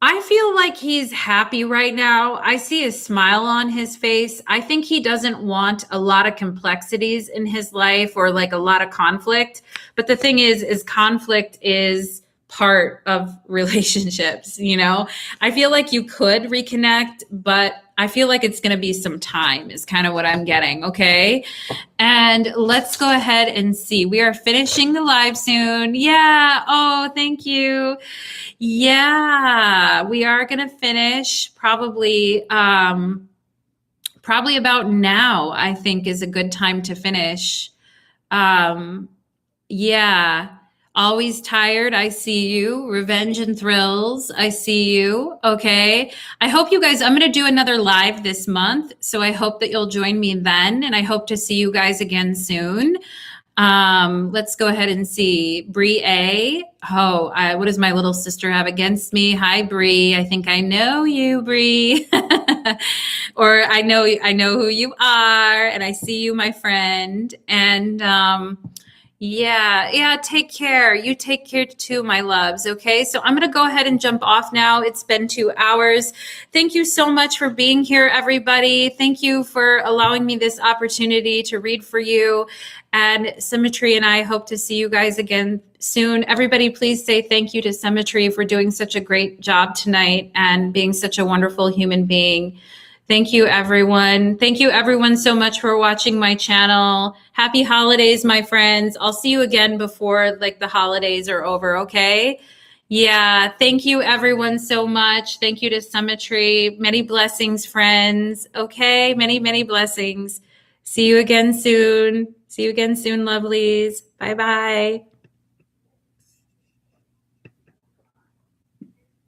I feel like he's happy right now. I see a smile on his face. I think he doesn't want a lot of complexities in his life, or like a lot of conflict. But the thing is conflict is part of relationships, I feel like you could reconnect, but I feel like it's going to be some time, is kind of what I'm getting. Okay. And let's go ahead and see. We are finishing the live soon. Yeah. Oh, thank you. Yeah, we are going to finish probably about now, I think, is a good time to finish. Yeah. Always tired. I see you. Revenge and thrills. I see you. Okay. I hope you guys, I'm going to do another live this month. So I hope that you'll join me then. And I hope to see you guys again soon. Let's go ahead and see. Bree A. Oh, what does my little sister have against me? Hi, Bree. I think I know you, Bree. Or I know who you are, and I see you, my friend. And yeah, take care. You take care too, my loves. Okay, so I'm going to go ahead and jump off now. It's been 2 hours. Thank you so much for being here, everybody. Thank you for allowing me this opportunity to read for you. And Symmetry and I hope to see you guys again soon. Everybody, please say thank you to Symmetry for doing such a great job tonight and being such a wonderful human being. Thank you, everyone. Thank you, everyone, so much for watching my channel. Happy holidays, my friends. I'll see you again before the holidays are over, okay? Yeah, thank you, everyone, so much. Thank you to Symmetry. Many blessings, friends. Okay, many, many blessings. See you again soon. See you again soon, lovelies. Bye-bye.